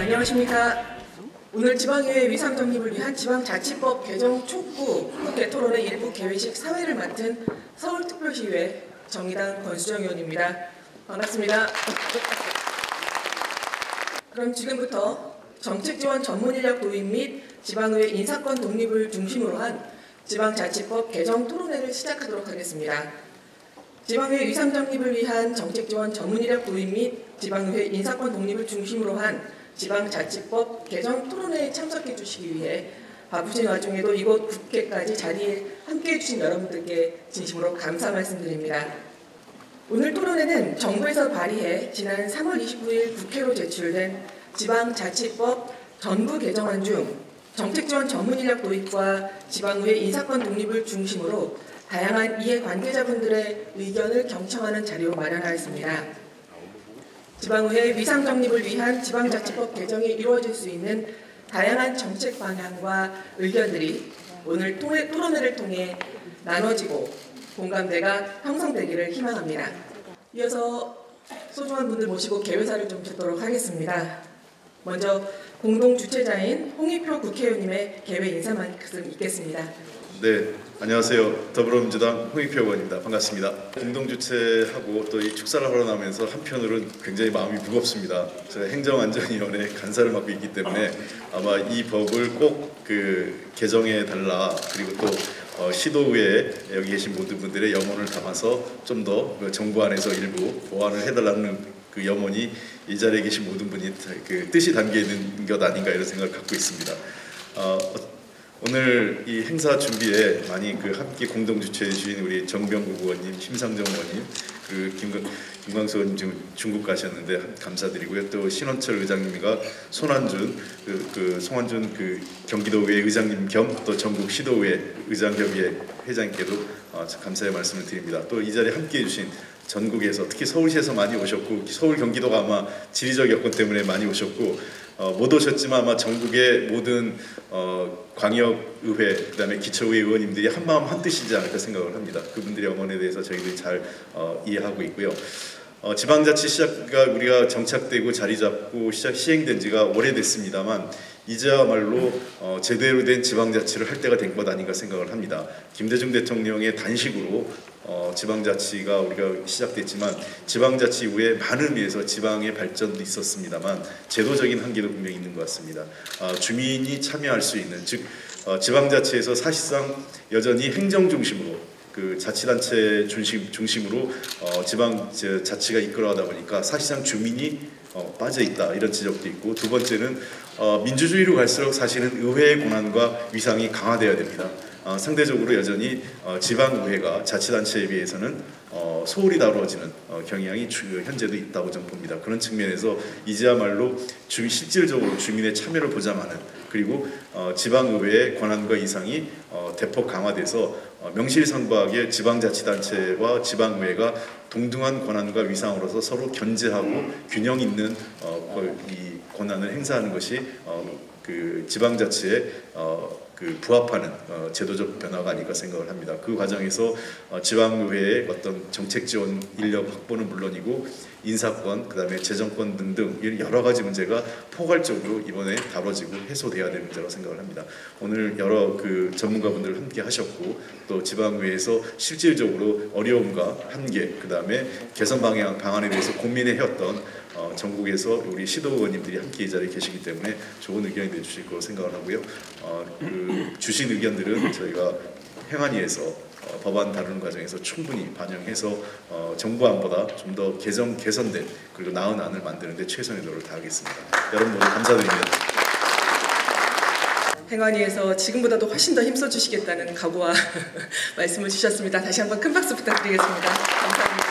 안녕하십니까. 오늘 지방의회 위상 정립을 위한 지방자치법 개정 촉구 국회 토론회 일부 개회식 사회를 맡은 서울특별시의회 정의당 권수정 의원입니다. 반갑습니다. 그럼 지금부터 정책지원 전문인력 도입 및 지방의회 인사권 독립을 중심으로 한 지방자치법 개정 토론회를 시작하도록 하겠습니다. 지방의회 위상 정립을 위한 정책지원 전문인력 도입 및 지방의회 인사권 독립을 중심으로 한 지방자치법 개정 토론회에 참석해 주시기 위해 바쁘신 와중에도 이곳 국회까지 자리에 함께해 주신 여러분들께 진심으로 감사 말씀드립니다. 오늘 토론회는 정부에서 발의해 지난 3월 29일 국회로 제출된 지방자치법 전부 개정안 중 정책지원 전문인력 도입과 지방의회 인사권 독립을 중심으로 다양한 이해관계자분들의 의견을 경청하는 자료 마련하였습니다. 지방의회 위상 정립을 위한 지방자치법 개정이 이루어질 수 있는 다양한 정책 방향과 의견들이 오늘 토론회를 통해 나눠지고 공감대가 형성되기를 희망합니다. 이어서 소중한 분들 모시고 개회사를 좀 듣도록 하겠습니다. 먼저 공동 주최자인 홍익표 국회의원님의 개회 인사 말씀 있겠습니다. 네, 안녕하세요. 더불어민주당 홍익표 의원입니다. 반갑습니다. 공동주최하고 또 이 축사를 하러 나오면서 한편으로는 굉장히 마음이 무겁습니다. 제가 행정안전위원회 간사를 맡고 있기 때문에 아마 이 법을 꼭 개정해 달라, 그리고 또 시도의회 여기 계신 모든 분들의 염원을 담아서 좀 더 정부 안에서 일부 보완을 해달라는 그 염원이 이 자리에 계신 모든 분이 그 뜻이 담겨 있는 것 아닌가 이런 생각을 갖고 있습니다. 오늘 이 행사 준비에 많이 함께 공동 주최해 주신 우리 정병국 의원님, 심상정 의원님, 그리고 김광수 의원님 지금 중국 가셨는데 감사드리고요. 또 신원철 의장님과 손환준 송환준 경기도의회 의장님 겸 또 전국 시도의회 의장협의회 회장님께도 감사의 말씀을 드립니다. 또 이 자리에 함께 해주신 전국에서 특히 서울시에서 많이 오셨고, 서울 경기도가 아마 지리적 여건 때문에 많이 오셨고 못 오셨지만 아마 전국의 모든 광역의회 그다음에 기초의회 의원님들이 한마음 한뜻이지 않을까 생각을 합니다. 그분들의 염원에 대해서 저희들이 잘 이해하고 있고요. 지방자치 시작가 우리가 정착되고 자리잡고 시행된 지가 오래됐습니다만 이제야말로 제대로 된 지방자치를 할 때가 된 것 아닌가 생각을 합니다. 김대중 대통령의 단식으로 지방자치가 우리가 시작됐지만 지방자치 이후에 많은 의미에서 지방의 발전도 있었습니다만 제도적인 한계도 분명히 있는 것 같습니다. 주민이 참여할 수 있는, 즉 지방자치에서 사실상 여전히 행정 중심으로 자치단체 중심으로 지방 자치가 이끌어가다 보니까 사실상 주민이 빠져 있다, 이런 지적도 있고, 두 번째는 민주주의로 갈수록 사실은 의회의 권한과 위상이 강화돼야 됩니다. 상대적으로 여전히 지방의회가 자치단체에 비해서는 소홀히 다루어지는 경향이 현재도 있다고 저는 봅니다. 그런 측면에서 이제야말로 실질적으로 주민의 참여를 보장하는, 그리고 지방의회의 권한과 이상이 대폭 강화돼서 명실상부하게 지방자치단체와 지방의회가 동등한 권한과 위상으로서 서로 견제하고 균형 있는 이 권한을 행사하는 것이 지방자치에 부합하는 제도적 변화가 아닐까 생각을 합니다. 그 과정에서 지방의회의 어떤 정책 지원 인력 확보는 물론이고 인사권, 그다음에 재정권 등등 여러 가지 문제가 포괄적으로 이번에 다뤄지고 해소돼야 되는 문제라고 생각을 합니다. 오늘 여러 전문가분들 함께 하셨고, 또 지방의회에서 실질적으로 어려움과 한계, 그다음에 개선 방안에 대해서 고민해 왔던 전국에서 우리 시도 의원님들이 함께 이 자리에 계시기 때문에 좋은 의견이 내주실 거라고 생각을 하고요. 주신 의견들은 저희가 행안위에서 법안 다루는 과정에서 충분히 반영해서 정부안보다 좀 더 개선된 그리고 나은 안을 만드는 데 최선의 노력을 다하겠습니다. 여러분 모두 감사드립니다. 행안위에서 지금보다도 훨씬 더 힘써 주시겠다는 각오와 말씀을 주셨습니다. 다시 한번 큰 박수 부탁드리겠습니다. 감사합니다.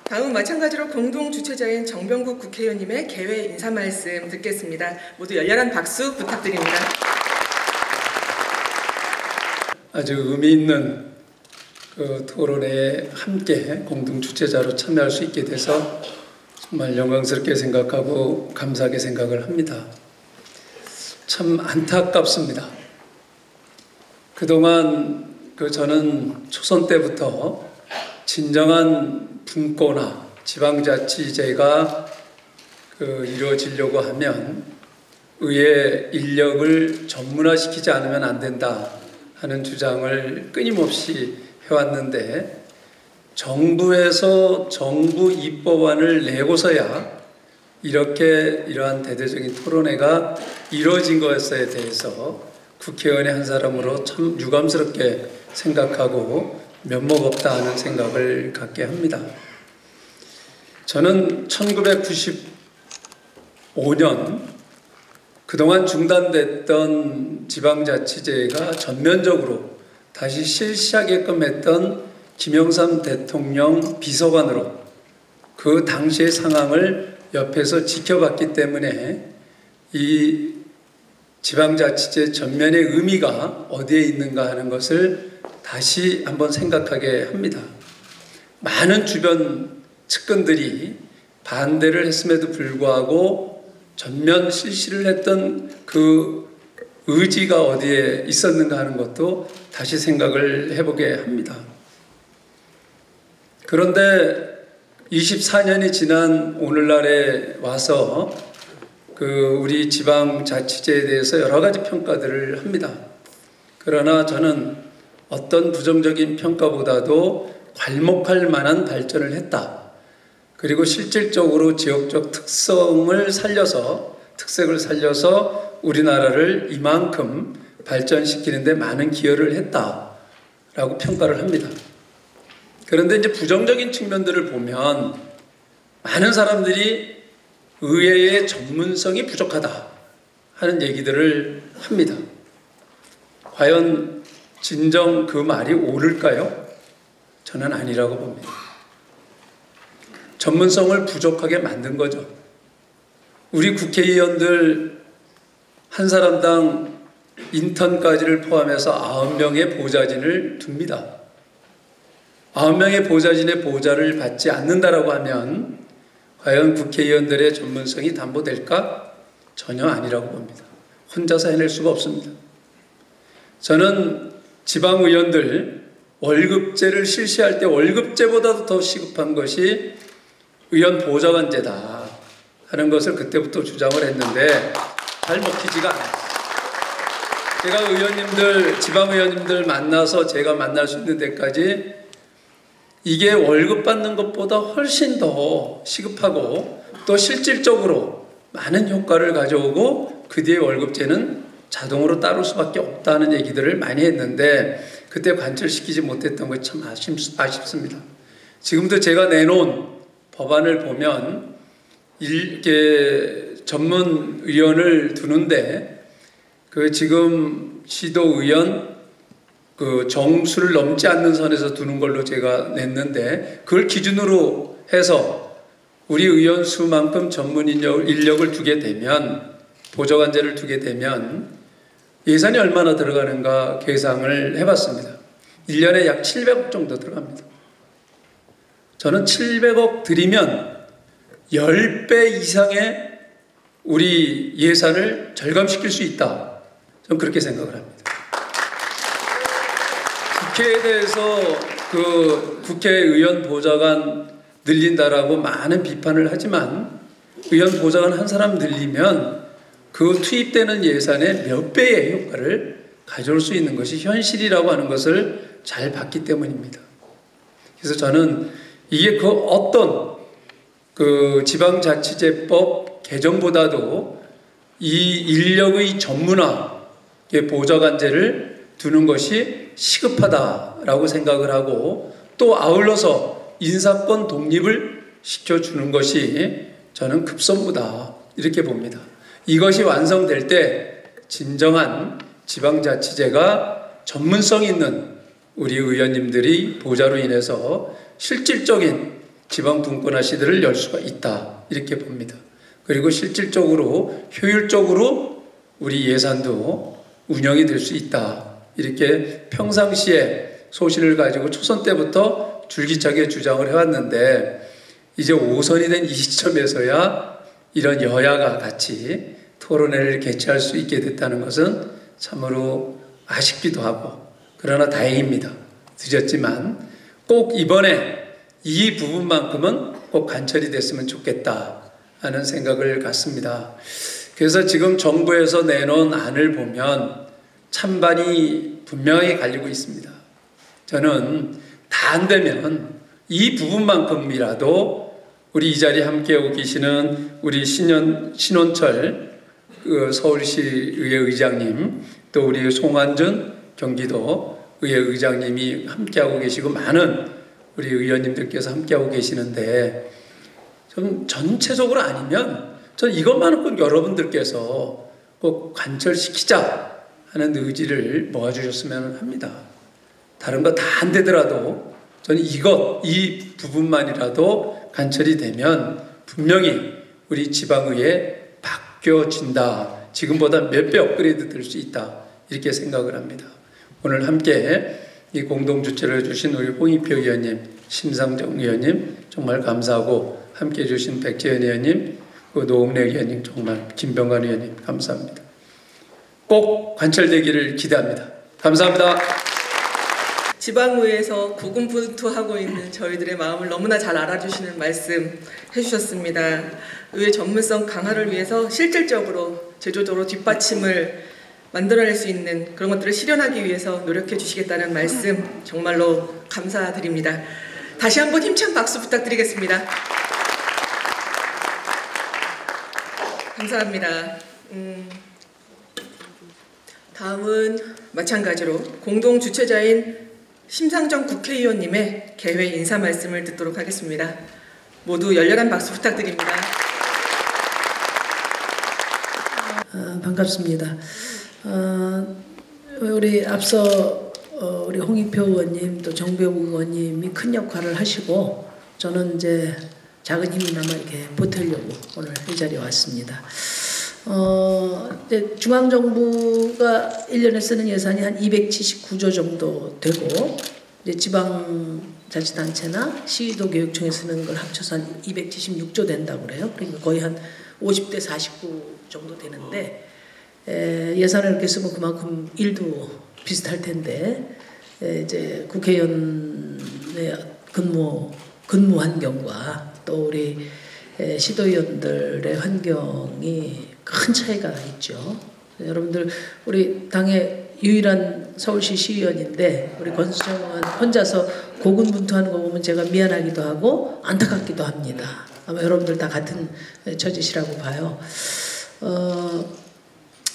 다음 마찬가지로 공동 주최자인 정병국 국회의원님의 개회 인사 말씀 듣겠습니다. 모두 열렬한 박수 부탁드립니다. 아주 의미 있는 토론회에 함께 공동 주최자로 참여할 수 있게 돼서 정말 영광스럽게 생각하고 감사하게 생각을 합니다. 참 안타깝습니다. 그동안 저는 초선 때부터 진정한 분고나 지방자치제가 이루어지려고 하면 의회 인력을 전문화시키지 않으면 안 된다 하는 주장을 끊임없이 해왔는데, 정부에서 정부 입법안을 내고서야 이러한 대대적인 토론회가 이루어진 것에 대해서 국회의원의 한 사람으로 참 유감스럽게 생각하고 면목없다 하는 생각을 갖게 합니다. 저는 1995년 그동안 중단됐던 지방자치제가 전면적으로 다시 실시하게끔 했던 김영삼 대통령 비서관으로 그 당시의 상황을 옆에서 지켜봤기 때문에 이 지방자치제 전면의 의미가 어디에 있는가 하는 것을 다시 한번 생각하게 합니다. 많은 주변 측근들이 반대를 했음에도 불구하고 전면 실시를 했던 그 의지가 어디에 있었는가 하는 것도 다시 생각을 해보게 합니다. 그런데 24년이 지난 오늘날에 와서 우리 지방자치제에 대해서 여러 가지 평가들을 합니다. 그러나 저는 어떤 부정적인 평가보다도 괄목할 만한 발전을 했다. 그리고 실질적으로 지역적 특색을 살려서 우리나라를 이만큼 발전시키는 데 많은 기여를 했다라고 평가를 합니다. 그런데 이제 부정적인 측면들을 보면 많은 사람들이 의회의 전문성이 부족하다 하는 얘기들을 합니다. 과연 진정 그 말이 옳을까요? 저는 아니라고 봅니다. 전문성을 부족하게 만든 거죠. 우리 국회의원들 한 사람당 인턴까지를 포함해서 9명의 보좌진을 둡니다. 9명의 보좌진의 보좌를 받지 않는다라고 하면 과연 국회의원들의 전문성이 담보될까? 전혀 아니라고 봅니다. 혼자서 해낼 수가 없습니다. 저는 지방의원들 월급제를 실시할 때 월급제보다도 더 시급한 것이 의원 보좌관제다 하는 것을 그때부터 주장을 했는데 잘 먹히지가 않았어요. 제가 지방의원님들 만나서 제가 만날 수 있는 데까지 이게 월급 받는 것보다 훨씬 더 시급하고 또 실질적으로 많은 효과를 가져오고 그 뒤에 월급제는 자동으로 따를 수밖에 없다는 얘기들을 많이 했는데 그때 관철시키지 못했던 것이 참 아쉽습니다. 지금도 제가 내놓은 법안을 보면 이렇게 전문 의원을 두는데 지금 시도의원 정수를 넘지 않는 선에서 두는 걸로 제가 냈는데 그걸 기준으로 해서 우리 의원 수만큼 전문 인력을 두게 되면 보좌관제를 두게 되면 예산이 얼마나 들어가는가 계산을 해봤습니다. 1년에 약 700억 정도 들어갑니다. 저는 700억 들이면 10배 이상의 우리 예산을 절감시킬 수 있다. 저는 그렇게 생각을 합니다. 국회에 대해서 국회의원 보좌관 늘린다라고 많은 비판을 하지만 의원 보좌관 한 사람 늘리면 그 투입되는 예산의 몇 배의 효과를 가져올 수 있는 것이 현실이라고 하는 것을 잘 봤기 때문입니다. 그래서 저는 이게 어떤 지방자치제법 개정보다도 이 인력의 전문화의 보좌관제를 두는 것이 시급하다라고 생각을 하고 또 아울러서 인사권 독립을 시켜주는 것이 저는 급선무다 이렇게 봅니다. 이것이 완성될 때 진정한 지방자치제가 전문성 있는 우리 의원님들이 보좌로 인해서 실질적인 지방분권화 시대를 열 수가 있다 이렇게 봅니다. 그리고 실질적으로 효율적으로 우리 예산도 운영이 될 수 있다 이렇게 평상시에 소신을 가지고 초선 때부터 줄기차게 주장을 해왔는데 이제 5선이 된 이 시점에서야 이런 여야가 같이 토론회를 개최할 수 있게 됐다는 것은 참으로 아쉽기도 하고 그러나 다행입니다. 늦었지만 꼭 이번에 이 부분만큼은 꼭 관철이 됐으면 좋겠다 하는 생각을 갖습니다. 그래서 지금 정부에서 내놓은 안을 보면 찬반이 분명히 갈리고 있습니다. 저는 다 안 되면 이 부분만큼이라도 우리 이 자리에 함께하고 계시는 우리 신원철 서울시의회 의장님, 또 우리 송환준 경기도 의회 의장님이 함께하고 계시고 많은 우리 의원님들께서 함께하고 계시는데 좀 전체적으로 아니면 저는 이것만은 꼭 여러분들께서 꼭 관철시키자 하는 의지를 모아주셨으면 합니다. 다른 거 다 안 되더라도 저는 이 부분만이라도 관철이 되면 분명히 우리 지방의회 바뀌어진다. 지금보다 몇 배 업그레이드 될 수 있다. 이렇게 생각을 합니다. 오늘 함께 이 공동주최를 해주신 우리 홍익표 의원님, 심상정 의원님 정말 감사하고 함께해 주신 백재현 의원님, 노웅래 의원님 정말 김병관 의원님 감사합니다. 꼭 관철되기를 기대합니다. 감사합니다. 지방의회에서 고군분투하고 있는 저희들의 마음을 너무나 잘 알아주시는 말씀 해주셨습니다. 의회 전문성 강화를 위해서 실질적으로 제도적으로 뒷받침을 만들어낼 수 있는 그런 것들을 실현하기 위해서 노력해 주시겠다는 말씀 정말로 감사드립니다. 다시 한번 힘찬 박수 부탁드리겠습니다. 감사합니다. 다음은 마찬가지로 공동 주최자인 심상정 국회의원님의 개회 인사 말씀을 듣도록 하겠습니다. 모두 열렬한 박수 부탁드립니다. 반갑습니다. 우리 앞서 우리 홍익표 의원님 또 정병국 의원님이 큰 역할을 하시고 저는 이제 작은 힘이나마 이렇게 보태려고 오늘 이 자리에 왔습니다. 이제 중앙정부가 1년에 쓰는 예산이 한 279조 정도 되고 이제 지방자치단체나 시도 교육청에 쓰는 걸 합쳐서 한 276조 된다고 그래요. 그러니까 거의 한 50대 49 정도 되는데 예산을 이렇게 쓰면 그만큼 일도 비슷할 텐데 이제 국회의원의 근무 환경과 또 우리 시도의원들의 환경이 큰 차이가 있죠. 여러분들 우리 당의 유일한 서울시 시의원인데 우리 권수정 의원 혼자서 고군분투하는 거 보면 제가 미안하기도 하고 안타깝기도 합니다. 아마 여러분들 다 같은 처지시라고 봐요.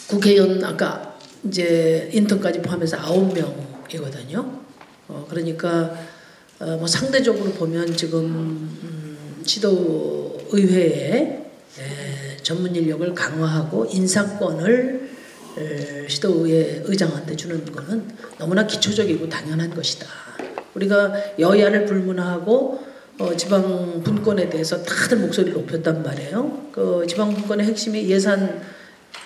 국회의원 아까 이제 인턴까지 포함해서 9명이거든요. 그러니까 뭐 상대적으로 보면 지금 시도의회에 전문 인력을 강화하고 인사권을 시도의회 의장한테 주는 것은 너무나 기초적이고 당연한 것이다. 우리가 여야를 불문하고 지방 분권에 대해서 다들 목소리를 높였단 말이에요. 그 지방 분권의 핵심이 예산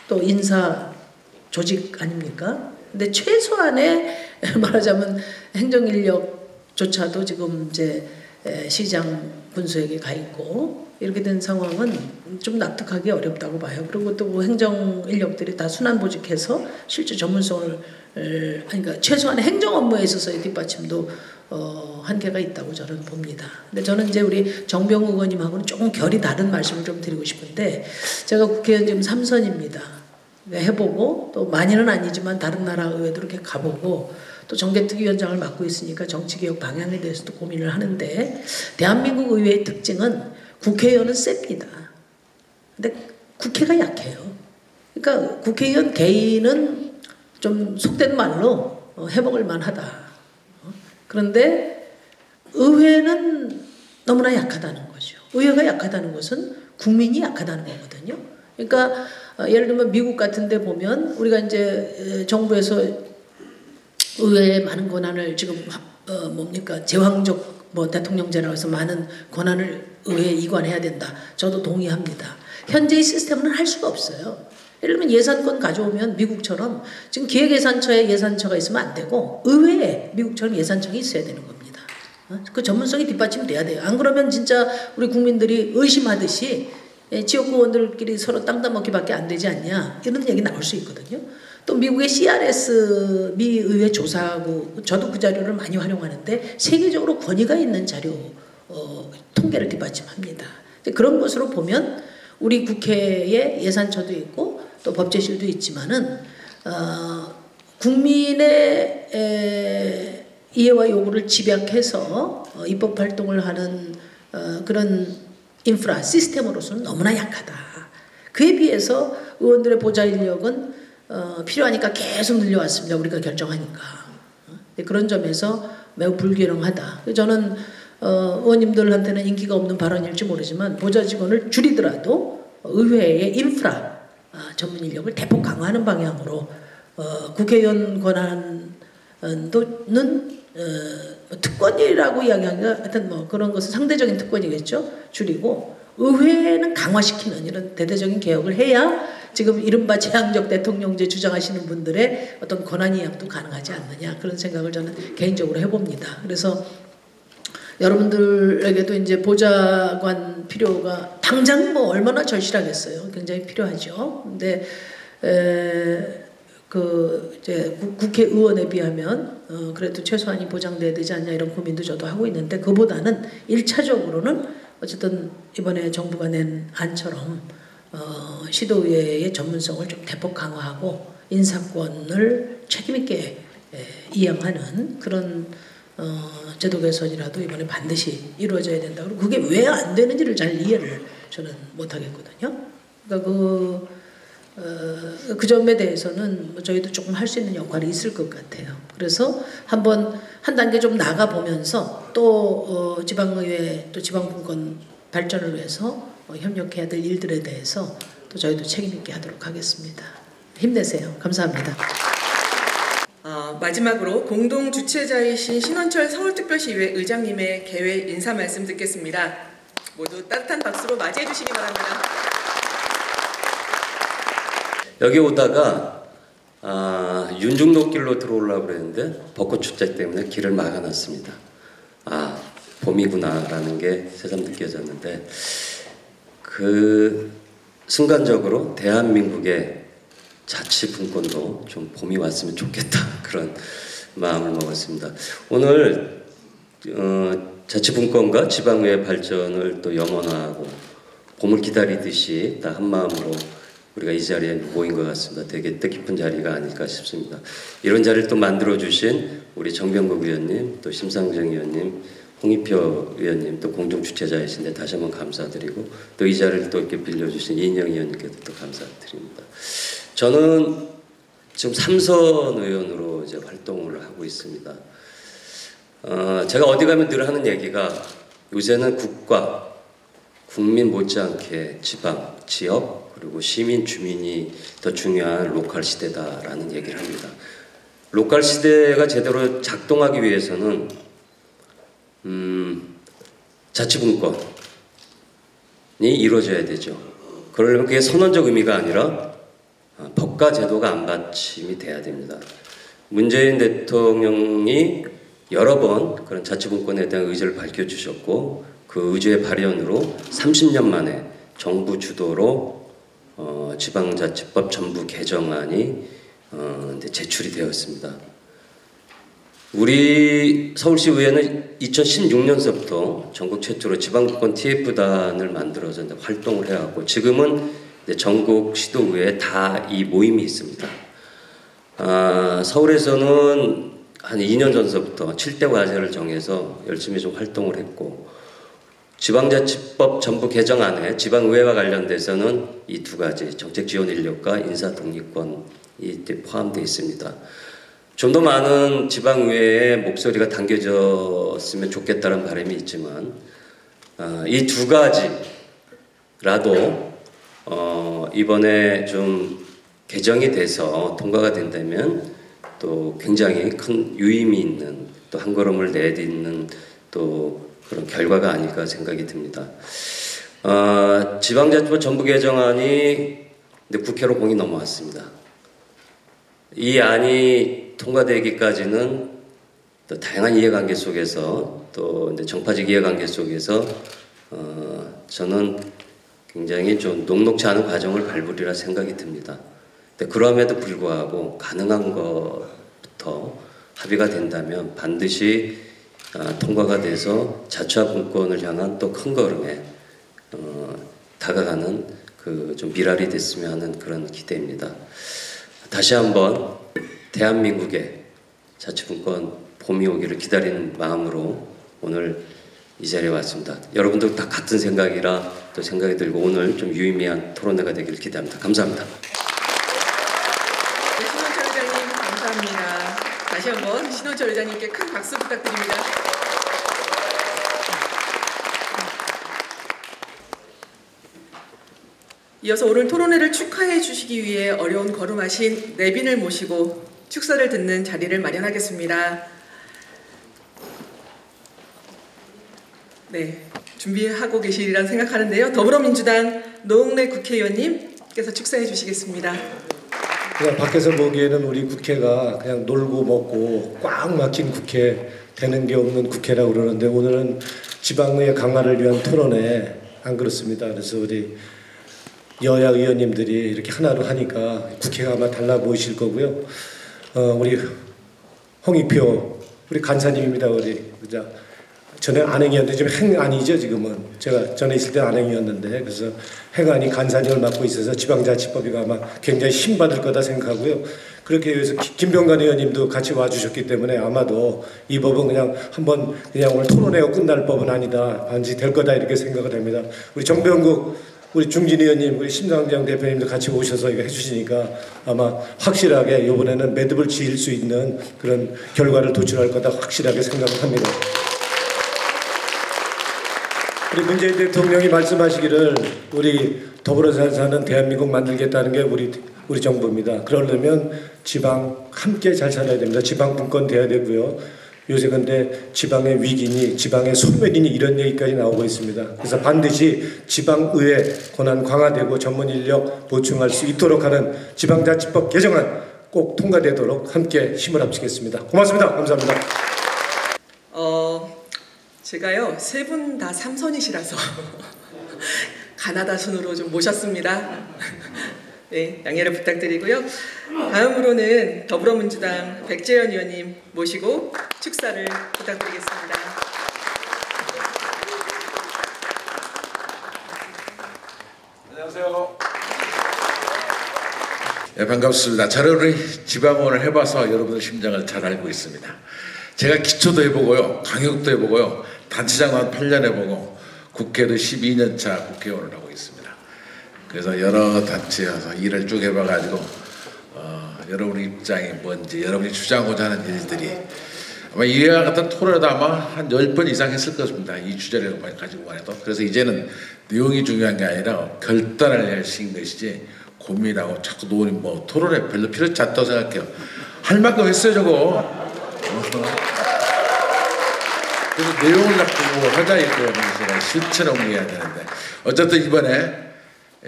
또 인사 조직 아닙니까? 근데 최소한의 말하자면 행정 인력조차도 지금 이제 시장 군수에게 가 있고 이렇게 된 상황은 좀 납득하기 어렵다고 봐요. 그리고 또 행정 인력들이 다 순환보직해서 실제 전문성을 그러니까 최소한의 행정 업무에 있어서의 뒷받침도 한계가 있다고 저는 봅니다. 근데 저는 이제 우리 정병국 의원님하고는 조금 결이 다른 말씀을 좀 드리고 싶은데 제가 국회의원 지금 3선입니다. 해보고 또 많이는 아니지만 다른 나라 의회도 이렇게 가보고 또 정개특위위원장을 맡고 있으니까 정치개혁 방향에 대해서도 고민을 하는데 대한민국 의회의 특징은 국회의원은 셉니다. 근데 국회가 약해요. 그러니까 국회의원 개인은 좀 속된 말로 해먹을 만하다. 그런데 의회는 너무나 약하다는 거죠. 의회가 약하다는 것은 국민이 약하다는 거거든요. 그러니까 예를 들면 미국 같은 데 보면 우리가 이제 정부에서 의회에 많은 권한을 지금 제왕적 대통령제라고 해서 많은 권한을 의회에 이관해야 된다. 저도 동의합니다. 현재의 시스템은 할 수가 없어요. 예를 들면 예산권 가져오면 미국처럼 지금 기획예산처에 예산처가 있으면 안 되고 의회에 미국처럼 예산청이 있어야 되는 겁니다. 그 전문성이 뒷받침돼야 돼요. 안 그러면 진짜 우리 국민들이 의심하듯이 지역구 의원들끼리 서로 땅 따먹기밖에 안 되지 않냐 이런 얘기 나올 수 있거든요. 또 미국의 CRS 미 의회 조사하고 저도 그 자료를 많이 활용하는데 세계적으로 권위가 있는 자료예요. 통계를 뒷받침합니다. 그런 것으로 보면 우리 국회에 예산처도 있고 또 법제실도 있지만은 국민의 이해와 요구를 집약해서 입법 활동을 하는 그런 인프라 시스템으로서는 너무나 약하다. 그에 비해서 의원들의 보좌 인력은 필요하니까 계속 늘려왔습니다. 우리가 결정하니까. 그런 점에서 매우 불균형하다. 저는 의원님들한테는 인기가 없는 발언일지 모르지만 보좌 직원을 줄이더라도 의회의 인프라 전문 인력을 대폭 강화하는 방향으로 국회의원 권한도는 특권이라고 이야기하기가 하여튼 뭐 그런 것은 상대적인 특권이겠죠. 줄이고 의회는 강화시키는 이런 대대적인 개혁을 해야 지금 이른바 재앙적 대통령제 주장하시는 분들의 어떤 권한 이양도 가능하지 않느냐 그런 생각을 저는 개인적으로 해봅니다. 그래서 여러분들에게도 이제 보좌관 필요가 당장 뭐 얼마나 절실하겠어요. 굉장히 필요하죠. 근데 이제 국회의원에 비하면 그래도 최소한이 보장돼야 되지 않냐 이런 고민도 저도 하고 있는데 그보다는 1차적으로는 어쨌든 이번에 정부가 낸 안처럼 시도의회의 전문성을 좀 대폭 강화하고 인사권을 책임있게 이양하는 그런 제도 개선이라도 이번에 반드시 이루어져야 된다. 그리고 그게 왜 안 되는지를 잘 이해를 저는 못하겠거든요. 그러니까 그 점에 대해서는 저희도 조금 할 수 있는 역할이 있을 것 같아요. 그래서 한번 한 단계 좀 나가 보면서 또 지방의회 또 지방분권 발전을 위해서 협력해야 될 일들에 대해서 또 저희도 책임 있게 하도록 하겠습니다. 힘내세요. 감사합니다. 마지막으로 공동 주최자이신 신원철 서울특별시의회 의장님의 개회 인사 말씀 듣겠습니다. 모두 따뜻한 박수로 맞이해 주시기 바랍니다. 여기 오다가 윤중로길로 들어오려고 그랬는데 벚꽃 축제 때문에 길을 막아놨습니다. 봄이구나라는 게 새삼 느껴졌는데 그 순간적으로 대한민국의 자치분권도 좀 봄이 왔으면 좋겠다 그런 마음을 먹었습니다. 오늘 자치분권과 지방의회 발전을 또 영원화하고 봄을 기다리듯이 다 한마음으로 우리가 이 자리에 모인 것 같습니다. 되게 뜻깊은 자리가 아닐까 싶습니다. 이런 자리를 또 만들어주신 우리 정병국 의원님, 또 심상정 의원님, 홍익표 의원님, 또 공동 주최자이신데 다시 한번 감사드리고 또 이 자리를 또 이렇게 빌려주신 이인영 의원님께도 또 감사드립니다. 저는 지금 3선 의원으로 이제 활동을 하고 있습니다. 제가 어디 가면 늘 하는 얘기가 요새는 국가, 국민 못지않게 지방, 지역 그리고 시민, 주민이 더 중요한 로컬 시대다라는 얘기를 합니다. 로컬 시대가 제대로 작동하기 위해서는 자치분권이 이루어져야 되죠. 그러려면 그게 선언적 의미가 아니라 법과 제도가 안받침이 돼야 됩니다. 문재인 대통령이 여러 번 그런 자치분권에 대한 의지를 밝혀주셨고 그 의지의 발현으로 30년 만에 정부 주도로 지방자치법 전부 개정안이 제출이 되었습니다. 우리 서울시 의회는 2016년서부터 전국 최초로 지방분권 TF단을 만들어서 활동을 해왔고 지금은 전국 시도의회에 다 이 모임이 있습니다. 서울에서는 한 2년 전서부터 7대 과제를 정해서 열심히 좀 활동을 했고 지방자치법 전부 개정안에 지방의회와 관련돼서는 이 두 가지 정책 지원 인력과 인사 독립권이 포함되어 있습니다. 좀 더 많은 지방의회의 목소리가 당겨졌으면 좋겠다는 바람이 있지만 이 두 가지라도 이번에 좀 개정이 돼서 통과가 된다면 또 굉장히 큰 유의미 있는 또 한 걸음을 내딛는 또 그런 결과가 아닐까 생각이 듭니다. 지방자치법 전부 개정안이 국회로 공이 넘어왔습니다. 이 안이 통과되기까지는 또 다양한 이해관계 속에서 또 정파적 이해관계 속에서 저는 굉장히 좀 녹록지 않은 과정을 밟으리라 생각이 듭니다. 근데 그럼에도 불구하고 가능한 것부터 합의가 된다면 반드시 통과가 돼서 자치화분권을 향한 또 큰 걸음에 다가가는 그 좀 미랄이 됐으면 하는 그런 기대입니다. 다시 한번 대한민국의 자치분권 봄이 오기를 기다리는 마음으로 오늘 이 자리에 왔습니다. 여러분들 다 같은 생각이라 또 생각이 들고 오늘 좀 유의미한 토론회가 되기를 기대합니다. 감사합니다. 네, 신원철 의장님 감사합니다. 다시 한번 신원철 의장님께 큰 박수 부탁드립니다. 이어서 오늘 토론회를 축하해 주시기 위해 어려운 걸음하신 내빈을 모시고 축사를 듣는 자리를 마련하겠습니다. 네, 준비하고 계시리라 생각하는데요. 더불어민주당 노웅래 국회의원님께서 축사해 주시겠습니다. 그냥 밖에서 보기에는 우리 국회가 그냥 놀고 먹고 꽉 막힌 국회, 되는 게 없는 국회라고 그러는데 오늘은 지방의 강화를 위한 토론회 안 그렇습니다. 그래서 우리 여야 의원님들이 이렇게 하나로 하니까 국회가 아마 달라 보이실 거고요. 우리 홍익표 우리 간사님입니다. 우리 그죠? 전에 안행이었는데 지금 행안이죠. 지금은 제가 전에 있을 때 안행이었는데 그래서 행안이 간사님을 맡고 있어서 지방자치법이 아마 굉장히 힘받을 거다 생각하고요. 그렇게 해서 김병관 의원님도 같이 와주셨기 때문에 아마도 이 법은 그냥 한번 그냥 오늘 토론회가 끝날 법은 아니다. 반드시 될 거다 이렇게 생각을 합니다. 우리 정병국 우리 중진 의원님, 우리 심상정 대표님도 같이 오셔서 이거 해주시니까 아마 확실하게 이번에는 매듭을 지을 수 있는 그런 결과를 도출할 거다 확실하게 생각을 합니다. 우리 문재인 대통령이 말씀하시기를 우리 더불어 사는 대한민국 만들겠다는 게 우리 정부입니다. 그러려면 지방 함께 잘 살아야 됩니다. 지방 분권 돼야 되고요. 요새 근데 지방의 위기니 지방의 소멸이니 이런 얘기까지 나오고 있습니다. 그래서 반드시 지방의회 권한 강화되고 전문 인력 보충할 수 있도록 하는 지방자치법 개정안 꼭 통과되도록 함께 힘을 합치겠습니다. 고맙습니다. 감사합니다. 제가요 3분 다 삼선이시라서 가나다 순으로 좀 모셨습니다. 네, 양해를 부탁드리고요. 다음으로는 더불어민주당 백재현 의원님 모시고 축사를 부탁드리겠습니다. 안녕하세요. 네, 반갑습니다. 저는 우리 지방원을 해봐서 여러분의 심정을 잘 알고 있습니다. 제가 기초도 해보고요, 강역도 해보고요, 단체장도 한 8년 해보고 국회도 12년차 국회의원을 하고 있습니다. 그래서 여러 단체에서 일을 쭉 해봐가지고 여러분의 입장이 뭔지, 여러분이 주장하고자 하는 일들이 아마 이와 같은 토론에도 아마 한 10번 이상 했을 것입니다. 이 주제를 가지고만 해도. 그래서 이제는 내용이 중요한 게 아니라 결단을 할 시기인 것이지 고민하고 자꾸 논의 뭐 토론에 별로 필요치 않다고 생각해요. 할 만큼 했어요 저거. 그래서 내용을 잡고 하자 이거 실천을 옮겨야 되는데 어쨌든 이번에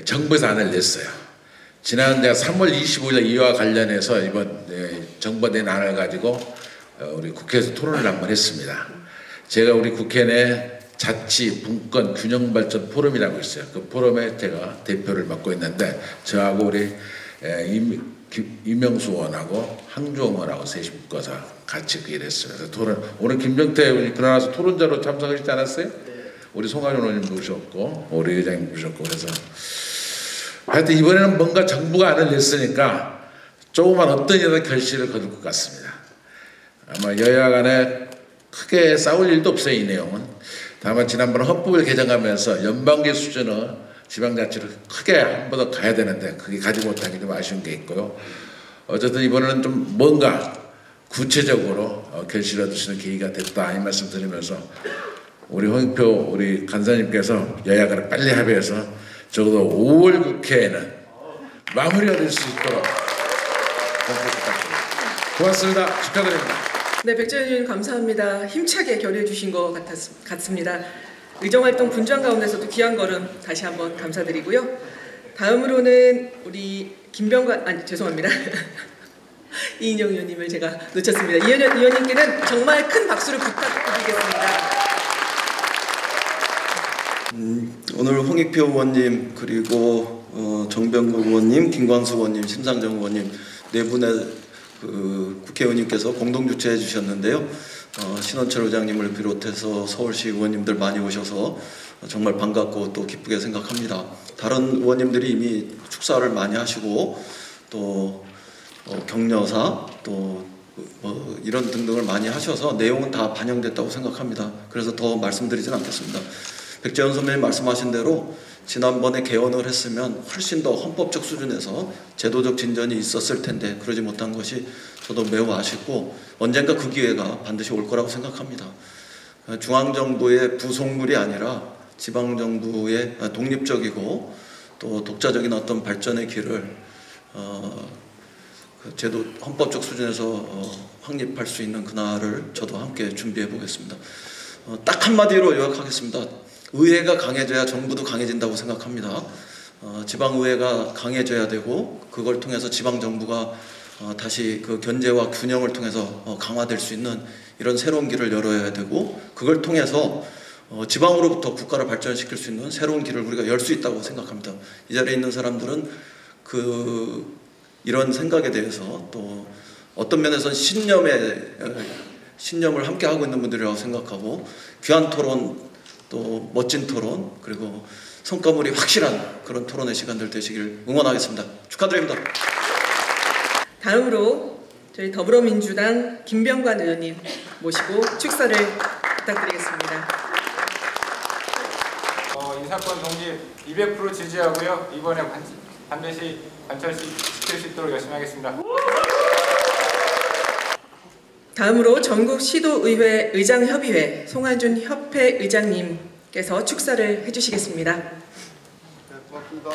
정부에서 안을 냈어요. 지난 제가 3월 25일 이와 관련해서 이번 정부가 낸 안을 가지고 우리 국회에서 토론을 한번 했습니다. 제가 우리 국회 내 자치 분권 균형 발전 포럼이라고 있어요. 그 포럼에 제가 대표를 맡고 있는데 저하고 우리 이명수 의원하고 항주홍 의원하고 셋이 묶어서 같이 그 일을 했어요. 그래서 토론 오늘 김정태 의원이 그러나서 토론자로 참석하시지 않았어요? 우리 송하준 의원님 모셨고 우리 의장님 모셨고 그래서 하여튼 이번에는 뭔가 정부가 안을 냈으니까 조그만 어떤 여러 결실을 거둘 것 같습니다. 아마 여야 간에 크게 싸울 일도 없어요. 이 내용은. 다만 지난번 헌법을 개정하면서 연방제 수준의 지방자치를 크게 한 번 더 가야 되는데 그게 가지 못한 게 좀 아쉬운 게 있고요. 어쨌든 이번에는 좀 뭔가 구체적으로 결실을 얻을 수 있는 계기가 됐다 이 말씀 드리면서 우리 홍익표 우리 간사님께서 여야 간에 빨리 합의해서 적어도 5월 국회에는 마무리가 될 수 있도록 고맙습니다. 축하드립니다. 네, 백재현 의원 감사합니다. 힘차게 결의해 주신 것 같습니다. 의정활동 분주한 가운데서도 귀한 걸음 다시 한번 감사드리고요. 다음으로는 우리 죄송합니다. 이인영 의원님을 제가 놓쳤습니다. 이인영 의원님께는 정말 큰 박수를 부탁드리겠습니다. 오늘 홍익표 의원님 그리고 정병국 의원님, 김광수 의원님, 심상정 의원님 네 분의 국회의원님께서 공동 주최해 주셨는데요. 신원철 의장님을 비롯해서 서울시 의원님들 많이 오셔서 정말 반갑고 또 기쁘게 생각합니다. 다른 의원님들이 이미 축사를 많이 하시고 또 격려사 또 이런 등등을 많이 하셔서 내용은 다 반영됐다고 생각합니다. 그래서 더 말씀드리진 않겠습니다. 백재현 선배님 말씀하신 대로 지난번에 개헌을 했으면 훨씬 더 헌법적 수준에서 제도적 진전이 있었을 텐데 그러지 못한 것이 저도 매우 아쉽고 언젠가 그 기회가 반드시 올 거라고 생각합니다. 중앙정부의 부속물이 아니라 지방정부의 독립적이고 또 독자적인 어떤 발전의 길을 제도 헌법적 수준에서 확립할 수 있는 그날을 저도 함께 준비해 보겠습니다. 딱 한마디로 요약하겠습니다. 의회가 강해져야 정부도 강해진다고 생각합니다. 지방의회가 강해져야 되고 그걸 통해서 지방정부가 다시 그 견제와 균형을 통해서 강화될 수 있는 이런 새로운 길을 열어야 되고 그걸 통해서 지방으로부터 국가를 발전시킬 수 있는 새로운 길을 우리가 열 수 있다고 생각합니다. 이 자리에 있는 사람들은 이런 생각에 대해서 또 어떤 면에서는 신념을 함께 하고 있는 분들이라고 생각하고 귀한 토론 또 멋진 토론 그리고 성과물이 확실한 그런 토론의 시간들 되시길 응원하겠습니다. 축하드립니다. 다음으로 저희 더불어민주당 김병관 의원님 모시고 축사를 부탁드리겠습니다. 이 사건 독립 200% 지지하고요. 이번에 반드시 관철시킬 수 있도록 열심히 하겠습니다. 다음으로 전국시도의회 의장협의회 송한준 협회 의장님께서 축사를 해주시겠습니다. 네, 고맙습니다.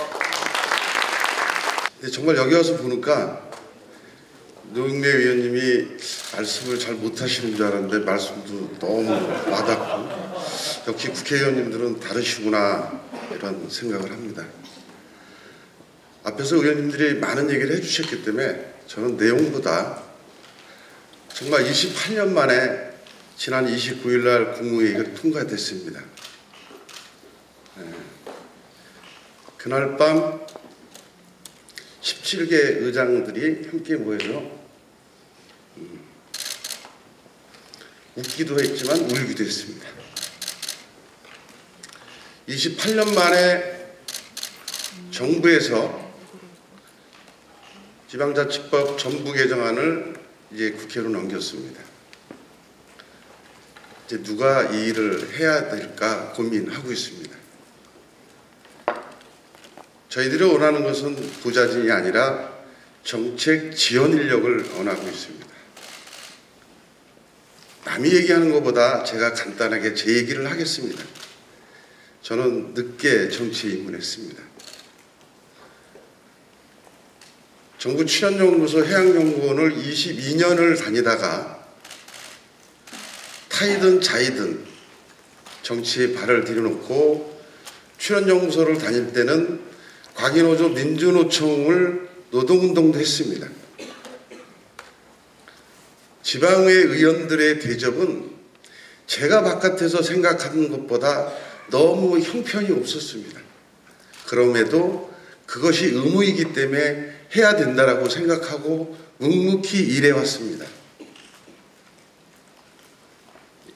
네, 정말 여기 와서 보니까 노영래 위원님이 말씀을 잘 못하시는 줄 알았는데 말씀도 너무 와닿고 역시 국회의원님들은 다르시구나 이런 생각을 합니다. 앞에서 의원님들이 많은 얘기를 해주셨기 때문에 저는 내용보다 정말 28년 만에 지난 29일 날 국무회의가 통과됐습니다. 그날 밤 17개 의장들이 함께 모여서 웃기도 했지만 울기도 했습니다. 28년 만에 정부에서 지방자치법 전부 개정안을 이제 국회로 넘겼습니다. 이제 누가 이 일을 해야 될까 고민하고 있습니다. 저희들이 원하는 것은 부자진이 아니라 정책 지원 인력을 원하고 있습니다. 남이 얘기하는 것보다 제가 간단하게 제 얘기를 하겠습니다. 저는 늦게 정치에 입문했습니다. 정부 출연연구소 해양연구원을 22년을 다니다가 타이든 자이든 정치에 발을 들여놓고 출연연구소를 다닐 때는 과기노조 민주노총을 노동운동도 했습니다. 지방의 의원들의 대접은 제가 바깥에서 생각하는 것보다 너무 형편이 없었습니다. 그럼에도 그것이 의무이기 때문에 해야 된다라고 생각하고 묵묵히 일해왔습니다.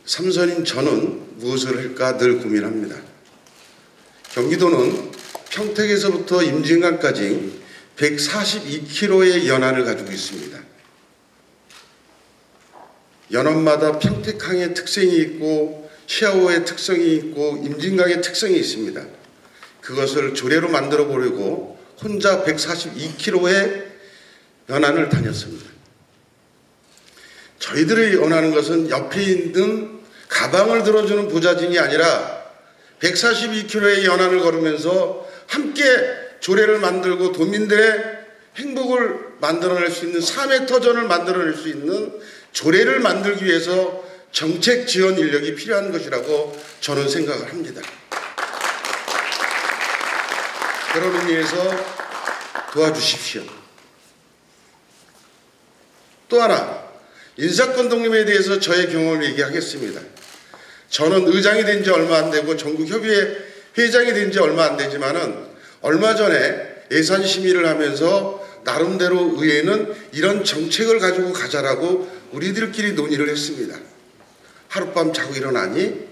삼선인 저는 무엇을 할까 늘 고민합니다. 경기도는 평택에서부터 임진강까지 142km의 연안을 가지고 있습니다. 연안마다 평택항의 특성이 있고 시아오의 특성이 있고 임진강의 특성이 있습니다. 그것을 조례로 만들어 보려고 혼자 142km의 연안을 다녔습니다. 저희들이 원하는 것은 옆에 있는 가방을 들어주는 부자진이 아니라 142km의 연안을 걸으면서 함께 조례를 만들고 도민들의 행복을 만들어낼 수 있는 3m전을 만들어낼 수 있는 조례를 만들기 위해서 정책 지원 인력이 필요한 것이라고 저는 생각을 합니다. 그런 의미에서 도와주십시오. 또 하나, 인사권 독립에 대해서 저의 경험을 얘기하겠습니다. 저는 의장이 된 지 얼마 안 되고 전국협의회 회장이 된 지 얼마 안 되지만은 얼마 전에 예산 심의를 하면서 나름대로 의회는 이런 정책을 가지고 가자라고 우리들끼리 논의를 했습니다. 하룻밤 자고 일어나니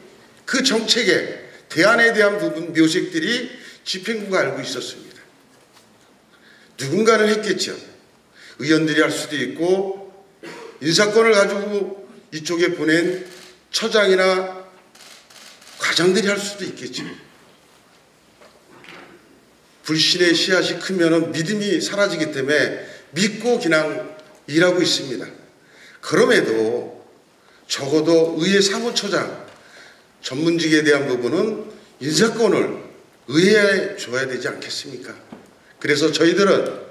그 정책의 대안에 대한 부분 묘색들이 집행부가 알고 있었습니다. 누군가는 했겠죠. 의원들이 할 수도 있고 인사권을 가지고 이쪽에 보낸 처장이나 과장들이 할 수도 있겠죠. 불신의 씨앗이 크면 믿음이 사라지기 때문에 믿고 그냥 일하고 있습니다. 그럼에도 적어도 의회 사무처장 전문직에 대한 부분은 인사권을 의회에 줘야 되지 않겠습니까? 그래서 저희들은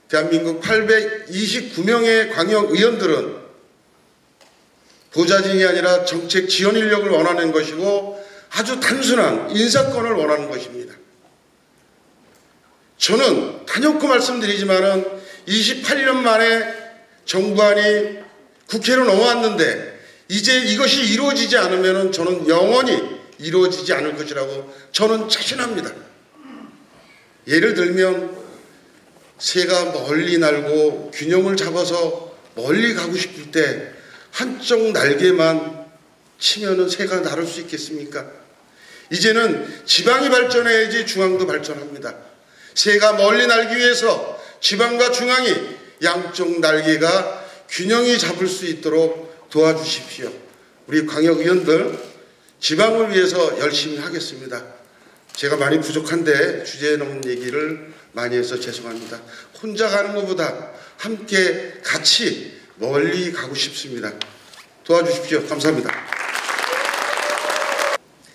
대한민국 829명의 광역의원들은 보좌진이 아니라 정책 지원 인력을 원하는 것이고 아주 단순한 인사권을 원하는 것입니다. 저는 단연코 말씀드리지만은 28년 만에 정부안이 국회로 넘어왔는데 이제 이것이 이루어지지 않으면 저는 영원히 이루어지지 않을 것이라고 저는 자신합니다. 예를 들면 새가 멀리 날고 균형을 잡아서 멀리 가고 싶을 때 한쪽 날개만 치면은 새가 날을 수 있겠습니까? 이제는 지방이 발전해야지 중앙도 발전합니다. 새가 멀리 날기 위해서 지방과 중앙이 양쪽 날개가 균형이 잡을 수 있도록 도와주십시오. 우리 광역의원들 지방을 위해서 열심히 하겠습니다. 제가 많이 부족한데 주제에 넘는 얘기를 많이 해서 죄송합니다. 혼자 가는 것보다 함께 같이 멀리 가고 싶습니다. 도와주십시오. 감사합니다.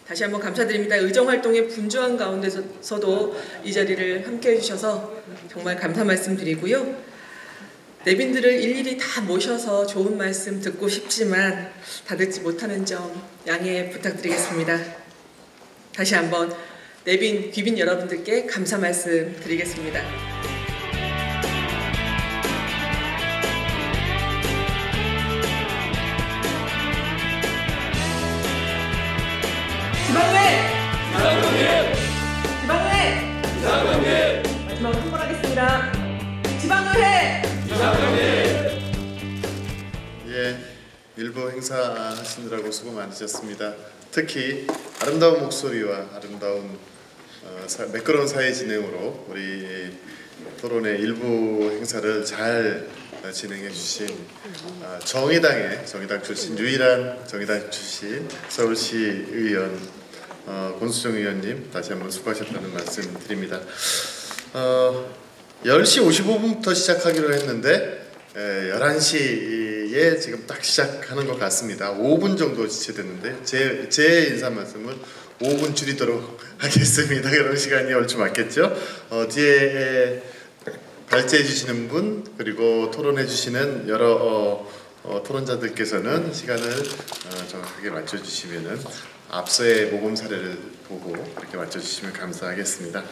다시 한번 감사드립니다. 의정활동의 분주한 가운데서도 이 자리를 함께해 주셔서 정말 감사 말씀드리고요. 내빈들을 일일이 다 모셔서 좋은 말씀 듣고 싶지만 다 듣지 못하는 점 양해 부탁드리겠습니다. 다시 한번 내빈, 귀빈 여러분들께 감사 말씀 드리겠습니다. 지방의회! 마지막으로 선포하겠습니다. 지방의회! 예, 일부 행사하시느라고 수고 많으셨습니다. 특히 아름다운 목소리와 아름다운 매끄러운 사회 진행으로 우리 토론의 일부 행사를 잘 진행해 주신 정의당 출신 유일한 정의당 출신 서울시 의원 권수정 의원님 다시 한번 수고하셨다는 말씀 드립니다. 10시 55분부터 시작하기로 했는데 11시에 지금 딱 시작하는 것 같습니다. 5분 정도 지체됐는데 제 인사 말씀은 5분 줄이도록 하겠습니다. 그런 시간이 얼추 맞겠죠? 뒤에 발제해 주시는 분 그리고 토론해 주시는 여러 토론자들께서는 시간을 정확하게 맞춰주시면은 앞서의 모범 사례를 보고 그렇게 맞춰주시면 감사하겠습니다.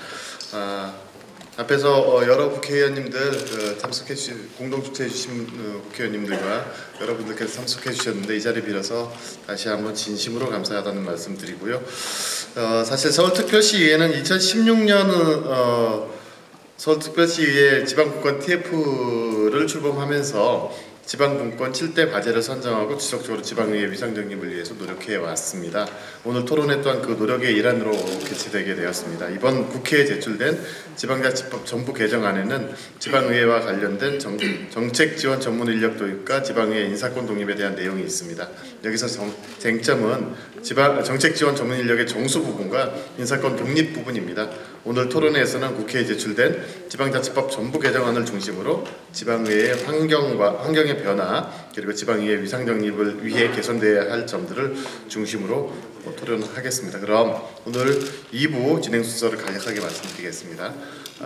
앞에서 여러 국회의원님들 공동 주최해 주신 국회의원님들과 여러분들께서 참석해 주셨는데 이 자리 빌어서 다시 한번 진심으로 감사하다는 말씀 드리고요. 사실 서울특별시의회는 2016년 서울특별시의회 지방분권 TF를 출범하면서 지방분권 7대 과제를 선정하고 지속적으로 지방의회 위상정립을 위해서 노력해 왔습니다. 오늘 토론회 또한 그 노력의 일환으로 개최되게 되었습니다. 이번 국회에 제출된 지방자치법 정부 개정안에는 지방의회와 관련된 정책 지원 전문 인력 도입과 지방의회 인사권 독립에 대한 내용이 있습니다. 여기서 쟁점은 정책 지원 전문 인력의 정수 부분과 인사권 독립 부분입니다. 오늘 토론회에서는 국회에 제출된 지방자치법 전부 개정안을 중심으로 지방의회의 환경의 변화 그리고 지방의회 위상정립을 위해 개선되어야 할 점들을 중심으로 토론하겠습니다. 그럼 오늘 2부 진행 순서를 간략하게 말씀드리겠습니다.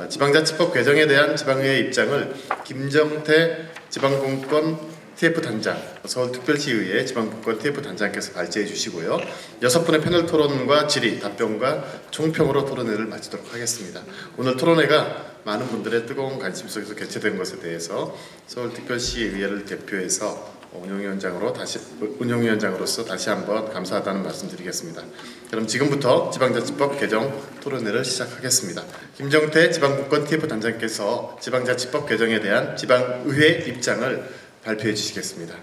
지방자치법 개정에 대한 지방의회 입장을 김정태 지방분권 TF 단장, 서울특별시의회 지방분권 TF 단장께서 발제해 주시고요. 6분의 패널 토론과 질의, 답변과 총평으로 토론회를 마치도록 하겠습니다. 오늘 토론회가 많은 분들의 뜨거운 관심 속에서 개최된 것에 대해서 서울특별시의회를 대표해서 운영위원장으로서 다시 한번 감사하다는 말씀드리겠습니다. 그럼 지금부터 지방자치법 개정 토론회를 시작하겠습니다. 김정태 지방분권 TF 단장께서 지방자치법 개정에 대한 지방의회 입장을 발표해 주시겠습니다.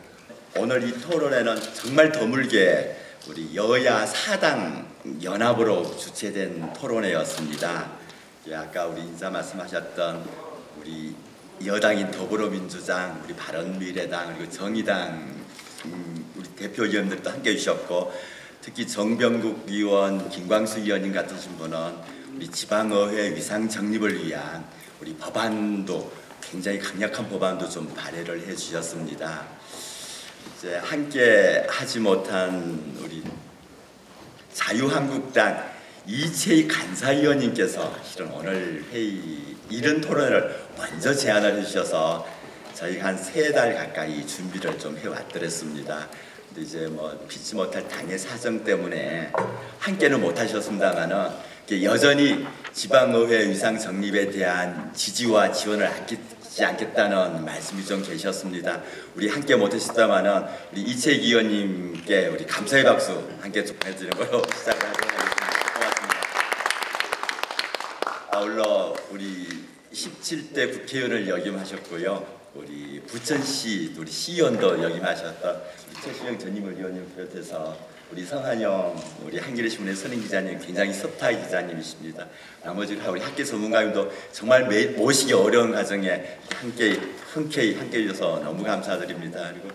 오늘 이 토론회는 정말 드물게 우리 여야 사당 연합으로 주최된 토론회였습니다. 아까 우리 인사 말씀하셨던 우리 여당인 더불어민주당, 우리 바른미래당, 그리고 정의당 우리 대표위원들도 함께 해주셨고, 특히 정병국 의원, 김광수 의원님 같으신 분은 우리 지방의회 위상 정립을 위한 우리 법안도 굉장히 강력한 법안도 좀 발의를 해주셨습니다. 이제 함께 하지 못한 우리 자유한국당 이채희 간사위원님께서 실은 오늘 회의 이런 토론을 먼저 제안을 해주셔서 저희가 한 3달 가까이 준비를 좀 해왔더랬습니다. 근데 이제 뭐 피치 못할 당의 사정 때문에 함께는 못하셨습니다만은 여전히 지방의회 위상 정립에 대한 지지와 지원을 아끼지 않겠다는 말씀이 좀 계셨습니다. 우리 함께 못하셨다마는 우리 이채희 의원님께 우리 감사의 박수 함께 좀 해드리는 걸로 시작하도록 하겠습니다. 고맙습니다. 아울러 우리 17대 국회의원을 역임하셨고요. 우리 부천시 우리 시의원도 역임하셨던 최시영 전임 의원님 비롯해서 우리 성한영, 우리 한겨레신문의 선임 기자님, 굉장히 스타 기자님이십니다. 나머지 우리 학계 전문가님도 정말 모시기 어려운 과정에 흔쾌히 함께 해주셔서 너무 감사드립니다. 그리고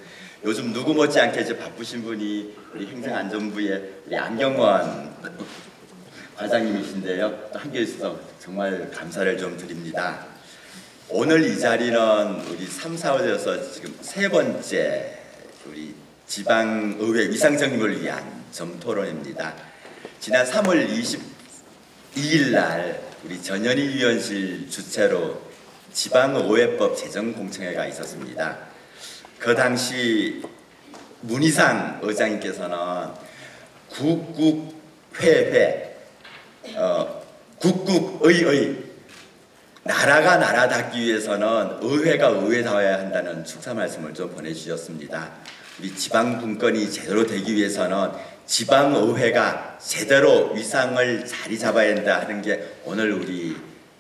요즘 누구 못지않게 이제 바쁘신 분이 우리 행정안전부의 우리 안경원 과장님이신데요. 또 함께 해주셔서 정말 감사를 좀 드립니다. 오늘 이 자리는 우리 3, 4월에서 지금 3번째 우리 지방의회 위상정립을 위한 점토론입니다. 지난 3월 22일 날 우리 전현희 위원실 주최로 지방의회법 제정공청회가 있었습니다. 그 당시 문희상 의장님께서는 국국회회 국국의의 나라가 나라답기 위해서는 의회가 의회다워야 한다는 축사 말씀을 좀 보내주셨습니다. 우리 지방 분권이 제대로 되기 위해서는 지방의회가 제대로 위상을 자리 잡아야 한다 하는 게 오늘 우리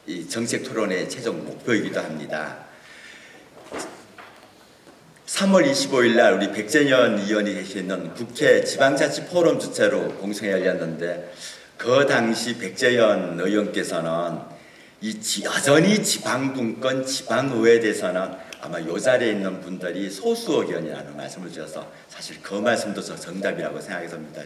이 정책 토론의 최종 목표이기도 합니다. 3월 25일 날 우리 백재년 의원이 계시는 국회 지방자치 포럼 주최로 공청회 열렸는데, 그 당시 백재현 의원께서는 여전히 지방분권, 지방의회에 대해서는 아마 이 자리에 있는 분들이 소수 의견이라는 말씀을 주셔서 사실 그 말씀도 저 정답이라고 생각했습니다.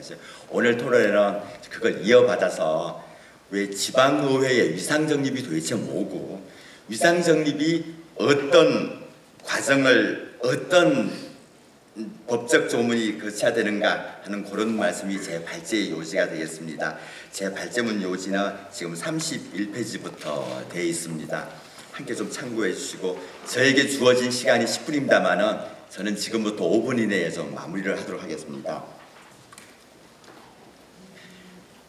오늘 토론에는 그걸 이어받아서 왜 지방의회의 위상정립이 도대체 뭐고, 위상정립이 어떤 과정을 어떤 법적 조문이 거쳐야 되는가 하는 그런 말씀이 제 발제의 요지가 되겠습니다. 제 발제문 요지는 지금 31페이지부터 되어 있습니다. 함께 좀 참고해 주시고, 저에게 주어진 시간이 10분입니다만은 저는 지금부터 5분 이내에 좀 마무리를 하도록 하겠습니다.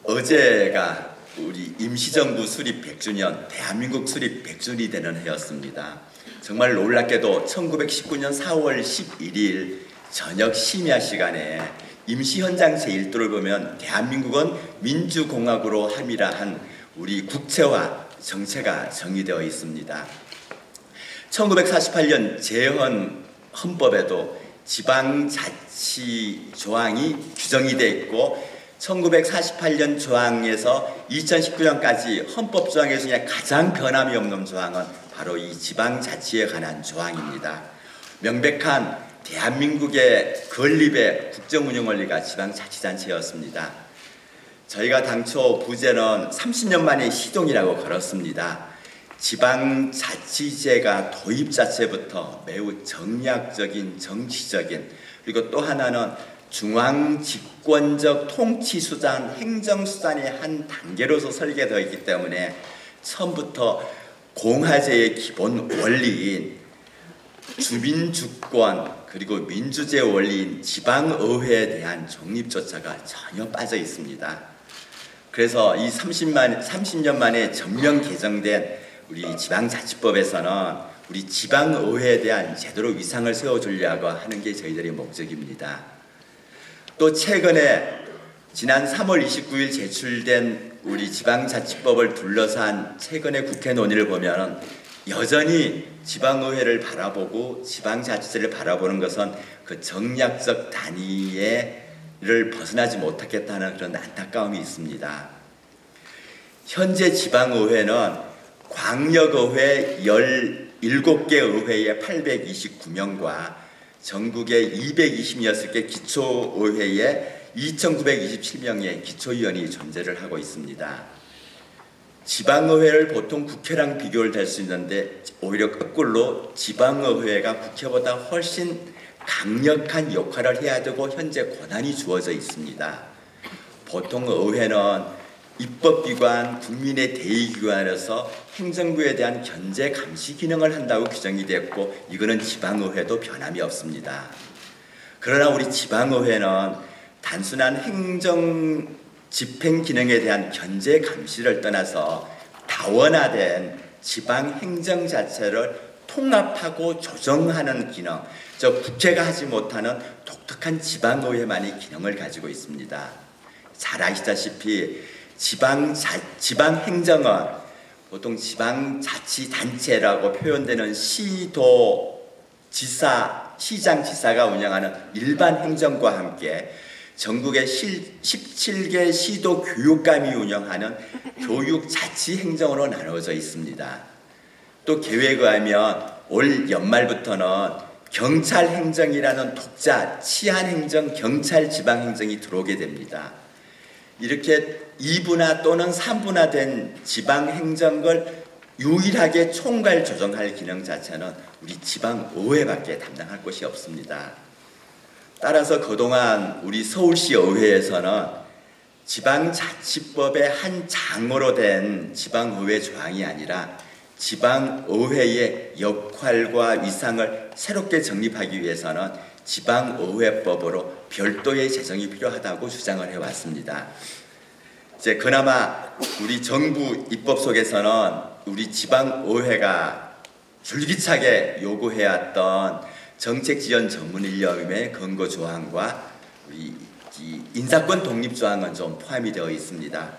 어제가 우리 임시정부 수립 100주년, 대한민국 수립 100주년이 되는 해였습니다. 정말 놀랍게도 1919년 4월 11일 저녁 심야 시간에 임시헌장 제1도를 보면 대한민국은 민주공화국으로 함이라 한 우리 국채와 정체가 정의되어 있습니다. 1948년 재헌 헌법에도 지방자치 조항이 규정이 되어 있고, 1948년 조항에서 2019년까지 헌법 조항에 중에 가장 변함이 없는 조항은 바로 이 지방자치에 관한 조항입니다. 명백한 대한민국의 건립의 국정운영 원리가 지방자치단체였습니다. 저희가 당초 부제는 30년 만에 시동이라고 걸었습니다. 지방자치제가 도입 자체부터 매우 정략적인 정치적인, 그리고 또 하나는 중앙집권적 통치수단, 행정수단의 한 단계로서 설계되어 있기 때문에 처음부터 공화제의 기본 원리인 주민주권 그리고 민주제 원리인 지방의회에 대한 독립조차가 전혀 빠져 있습니다. 그래서 이 30년 만에 전면 개정된 우리 지방자치법에서는 우리 지방의회에 대한 제대로 위상을 세워주려고 하는 게 저희들의 목적입니다. 또 최근에 지난 3월 29일 제출된 우리 지방자치법을 둘러싼 최근의 국회 논의를 보면 여전히 지방의회를 바라보고 지방자치제를 바라보는 것은 그 정략적 단위를 벗어나지 못하겠다는 그런 안타까움이 있습니다. 현재 지방의회는 광역의회 17개 의회의 829명과 전국의 226개 기초의회에 2,927명의 기초위원이 존재를 하고 있습니다. 지방의회를 보통 국회랑 비교를 될 수 있는데 오히려 거꾸로 지방의회가 국회보다 훨씬 강력한 역할을 해야 되고 현재 권한이 주어져 있습니다. 보통 의회는 입법기관, 국민의 대의기관에서 행정부에 대한 견제 감시 기능을 한다고 규정이 됐고 이거는 지방의회도 변함이 없습니다. 그러나 우리 지방의회는 단순한 행정 집행 기능에 대한 견제 감시를 떠나서 다원화된 지방 행정 자체를 통합하고 조정하는 기능, 즉 국회가 하지 못하는 독특한 지방의회만의 기능을 가지고 있습니다. 잘 아시다시피 지방 행정은 보통 지방자치단체라고 표현되는 시도, 지사, 시장, 지사가 운영하는 일반 행정과 함께 전국의 17개 시도 교육감이 운영하는 교육자치행정으로 나누어져 있습니다. 또 계획에 의하면 올 연말부터는 경찰행정이라는 독자, 치안행정, 경찰 지방행정이 들어오게 됩니다. 이렇게 2분화 또는 3분화된 지방행정을 유일하게 총괄 조정할 기능 자체는 우리 지방의회밖에 담당할 곳이 없습니다. 따라서 그동안 우리 서울시 의회에서는 지방자치법의 한 장으로 된 지방의회 조항이 아니라 지방의회의 역할과 위상을 새롭게 정립하기 위해서는 지방의회법으로 별도의 제정이 필요하다고 주장을 해왔습니다. 이제 그나마 우리 정부 입법 속에서는 우리 지방의회가 줄기차게 요구해왔던 정책지원 전문인력의 근거 조항과 우리 인사권 독립 조항은 좀 포함이 되어 있습니다.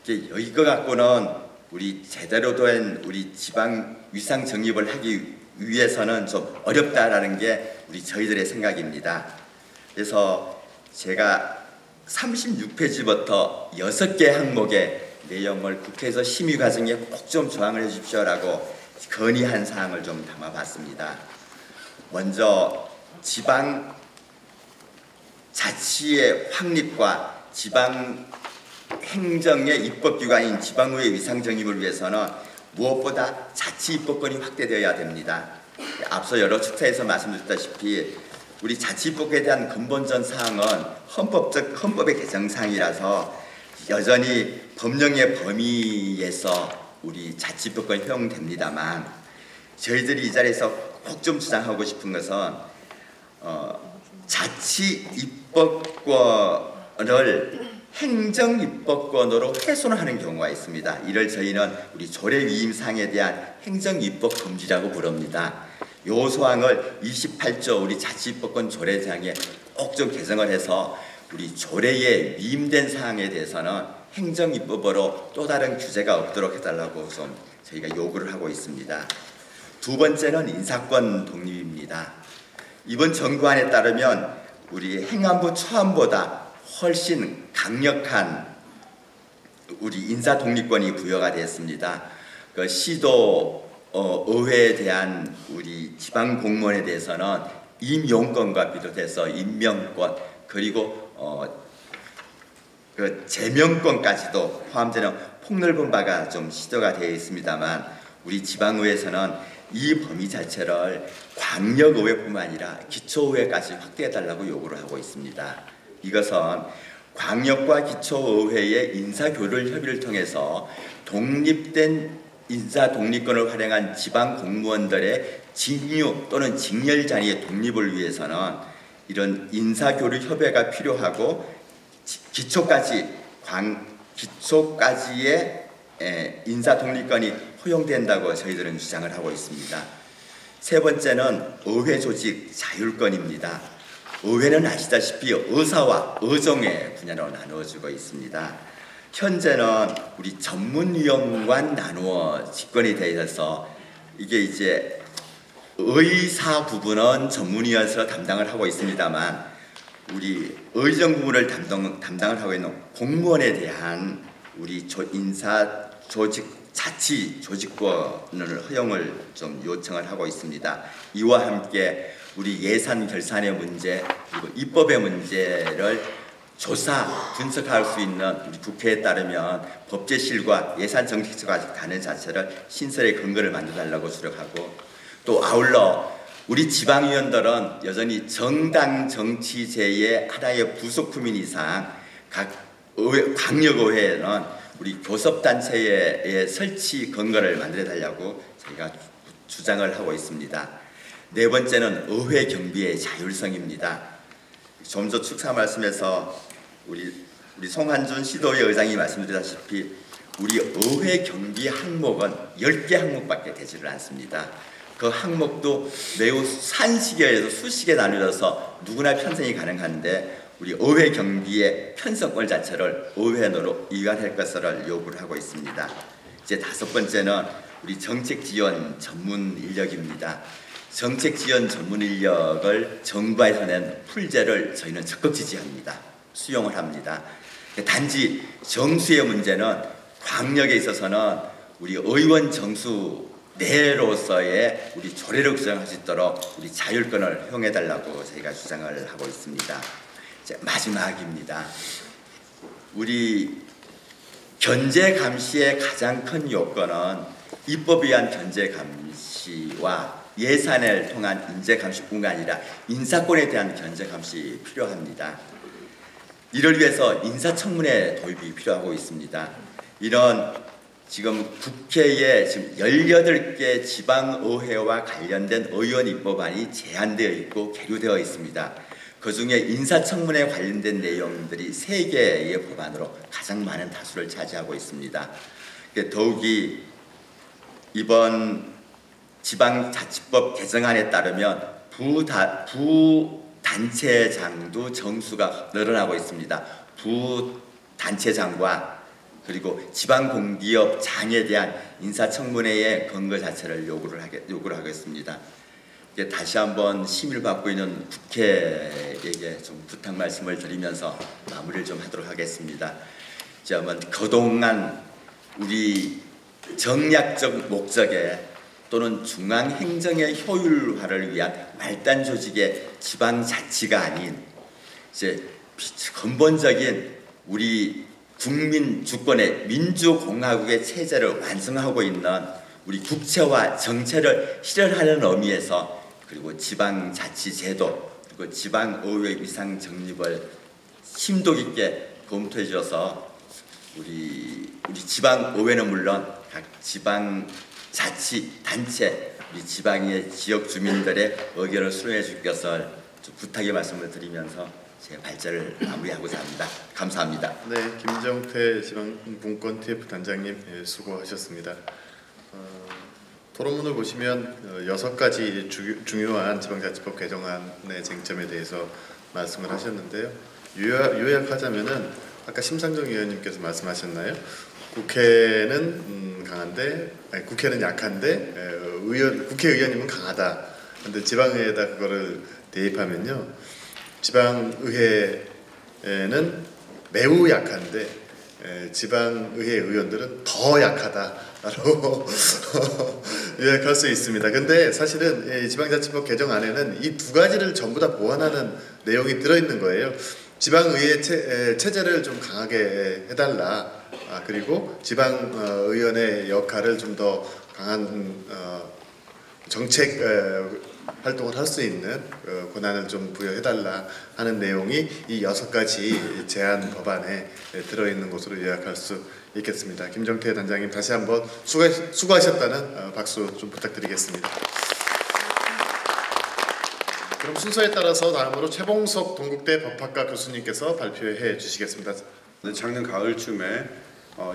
이거 갖고는 우리 제대로 된 우리 지방 위상 정립을 하기 위해서는 좀 어렵다라는 게 우리 저희들의 생각입니다. 그래서 제가 36페이지부터 6개 항목의 내용을 국회에서 심의 과정에 꼭 좀 조항을 해주십시오라고 건의한 사항을 좀 담아봤습니다. 먼저 지방 자치의 확립과 지방 행정의 입법기관인 지방의회 위상 정립을 위해서는 무엇보다 자치 입법권이 확대되어야 됩니다. 앞서 여러 축사에서 말씀드렸다시피 우리 자치 입법에 대한 근본적 사항은 헌법의 개정사항이라서 여전히 법령의 범위에서 우리 자치 입법권이 허용됩니다만 저희들이 이 자리에서 꼭 좀 주장하고 싶은 것은 자치 입법권을 행정 입법권으로 훼손하는 경우가 있습니다. 이를 저희는 우리 조례 위임사항에 대한 행정 입법 금지라고 부릅니다. 요 소항을 28조 우리 자치 입법권 조례장에 꼭 좀 개정을 해서 우리 조례에 위임된 사항에 대해서는 행정 입법으로 또 다른 규제가 없도록 해달라고 좀 저희가 요구를 하고 있습니다. 두 번째는 인사권 독립입니다. 이번 정부안에 따르면 우리 행안부 처음보다 훨씬 강력한 우리 인사 독립권이 부여가 됐습니다. 그 시도 의회에 대한 우리 지방 공무원에 대해서는 임용권과 비롯해서 임명권 그리고 그 제명권까지도 포함되는 폭넓은 바가 좀 시도가 되어 있습니다만 우리 지방의회에서는 이 범위 자체를 광역의회뿐만 아니라 기초의회까지 확대해달라고 요구를 하고 있습니다. 이것은 광역과 기초의회의 인사교류 협의를 통해서 독립된 인사 독립권을 활용한 지방 공무원들의 직무 또는 직렬 자리의 독립을 위해서는 이런 인사교류 협의가 필요하고 기초까지의 인사 독립권이 허용된다고 저희들은 주장을 하고 있습니다. 세 번째는 의회 조직 자율권입니다. 의회는 아시다시피 의사와 의정의 분야로 나누어지고 있습니다. 현재는 우리 전문위원만 나누어 집권이 되어 있어서 이게 이제 의사 부분은 전문의원서 담당을 하고 있습니다만 우리 의정 부분을 담당을 하고 있는 공무원에 대한 우리 인사 조직 자치 조직권을 허용을 좀 요청을 하고 있습니다. 이와 함께 우리 예산 결산의 문제 그리고 입법의 문제를 조사 분석할 수 있는 우리 국회에 따르면 법제실과 예산정책처가 가는 자체를 신설의 근거를 만들어달라고 주력하고 또 아울러 우리 지방의원들은 여전히 정당 정치제의 하나의 부속품인 이상 각 광역의회에는 우리 교섭단체의 설치 근거를 만들어달라고 저희가 주장을 하고 있습니다. 네 번째는 의회 경비의 자율성입니다. 좀 전 축사 말씀에서 우리 송한준 시도의 의장이 말씀드렸다시피 우리 의회 경비 항목은 10개 항목밖에 되지를 않습니다. 그 항목도 매우 산식에서 수식에 나누어서 누구나 편성이 가능한데 우리 의회 경비의 편성권 자체를 의회로 이관할 것을 요구를 하고 있습니다. 이제 다섯 번째는 우리 정책 지원 전문 인력입니다. 정책 지원 전문 인력을 정부에서 낸 풀제를 저희는 적극 지지합니다. 수용을 합니다. 단지 정수의 문제는 광역에 있어서는 우리 의원 정수 내로서의 우리 조례를 규정할 수 있도록 우리 자율권을 허용해달라고 저희가 주장을 하고 있습니다. 이제 마지막입니다. 우리 견제 감시의 가장 큰 요건은 입법에 의한 견제 감시와 예산을 통한 인재 감시뿐만 아니라 인사권에 대한 견제 감시 필요합니다. 이를 위해서 인사청문회 도입이 필요하고 있습니다. 이런 지금 국회에 지금 18개 지방의회와 관련된 의원 입법안이 제안되어 있고 계류되어 있습니다. 그중에 인사청문회 관련된 내용들이 3개의 법안으로 가장 많은 다수를 차지하고 있습니다. 더욱이 이번 지방자치법 개정안에 따르면 부단체장도 정수가 늘어나고 있습니다. 부단체장과 그리고 지방공기업장에 대한 인사청문회의 근거 자체를 요구를 하겠습니다. 다시 한번 심의를 받고 있는 국회에게 좀 부탁 말씀을 드리면서 마무리를 좀 하도록 하겠습니다. 그동안 우리 정략적 목적에 또는 중앙행정의 효율화를 위한 말단 조직의 지방자치가 아닌 이제 근본적인 우리 국민 주권의 민주공화국의 체제를 완성하고 있는 우리 국채와 정체를 실현하는 의미에서 그리고 지방자치제도 그리고 지방의회 위상 정립을 심도 깊게 검토해 주셔서 우리 지방의회는 물론 각 지방자치단체 우리 지방의 지역 주민들의 의견을 수렴해 줄 것을 좀 부탁의 말씀을 드리면서 제 발제를 마무리하고자 합니다. 감사합니다. 네, 김정태 지방분권 TF 단장님 수고하셨습니다. 토론문을 보시면 6가지 중요한 지방자치법 개정안의 쟁점에 대해서 말씀을 하셨는데요. 요약하자면은 아까 심상정 의원님께서 말씀하셨나요? 국회는 국회는 약한데 국회의원님은 강하다. 근데 지방의회에다 그거를 대입하면요, 지방의회는 매우 약한데 지방의회 의원들은 더 약하다라고 요약할 수 있습니다. 근데 사실은 지방자치법 개정안에는 이 2가지를 전부 다 보완하는 내용이 들어있는 거예요. 지방의회 체제를 좀 강하게 해달라. 그리고 지방의원의 역할을 좀 더 강한 정책 활동을 할 수 있는 권한을 좀 부여해달라 하는 내용이 이 6가지 제안 법안에 들어있는 것으로 요약할 수 있겠습니다. 김정태 단장님 다시 한번 수고하셨다는 박수 좀 부탁드리겠습니다. 그럼 순서에 따라서 다음으로 최봉석 동국대 법학과 교수님께서 발표해 주시겠습니다. 작년 가을쯤에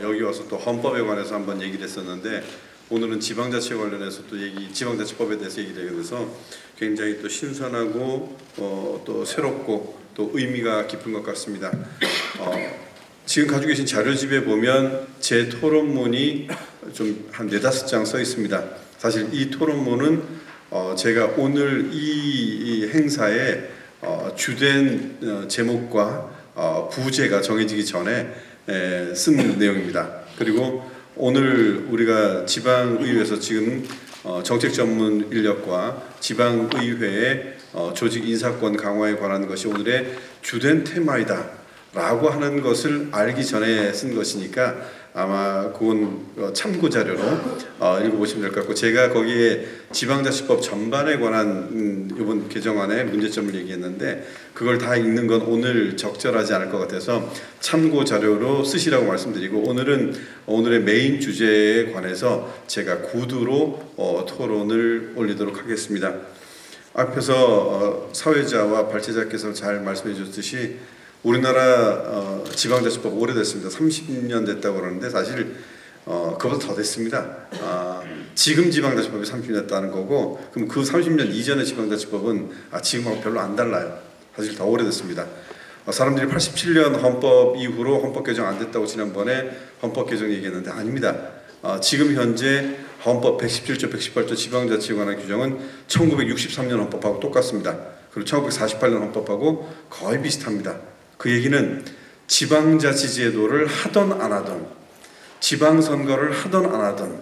여기 와서 또 헌법에 관해서 한번 얘기를 했었는데 오늘은 지방자치 관련해서 또 지방자치법에 대해서 얘기를 하게 돼서 굉장히 또 신선하고 또 새롭고 또 의미가 깊은 것 같습니다. 지금 가지고 계신 자료집에 보면 제 토론문이 좀 한 4-5장 써 있습니다. 사실 이 토론문은 제가 오늘 이 행사의 주된 제목과 부제가 정해지기 전에 쓴 내용입니다. 그리고 오늘 우리가 지방의회에서 지금 정책 전문 인력과 지방의회의 조직 인사권 강화에 관한 것이 오늘의 주된 테마이다 라고 하는 것을 알기 전에 쓴 것이니까 아마 그건 참고 자료로 읽어보시면 될 것 같고, 제가 거기에 지방자치법 전반에 관한 이번 개정안의 문제점을 얘기했는데 그걸 다 읽는 건 오늘 적절하지 않을 것 같아서 참고 자료로 쓰시라고 말씀드리고, 오늘은 오늘의 메인 주제에 관해서 제가 구두로 토론을 올리도록 하겠습니다. 앞에서 사회자와 발제자께서 잘 말씀해 주셨듯이 우리나라 지방자치법 오래됐습니다. 30년 됐다고 그러는데 사실 그보다 더 됐습니다. 지금 지방자치법이 30년 됐다는 거고, 그럼 그 30년 이전의 지방자치법은 지금하고 별로 안 달라요. 사실 더 오래됐습니다. 사람들이 87년 헌법 이후로 헌법 개정 안 됐다고 지난번에 헌법 개정 얘기했는데 아닙니다. 지금 현재 헌법 117조, 118조 지방자치에 관한 규정은 1963년 헌법하고 똑같습니다. 그리고 1948년 헌법하고 거의 비슷합니다. 그 얘기는 지방자치제도를 하던 안 하던, 지방선거를 하던 안 하던,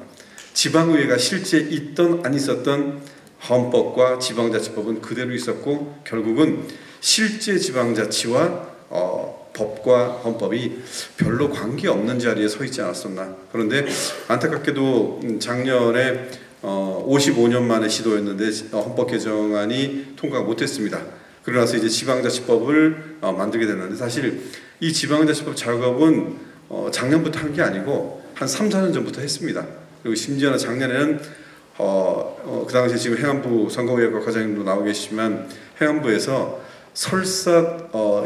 지방의회가 실제 있던 안 있었던 헌법과 지방자치법은 그대로 있었고, 결국은 실제 지방자치와 법과 헌법이 별로 관계없는 자리에 서 있지 않았었나. 그런데 안타깝게도 작년에 55년 만에 시도였는데 헌법 개정안이 통과가 못했습니다. 그러고 나서 이제 지방자치법을 만들게 됐는데, 사실 이 지방자치법 작업은 작년부터 한 게 아니고 한 3, 4년 전부터 했습니다. 그리고 심지어는 작년에는 그 당시에 지금 행안부 선거위원회 과장님도 나오고 계시지만 행안부에서 설사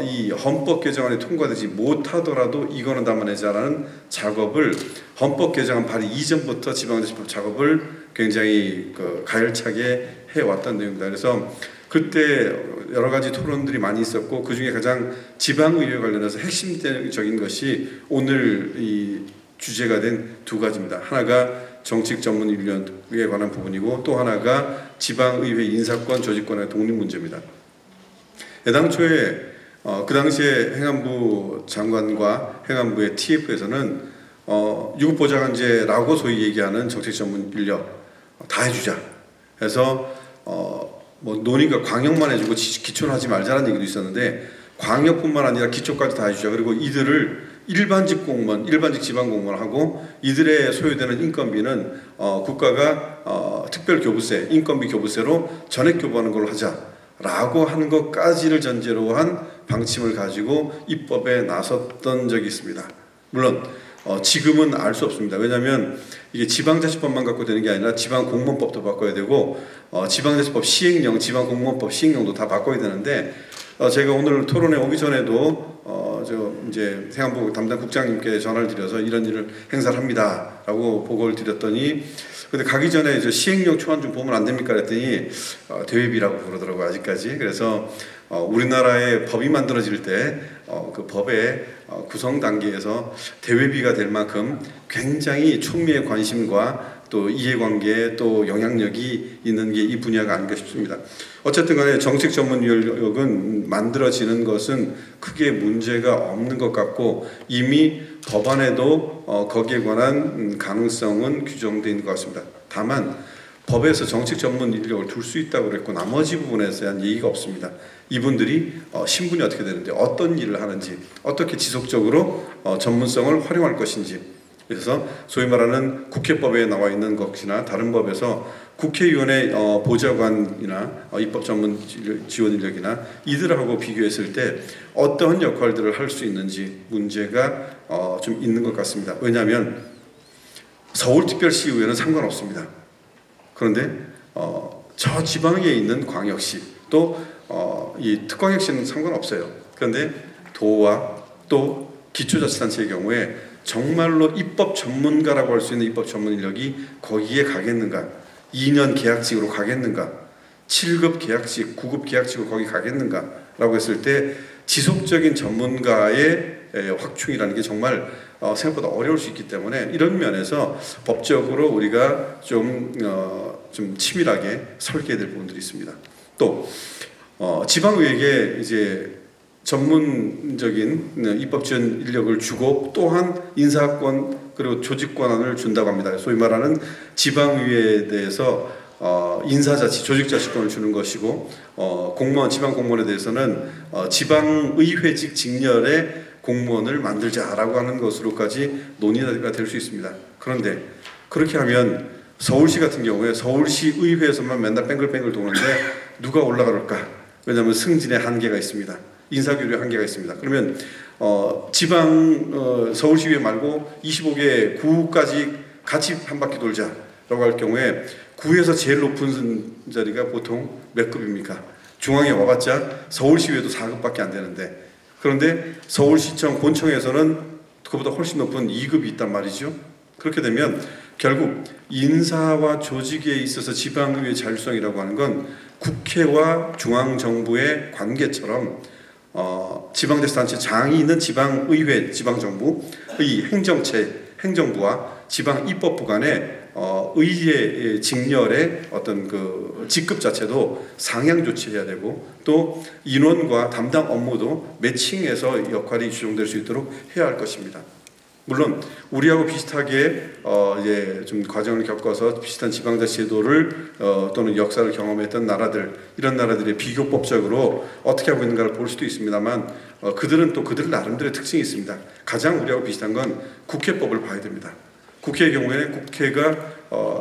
이 헌법 개정안이 통과되지 못하더라도 이거는 담아내자라는 작업을 헌법 개정안 발의 이전부터 지방자치법 작업을 굉장히 가열차게 해왔던 내용입니다. 그래서 그때 여러 가지 토론들이 많이 있었고, 그 중에 가장 지방의회 관련해서 핵심적인 것이 오늘 이 주제가 된 두 가지입니다. 하나가 정책전문위원회에 관한 부분이고, 또 하나가 지방의회 인사권, 조직권의 독립 문제입니다. 애당초에 그 당시에 행안부 장관과 행안부의 TF에서는 유급보좌관제라고 소위 얘기하는 정책전문인력 다 해주자 해서 뭐 논의가 광역만 해주고 기초는 하지 말자는 얘기도 있었는데, 광역뿐만 아니라 기초까지 다 해주자. 그리고 이들을 일반직 공무원, 일반직 지방공무원하고 이들의 소요되는 인건비는 국가가 특별교부세, 인건비 교부세로 전액 교부하는 걸로 하자라고 하는 것까지를 전제로 한 방침을 가지고 입법에 나섰던 적이 있습니다. 물론 지금은 알 수 없습니다. 왜냐하면 이게 지방자치법만 갖고 되는 게 아니라 지방공무원법도 바꿔야 되고 지방자치법 시행령, 지방공무원법 시행령도 다 바꿔야 되는데, 제가 오늘 토론에 오기 전에도 이제 행안부 담당 국장님께 전화를 드려서 이런 일을 행사를 합니다라고 보고를 드렸더니, 근데 가기 전에 시행령 초안 좀 보면 안 됩니까? 그랬더니 대회비라고 그러더라고요, 아직까지. 그래서 우리나라의 법이 만들어질 때 그 법의 구성 단계에서 대회비가 될 만큼 굉장히 총미의 관심과 또 이해관계 또 영향력이 있는 게 이 분야가 아닌가 싶습니다. 어쨌든 간에 정책전문인력은 만들어지는 것은 크게 문제가 없는 것 같고, 이미 법안에도 거기에 관한 가능성은 규정되어 있는 것 같습니다. 다만 법에서 정책전문인력을 둘 수 있다고 그랬고 나머지 부분에 대한 얘기가 없습니다. 이분들이 신분이 어떻게 되는지, 어떤 일을 하는지, 어떻게 지속적으로 전문성을 활용할 것인지, 그래서 소위 말하는 국회법에 나와 있는 것이나 다른 법에서 국회의원의 보좌관이나 입법 전문 지원 인력이나 이들하고 비교했을 때 어떠한 역할들을 할 수 있는지 문제가 좀 있는 것 같습니다. 왜냐하면 서울특별시의회는 상관없습니다. 그런데 저 지방에 있는 광역시 또 이 특광역시는 상관없어요. 그런데 도와 또 기초자치단체의 경우에 정말로 입법 전문가라고 할 수 있는 입법 전문 인력이 거기에 가겠는가, 2년 계약직으로 가겠는가, 7급 계약직, 9급 계약직으로 거기 가겠는가 라고 했을 때 지속적인 전문가의 확충이라는 게 정말 생각보다 어려울 수 있기 때문에 이런 면에서 법적으로 우리가 좀 치밀하게 설계해야 될 부분들이 있습니다. 또 지방의회에게 이제 전문적인 입법 지원 인력을 주고 또한 인사권 그리고 조직 권한을 준다고 합니다. 소위 말하는 지방의회에 대해서 인사자치, 조직자치권을 주는 것이고 공무원, 지방 공무원에 대해서는 지방의회직 직렬의 공무원을 만들자라고 하는 것으로까지 논의가 될 수 있습니다. 그런데 그렇게 하면 서울시 같은 경우에 서울시 의회에서만 맨날 뺑글뺑글 도는데 누가 올라갈까? 왜냐하면 승진의 한계가 있습니다. 인사교류의 한계가 있습니다. 그러면 지방 서울시의회 말고 25개 구까지 같이 한 바퀴 돌자라고 할 경우에 구에서 제일 높은 자리가 보통 몇 급입니까? 중앙에 와봤자 서울시의회도 4급밖에 안 되는데 그런데 서울시청 본청에서는 그보다 훨씬 높은 2급이 있단 말이죠. 그렇게 되면 결국 인사와 조직에 있어서 지방의회 자율성이라고 하는 건 국회와 중앙정부의 관계처럼 지방자치단체 장이 있는 지방의회, 지방정부의 행정부와 지방입법부 간의 의회 직렬의 어떤 그 직급 자체도 상향 조치해야 되고 또 인원과 담당 업무도 매칭해서 역할이 조정될 수 있도록 해야 할 것입니다. 물론 우리하고 비슷하게 이제 좀 과정을 겪어서 비슷한 지방자치 제도를 또는 역사를 경험했던 나라들 이런 나라들의 비교법적으로 어떻게 하고 있는가를 볼 수도 있습니다만 그들은 또 그들 나름대로의 특징이 있습니다. 가장 우리하고 비슷한 건 국회법을 봐야 됩니다. 국회의 경우에는 국회가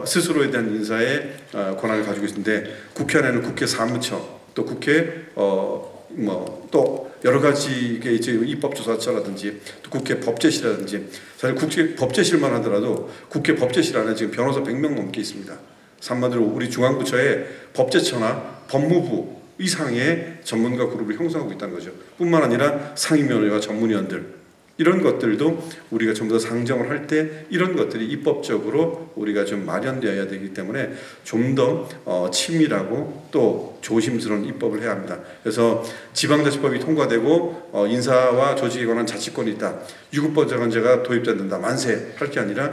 스스로에 대한 인사의 권한을 가지고 있는데 국회 안에는 국회 사무처 또 국회 또 여러 가지 입법조사처라든지 또 국회 법제실이라든지 사실 국회 법제실만 하더라도 국회 법제실 안에 지금 변호사 100명 넘게 있습니다. 한마디로 우리 중앙부처에 법제처나 법무부 이상의 전문가 그룹을 형성하고 있다는 거죠. 뿐만 아니라 상임위원회와 전문위원들 이런 것들도 우리가 전부 다 상정을 할 때 이런 것들이 입법적으로 우리가 좀 마련되어야 되기 때문에 좀 더 치밀하고 또 조심스러운 입법을 해야 합니다. 그래서 지방자치법이 통과되고 인사와 조직에 관한 자치권이 있다. 유급보좌관제가 도입된다. 만세 할 게 아니라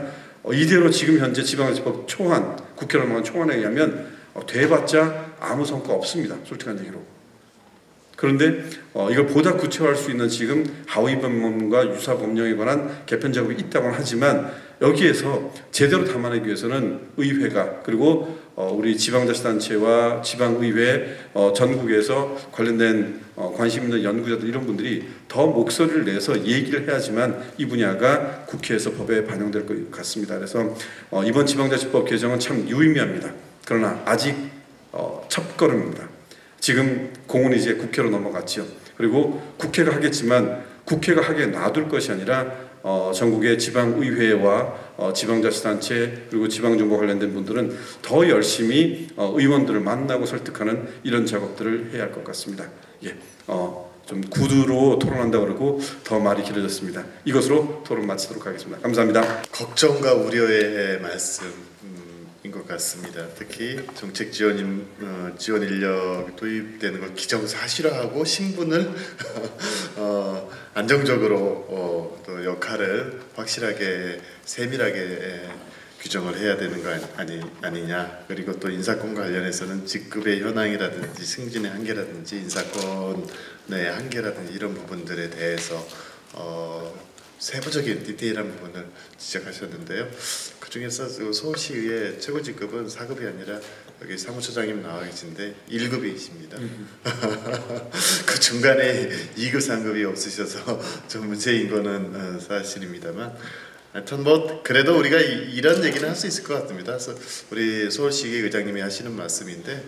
이대로 지금 현재 지방자치법 초안, 국회로 넘어간 초안에 의하면 돼봤자 아무 성과 없습니다. 솔직한 얘기로. 그런데 이걸 보다 구체화할 수 있는 지금 하위법령과 유사법령에 관한 개편 작업이 있다고는 하지만 여기에서 제대로 담아내기 위해서는 의회가 그리고 우리 지방자치단체와 지방의회 전국에서 관련된 관심 있는 연구자들 이런 분들이 더 목소리를 내서 얘기를 해야지만 이 분야가 국회에서 법에 반영될 것 같습니다. 그래서 이번 지방자치법 개정은 참 유의미합니다. 그러나 아직 첫걸음입니다. 지금 공은 이제 국회로 넘어갔죠. 그리고 국회가 하겠지만 국회가 하게 놔둘 것이 아니라 전국의 지방의회와 지방자치단체 그리고 지방정부 관련된 분들은 더 열심히 의원들을 만나고 설득하는 이런 작업들을 해야 할 것 같습니다. 예, 좀 구두로 토론한다고 그러고 더 말이 길어졌습니다. 이것으로 토론 마치도록 하겠습니다. 감사합니다. 걱정과 우려의 말씀 것 같습니다. 특히 정책 지원 인력 도입되는 걸 기정사실화하고 신분을 안정적으로 또 역할을 확실하게 세밀하게 규정을 해야 되는 거 아니냐. 그리고 또 인사권 관련해서는 직급의 현황이라든지 승진의 한계라든지 인사권의 한계라든지 이런 부분들에 대해서 세부적인 디테일한 부분을 지적하셨는데요. 그 중에서 서울시의회 최고직급은 4급이 아니라 여기 사무처장님 나와 계신데 1급이십니다. 그 중간에 2급, 3급이 없으셔서 좀 문제인 거는 사실입니다만 하여튼 뭐 그래도 우리가 이런 얘기는 할 수 있을 것 같습니다. 그래서 우리 서울시의 의장님이 하시는 말씀인데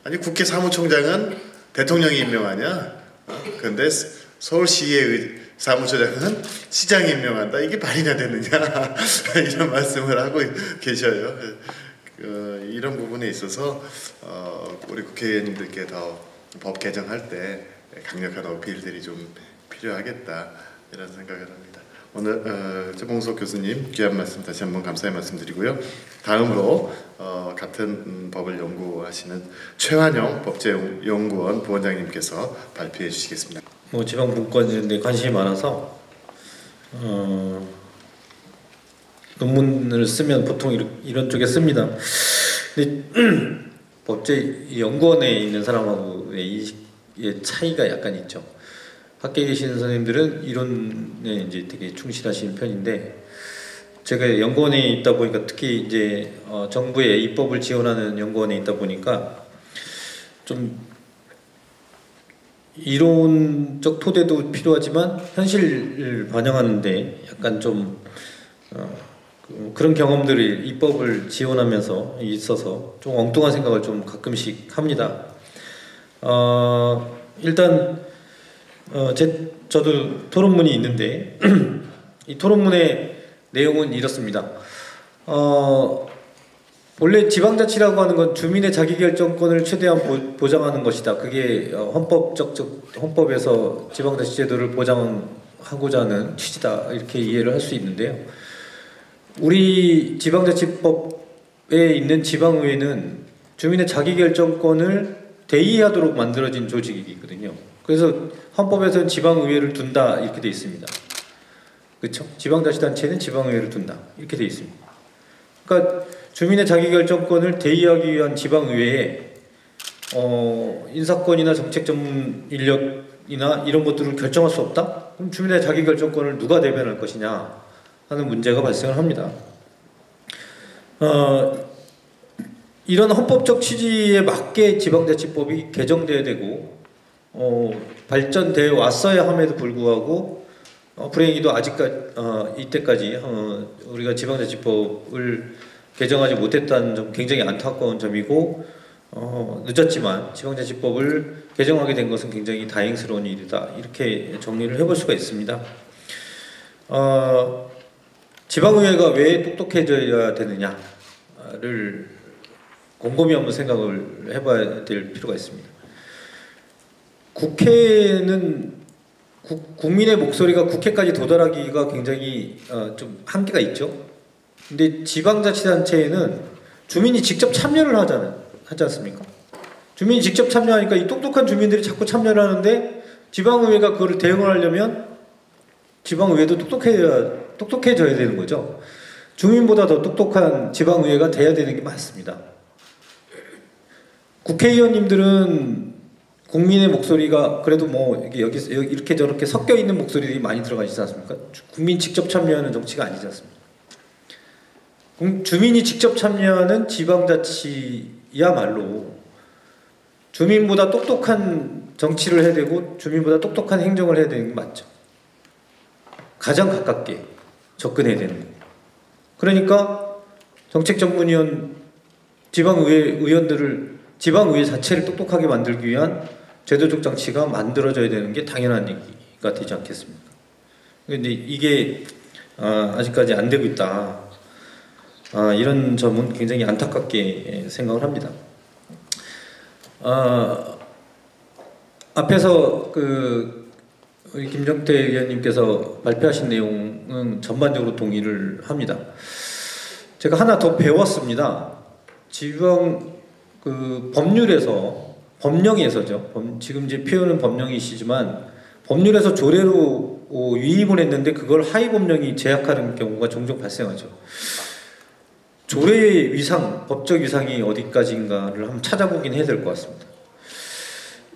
아니 국회 사무총장은 대통령이 임명하냐? 그런데 서울시의 사무처장은 시장이 임명한다. 이게 말이나 되느냐 이런 말씀을 하고 계셔요. 이런 부분에 있어서 우리 국회의원님들께 더 법 개정할 때 강력한 어필들이 좀 필요하겠다 이런 생각을 합니다. 오늘 최봉석 교수님 귀한 말씀 다시 한번 감사의 말씀드리고요. 다음으로 같은 법을 연구하시는 최환영 법제연구원 부원장님께서 발표해 주시겠습니다. 지방 분권에 관심이 많아서 논문을 쓰면 보통 이런 쪽에 씁니다. 근데 법제 연구원에 있는 사람하고의 이식의 차이가 약간 있죠. 학계에 계시는 선생님들은 이론에 이제 되게 충실하시는 편인데, 제가 연구원에 있다 보니까, 특히 이제 정부의 입법을 지원하는 연구원에 있다 보니까 좀 이론적 토대도 필요하지만 현실을 반영하는데 약간 좀 그런 경험들이 입법을 지원하면서 있어서 좀 엉뚱한 생각을 좀 가끔씩 합니다. 일단 저도 토론문이 있는데 이 토론문의 내용은 이렇습니다. 원래 지방자치라고 하는 건 주민의 자기결정권을 최대한 보장하는 것이다. 그게 헌법에서 지방자치 제도를 보장하고자 하는 취지다. 이렇게 이해를 할 수 있는데요. 우리 지방자치법에 있는 지방의회는 주민의 자기결정권을 대의하도록 만들어진 조직이거든요. 그래서 헌법에서는 지방의회를 둔다 이렇게 돼 있습니다. 그렇죠? 지방자치단체는 지방의회를 둔다 이렇게 돼 있습니다. 그러니까 주민의 자기결정권을 대의하기 위한 지방의회에 인사권이나 정책 전문 인력이나 이런 것들을 결정할 수 없다? 그럼 주민의 자기결정권을 누가 대변할 것이냐 하는 문제가 발생을 합니다. 이런 헌법적 취지에 맞게 지방자치법이 개정돼야 되고 발전되어 왔어야 함에도 불구하고 불행히도 아직까지 이때까지 우리가 지방자치법을 개정하지 못했다는 점 굉장히 안타까운 점이고 늦었지만 지방자치법을 개정하게 된 것은 굉장히 다행스러운 일이다. 이렇게 정리를 해볼 수가 있습니다. 지방의회가 왜 똑똑해져야 되느냐를 곰곰이 한번 생각을 해봐야 될 필요가 있습니다. 국회는 국민의 목소리가 국회까지 도달하기가 굉장히 좀 한계가 있죠. 근데 지방자치단체에는 주민이 직접 참여를 하지 않습니까? 주민이 직접 참여하니까 이 똑똑한 주민들이 자꾸 참여를 하는데 지방의회가 그거를 대응을 하려면 지방의회도 똑똑해져야 되는 거죠. 주민보다 더 똑똑한 지방의회가 돼야 되는 게 맞습니다. 국회의원님들은 국민의 목소리가 그래도 뭐 여기 이렇게 저렇게 섞여 있는 목소리들이 많이 들어가 있지 않습니까? 국민 직접 참여하는 정치가 아니지 않습니까? 주민이 직접 참여하는 지방자치야말로 주민보다 똑똑한 정치를 해야 되고 주민보다 똑똑한 행정을 해야 되는 게 맞죠. 가장 가깝게 접근해야 되는 거예요. 그러니까 정책전문위원 지방의회 자체를 똑똑하게 만들기 위한 제도적 장치가 만들어져야 되는 게 당연한 얘기가 되지 않겠습니까? 그런데 이게 아직까지 안 되고 있다. 이런 점은 굉장히 안타깝게 생각을 합니다. 앞에서 우리 김정태 의원님께서 발표하신 내용은 전반적으로 동의를 합니다. 제가 하나 더 배웠습니다. 지방 법령에서죠. 지금 이제 표현은 법령이시지만 법률에서 조례로 위임을 했는데 그걸 하위 법령이 제약하는 경우가 종종 발생하죠. 조례의 위상, 법적 위상이 어디까지인가를 한번 찾아보긴 해야 될 것 같습니다.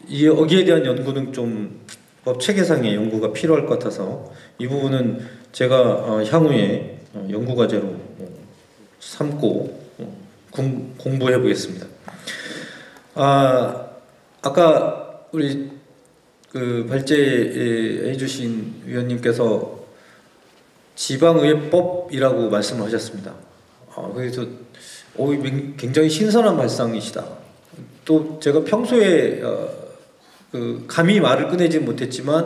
여기에 대한 연구는 좀 법 체계상의 연구가 필요할 것 같아서 이 부분은 제가 향후에 연구 과제로 삼고 공부해 보겠습니다. 아까 우리 발제해 주신 위원님께서 지방의회법이라고 말씀을 하셨습니다. 그래서 굉장히 신선한 발상이시다. 또 제가 평소에 감히 말을 꺼내지 못했지만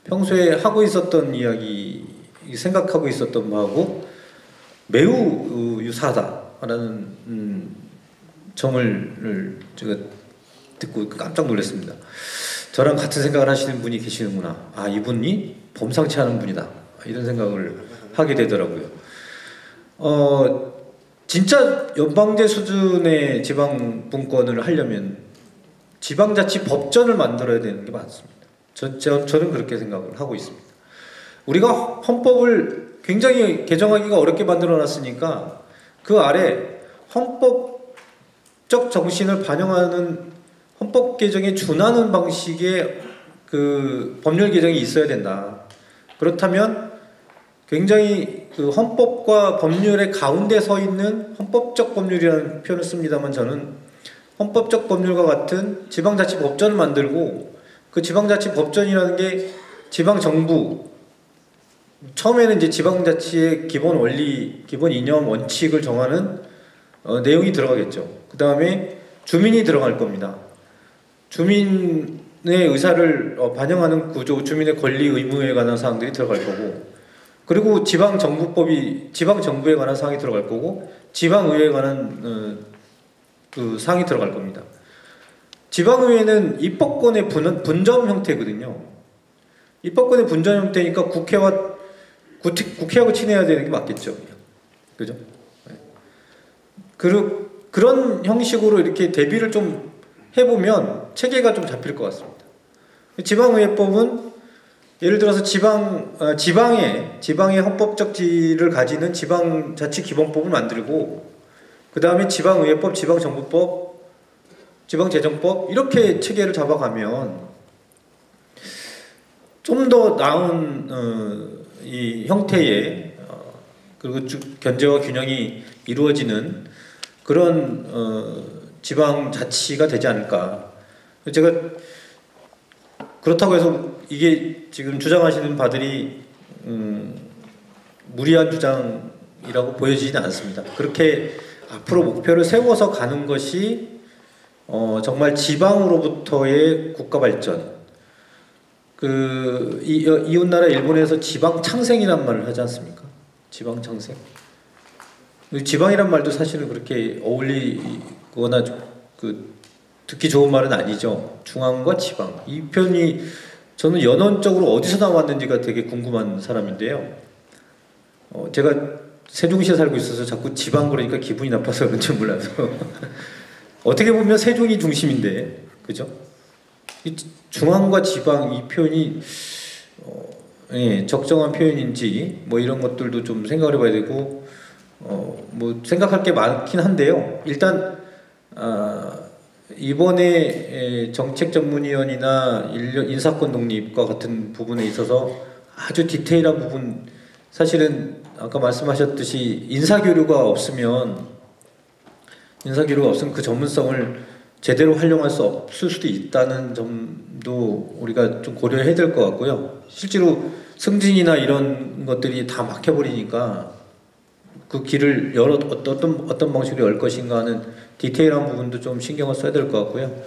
평소에 하고 있었던 이야기, 생각하고 있었던 바하고 매우 유사하다라는 점을 제가 듣고 깜짝 놀랐습니다. 저랑 같은 생각을 하시는 분이 계시는구나. 이분이 범상치 않은 분이다. 이런 생각을 하게 되더라고요. 진짜 연방제 수준의 지방 분권을 하려면 지방자치 법전을 만들어야 되는 게 맞습니다. 저는 그렇게 생각을 하고 있습니다. 우리가 헌법을 굉장히 개정하기가 어렵게 만들어놨으니까 그 아래 헌법적 정신을 반영하는 헌법 개정에 준하는 방식의 그 법률 개정이 있어야 된다. 그렇다면 굉장히 그 헌법과 법률의 가운데 서 있는 헌법적 법률이라는 표현을 씁니다만 저는 헌법적 법률과 같은 지방자치법전을 만들고 그 지방자치법전이라는 게 지방정부 처음에는 이제 지방자치의 기본 원리, 기본 이념, 원칙을 정하는 내용이 들어가겠죠. 그 다음에 주민이 들어갈 겁니다. 주민의 의사를 반영하는 구조, 주민의 권리, 의무에 관한 사항들이 들어갈 거고, 그리고 지방정부법이 지방정부에 관한 사항이 들어갈 거고, 지방의회에 관한 그 사항이 들어갈 겁니다. 지방의회는 입법권의 분점 형태거든요. 입법권의 분점 형태니까 국회하고 친해야 되는 게 맞겠죠. 그죠? 그런 형식으로 이렇게 대비를 좀 해보면 체계가 좀 잡힐 것 같습니다. 지방의회법은 예를 들어서 지방의 헌법적 지위를 가지는 지방자치기본법을 만들고 그 다음에 지방의회법, 지방정부법, 지방재정법 이렇게 체계를 잡아가면 좀 더 나은 이 형태의 그리고 견제와 균형이 이루어지는 그런 지방자치가 되지 않을까. 제가 그렇다고 해서 이게 지금 주장하시는 바들이 무리한 주장이라고 보여지지는 않습니다. 그렇게 앞으로 목표를 세워서 가는 것이 정말 지방으로부터의 국가 발전. 이웃나라 일본에서 지방 창생이란 말을 하지 않습니까? 지방 창생. 지방이란 말도 사실은 그렇게 어울리거나 듣기 좋은 말은 아니죠. 중앙과 지방. 이 표현이 저는 연원적으로 어디서 나왔는지가 되게 궁금한 사람인데요. 제가 세종시에 살고 있어서 자꾸 지방 그러니까 기분이 나빠서 그런지 몰라서 어떻게 보면 세종이 중심인데, 그죠? 이 중앙과 지방 이 표현이 적정한 표현인지 뭐 이런 것들도 좀 생각을 해봐야 되고 뭐 생각할 게 많긴 한데요. 일단 이번에 정책전문위원이나 인사권 독립과 같은 부분에 있어서 아주 디테일한 부분, 사실은 아까 말씀하셨듯이 인사교류가 없으면 그 전문성을 제대로 활용할 수 없을 수도 있다는 점도 우리가 좀 고려해야 될 것 같고요. 실제로 승진이나 이런 것들이 다 막혀버리니까 그 길을 어떤 방식으로 열 것인가 하는 디테일한 부분도 좀 신경을 써야 될 것 같고요.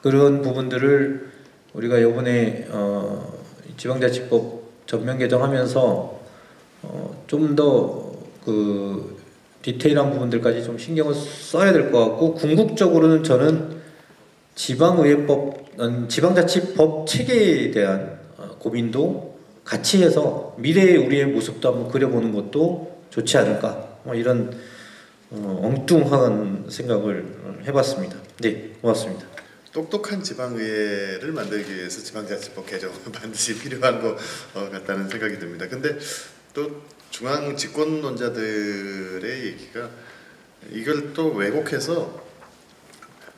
그런 부분들을 우리가 이번에 지방자치법 전면 개정하면서 좀 더 그 디테일한 부분들까지 좀 신경을 써야 될 것 같고, 궁극적으로는 저는 지방의회법, 지방자치법 체계에 대한 고민도 같이 해서 미래의 우리의 모습도 한번 그려보는 것도 좋지 않을까, 이런 엉뚱한 생각을 해봤습니다. 네, 고맙습니다. 똑똑한 지방의회를 만들기 위해서 지방자치법 개정은 반드시 필요한 것 같다는 생각이 듭니다. 근데 또 중앙 집권론자들의 얘기가 이걸 또 왜곡해서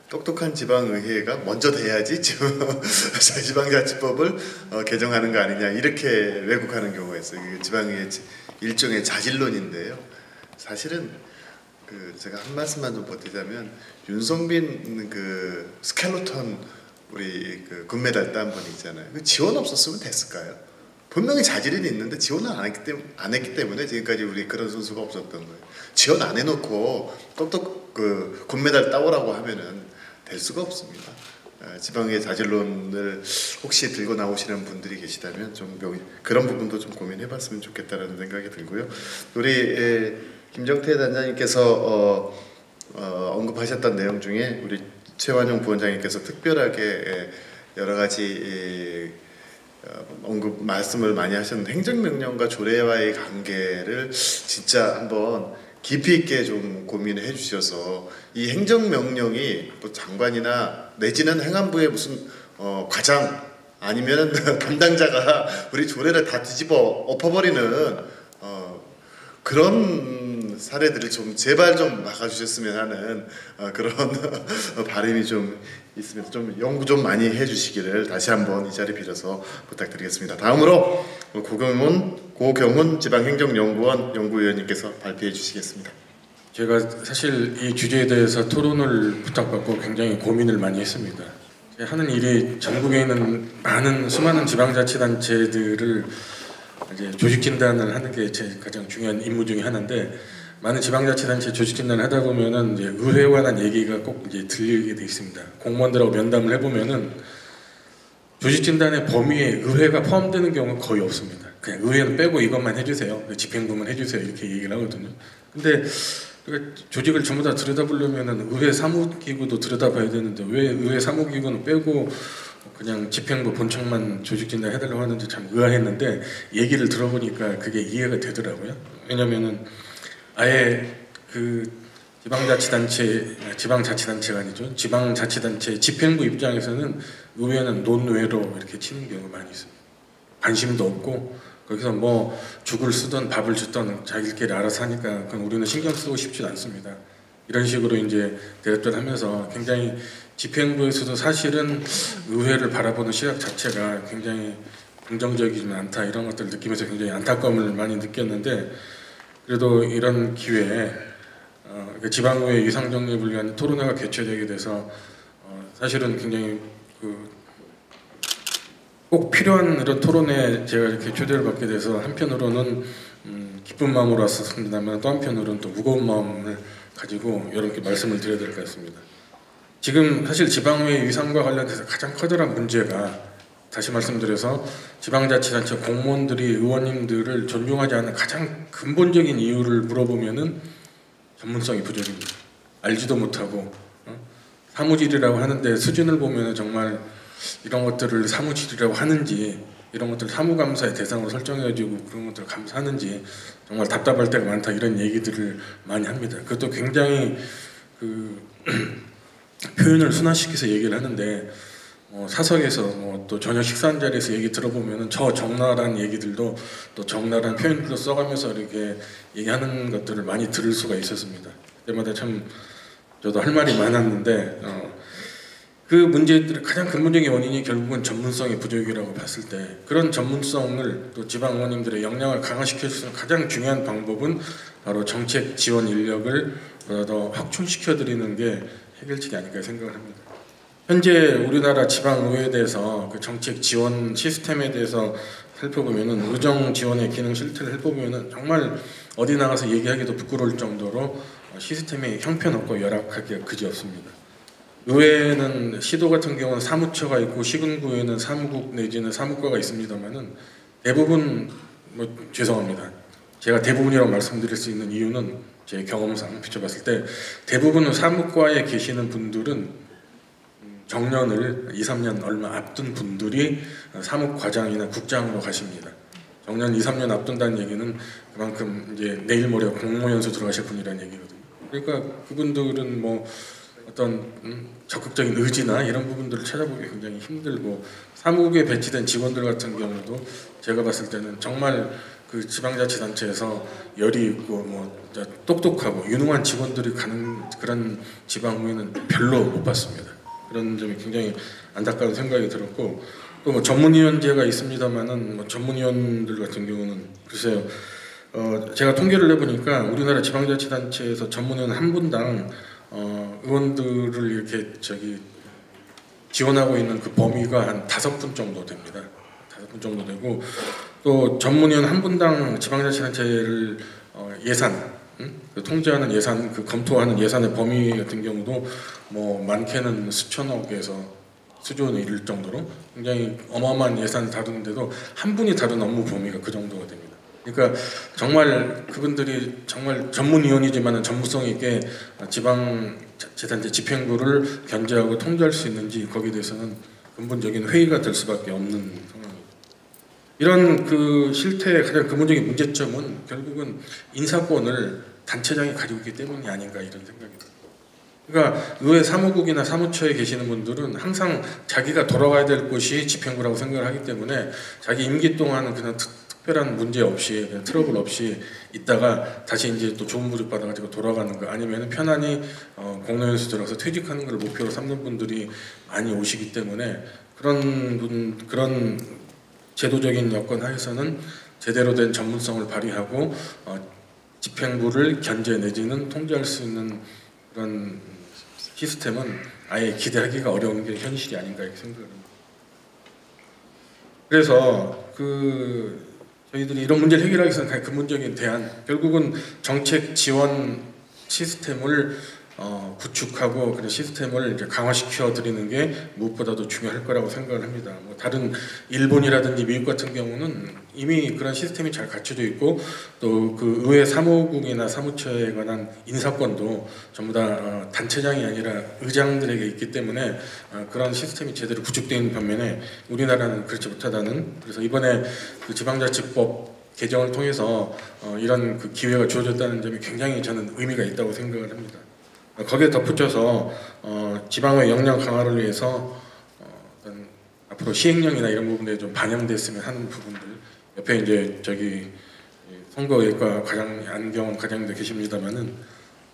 똑똑한 지방의회가 먼저 돼야지 지방자치법을 개정하는 거 아니냐, 이렇게 왜곡하는 경우가 있어요. 지방의회 일종의 자질론인데요. 사실은 제가 한 말씀만 좀 보태자면, 윤성빈 스켈로톤 우리 금메달 딴 분 있잖아요. 지원 없었으면 됐을까요? 분명히 자질은 있는데 지원을 안 했기 때문에 지금까지 우리 그런 선수가 없었던 거예요. 지원 안 해놓고 똑똑 금메달 따오라고 하면은 될 수가 없습니다. 지방의 자질론을 혹시 들고 나오시는 분들이 계시다면 좀 그런 부분도 좀 고민해봤으면 좋겠다라는 생각이 들고요. 우리 김정태 단장님께서 언급하셨던 내용 중에 우리 최완용 부원장님께서 특별하게 여러 가지 말씀을 많이 하셨는데, 행정명령과 조례와의 관계를 진짜 한번 깊이 있게 좀 고민해 주셔서, 이 행정명령이 또 장관이나 내지는 행안부의 무슨 과장 아니면 담당자가 우리 조례를 다 뒤집어 엎어버리는 그런 사례들을 좀 제발 좀 막아주셨으면 하는 그런 바람이 좀 있으면 좀 연구 좀 많이 해주시기를 다시 한번 이 자리 빌어서 부탁드리겠습니다. 다음으로 고경훈 지방행정연구원 연구위원님께서 발표해 주시겠습니다. 제가 사실 이 주제에 대해서 토론을 부탁받고 굉장히 고민을 많이 했습니다. 하는 일이 전국에 있는 수많은 지방자치단체들을 이제 조직 진단을 하는 게 제 가장 중요한 임무 중에 하나인데, 많은 지방자치단체 조직 진단을 하다 보면은 이제 의회에 관한 얘기가 꼭 이제 들리게 돼 있습니다. 공무원들하고 면담을 해보면은 조직 진단의 범위에 의회가 포함되는 경우는 거의 없습니다. 그냥 의회는 빼고 이것만 해주세요, 집행부만 해주세요, 이렇게 얘기를 하거든요. 근데 조직을 전부 다 들여다보려면은 의회 사무기구도 들여다봐야 되는데 왜 의회 사무기구는 빼고 그냥 집행부 본청만 조직 진단 해달라고 하는지 참 의아했는데, 얘기를 들어보니까 그게 이해가 되더라고요. 왜냐면은 아예 그 지방자치단체가 아니죠. 지방자치단체 집행부 입장에서는 의회는 논외로 이렇게 치는 경우가 많이 있습니다. 관심도 없고 거기서 뭐 죽을 쓰던 밥을 주던 자기들끼리 알아서 하니까 그건 우리는 신경 쓰고 싶지도 않습니다. 이런 식으로 이제 대답을 하면서 굉장히 집행부에서도 사실은 의회를 바라보는 시각 자체가 굉장히 긍정적이지 않다, 이런 것들을 느끼면서 굉장히 안타까움을 많이 느꼈는데, 그래도 이런 기회에 지방의회 위상 정립을 위한 토론회가 개최되게 돼서 사실은 굉장히 꼭 필요한 이런 토론에 제가 이렇게 초대를 받게 돼서 한편으로는 기쁜 마음으로 왔었습니다만 또 한편으로는 또 무거운 마음을 가지고 여러분께 말씀을 드려야 될 것 같습니다. 지금 사실 지방의회 위상과 관련해서 가장 커다란 문제가, 다시 말씀드려서 지방자치단체 공무원들이 의원님들을 존중하지 않는 가장 근본적인 이유를 물어보면은 전문성이 부족입니다. 알지도 못하고 사무질이라고 하는데 수준을 보면 정말 이런 것들을 사무질이라고 하는지, 이런 것들 사무감사의 대상으로 설정해가지고 그런 것들을 감사하는지 정말 답답할 때가 많다, 이런 얘기들을 많이 합니다. 그것도 굉장히 표현을 순화시켜서 얘기를 하는데, 사석에서 또 저녁 식사한 자리에서 얘기 들어보면은 저 적나라한 얘기들도 또 적나라한 표현들도 써가면서 이렇게 얘기하는 것들을 많이 들을 수가 있었습니다. 그때마다 참 저도 할 말이 많았는데, 그 문제들의 가장 근본적인 원인이 결국은 전문성의 부족이라고 봤을 때, 그런 전문성을 또 지방 의원님들의 역량을 강화시킬 수 있는 가장 중요한 방법은 바로 정책 지원 인력을 보다 더 확충시켜드리는 게 해결책이 아닐까 생각을 합니다. 현재 우리나라 지방의회에 대해서 그 정책 지원 시스템에 대해서 살펴보면은 의정 지원의 기능 실태를 살펴보면은 정말 어디 나가서 얘기하기도 부끄러울 정도로 시스템이 형편없고 열악하기가 그지없습니다. 의회는 시도 같은 경우는 사무처가 있고 시군구에는 사무국 내지는 사무과가 있습니다만은 대부분 죄송합니다. 제가 대부분이라고 말씀드릴 수 있는 이유는 제 경험상 비춰봤을 때 대부분 사무과에 계시는 분들은 정년을 2, 3년 얼마 앞둔 분들이 사무과장이나 국장으로 가십니다. 정년 2, 3년 앞둔다는 얘기는 그만큼 이제 내일 모레 공모연수 들어가실 분이라는 얘기거든요. 그러니까 그분들은 뭐 어떤 적극적인 의지나 이런 부분들을 찾아보기 굉장히 힘들고, 사무국에 배치된 직원들 같은 경우도 제가 봤을 때는 정말 그 지방자치단체에서 열이 있고 뭐 똑똑하고 유능한 직원들이 가는 그런 지방의회는 별로 못 봤습니다. 그런 점이 굉장히 안타까운 생각이 들었고, 또 뭐 전문위원제가 있습니다만은 뭐 전문위원들 같은 경우는 글쎄요, 제가 통계를 해보니까 우리나라 지방자치단체에서 전문위원 한 분당 의원들을 이렇게 지원하고 있는 그 범위가 한 5분 정도 됩니다. 5분 정도 되고, 또 전문위원 한 분당 지방자치단체를 예산, 통제하는 예산, 검토하는 예산의 범위 같은 경우도 뭐 많게는 수천억에서 수조원에 이를 정도로 굉장히 어마어마한 예산을 다루는데도 한 분이 다룬 업무 범위가 그 정도가 됩니다. 그러니까 정말 그분들이 정말 전문위원이지만 전문성 있게 지방자치단체 집행부를 견제하고 통제할 수 있는지, 거기에 대해서는 근본적인 회의가 될 수밖에 없는 상황입니다. 이런 그 실태의 가장 근본적인 문제점은 결국은 인사권을 단체장이 가지고 있기 때문이 아닌가, 이런 생각이 듭니다. 그러니까 의회 사무국이나 사무처에 계시는 분들은 항상 자기가 돌아가야 될 곳이 집행부라고 생각을 하기 때문에 자기 임기 동안은 그냥 특별한 문제 없이 트러블 없이 있다가 다시 이제 또 좋은 모습 받아가지고 돌아가는 거, 아니면 편안히 공로연수 들어서 퇴직하는 걸 목표로 삼는 분들이 많이 오시기 때문에 그런 제도적인 여건 하에서는 제대로 된 전문성을 발휘하고 집행부를 견제 내지는 통제할 수 있는 그런 시스템은 아예 기대하기가 어려운 게 현실이 아닌가 이렇게 생각합니다. 그래서 저희들이 이런 문제를 해결하기 위해서는 가장 근본적인 대안, 결국은 정책 지원 시스템을 구축하고 그런 시스템을 이제 강화시켜 드리는 게 무엇보다도 중요할 거라고 생각을 합니다. 뭐 다른 일본이라든지 미국 같은 경우는 이미 그런 시스템이 잘 갖춰져 있고 또 그 의회 사무국이나 사무처에 관한 인사권도 전부 다 단체장이 아니라 의장들에게 있기 때문에 그런 시스템이 제대로 구축되어 있는 반면에 우리나라는 그렇지 못하다는, 그래서 이번에 그 지방자치법 개정을 통해서 이런 그 기회가 주어졌다는 점이 굉장히 저는 의미가 있다고 생각을 합니다. 거기에 덧붙여서 지방의 역량 강화를 위해서 어떤 앞으로 시행령이나 이런 부분에 좀 반영됐으면 하는 부분들, 옆에 이제 저기 선거외과 안경원 과장님도 계십니다만은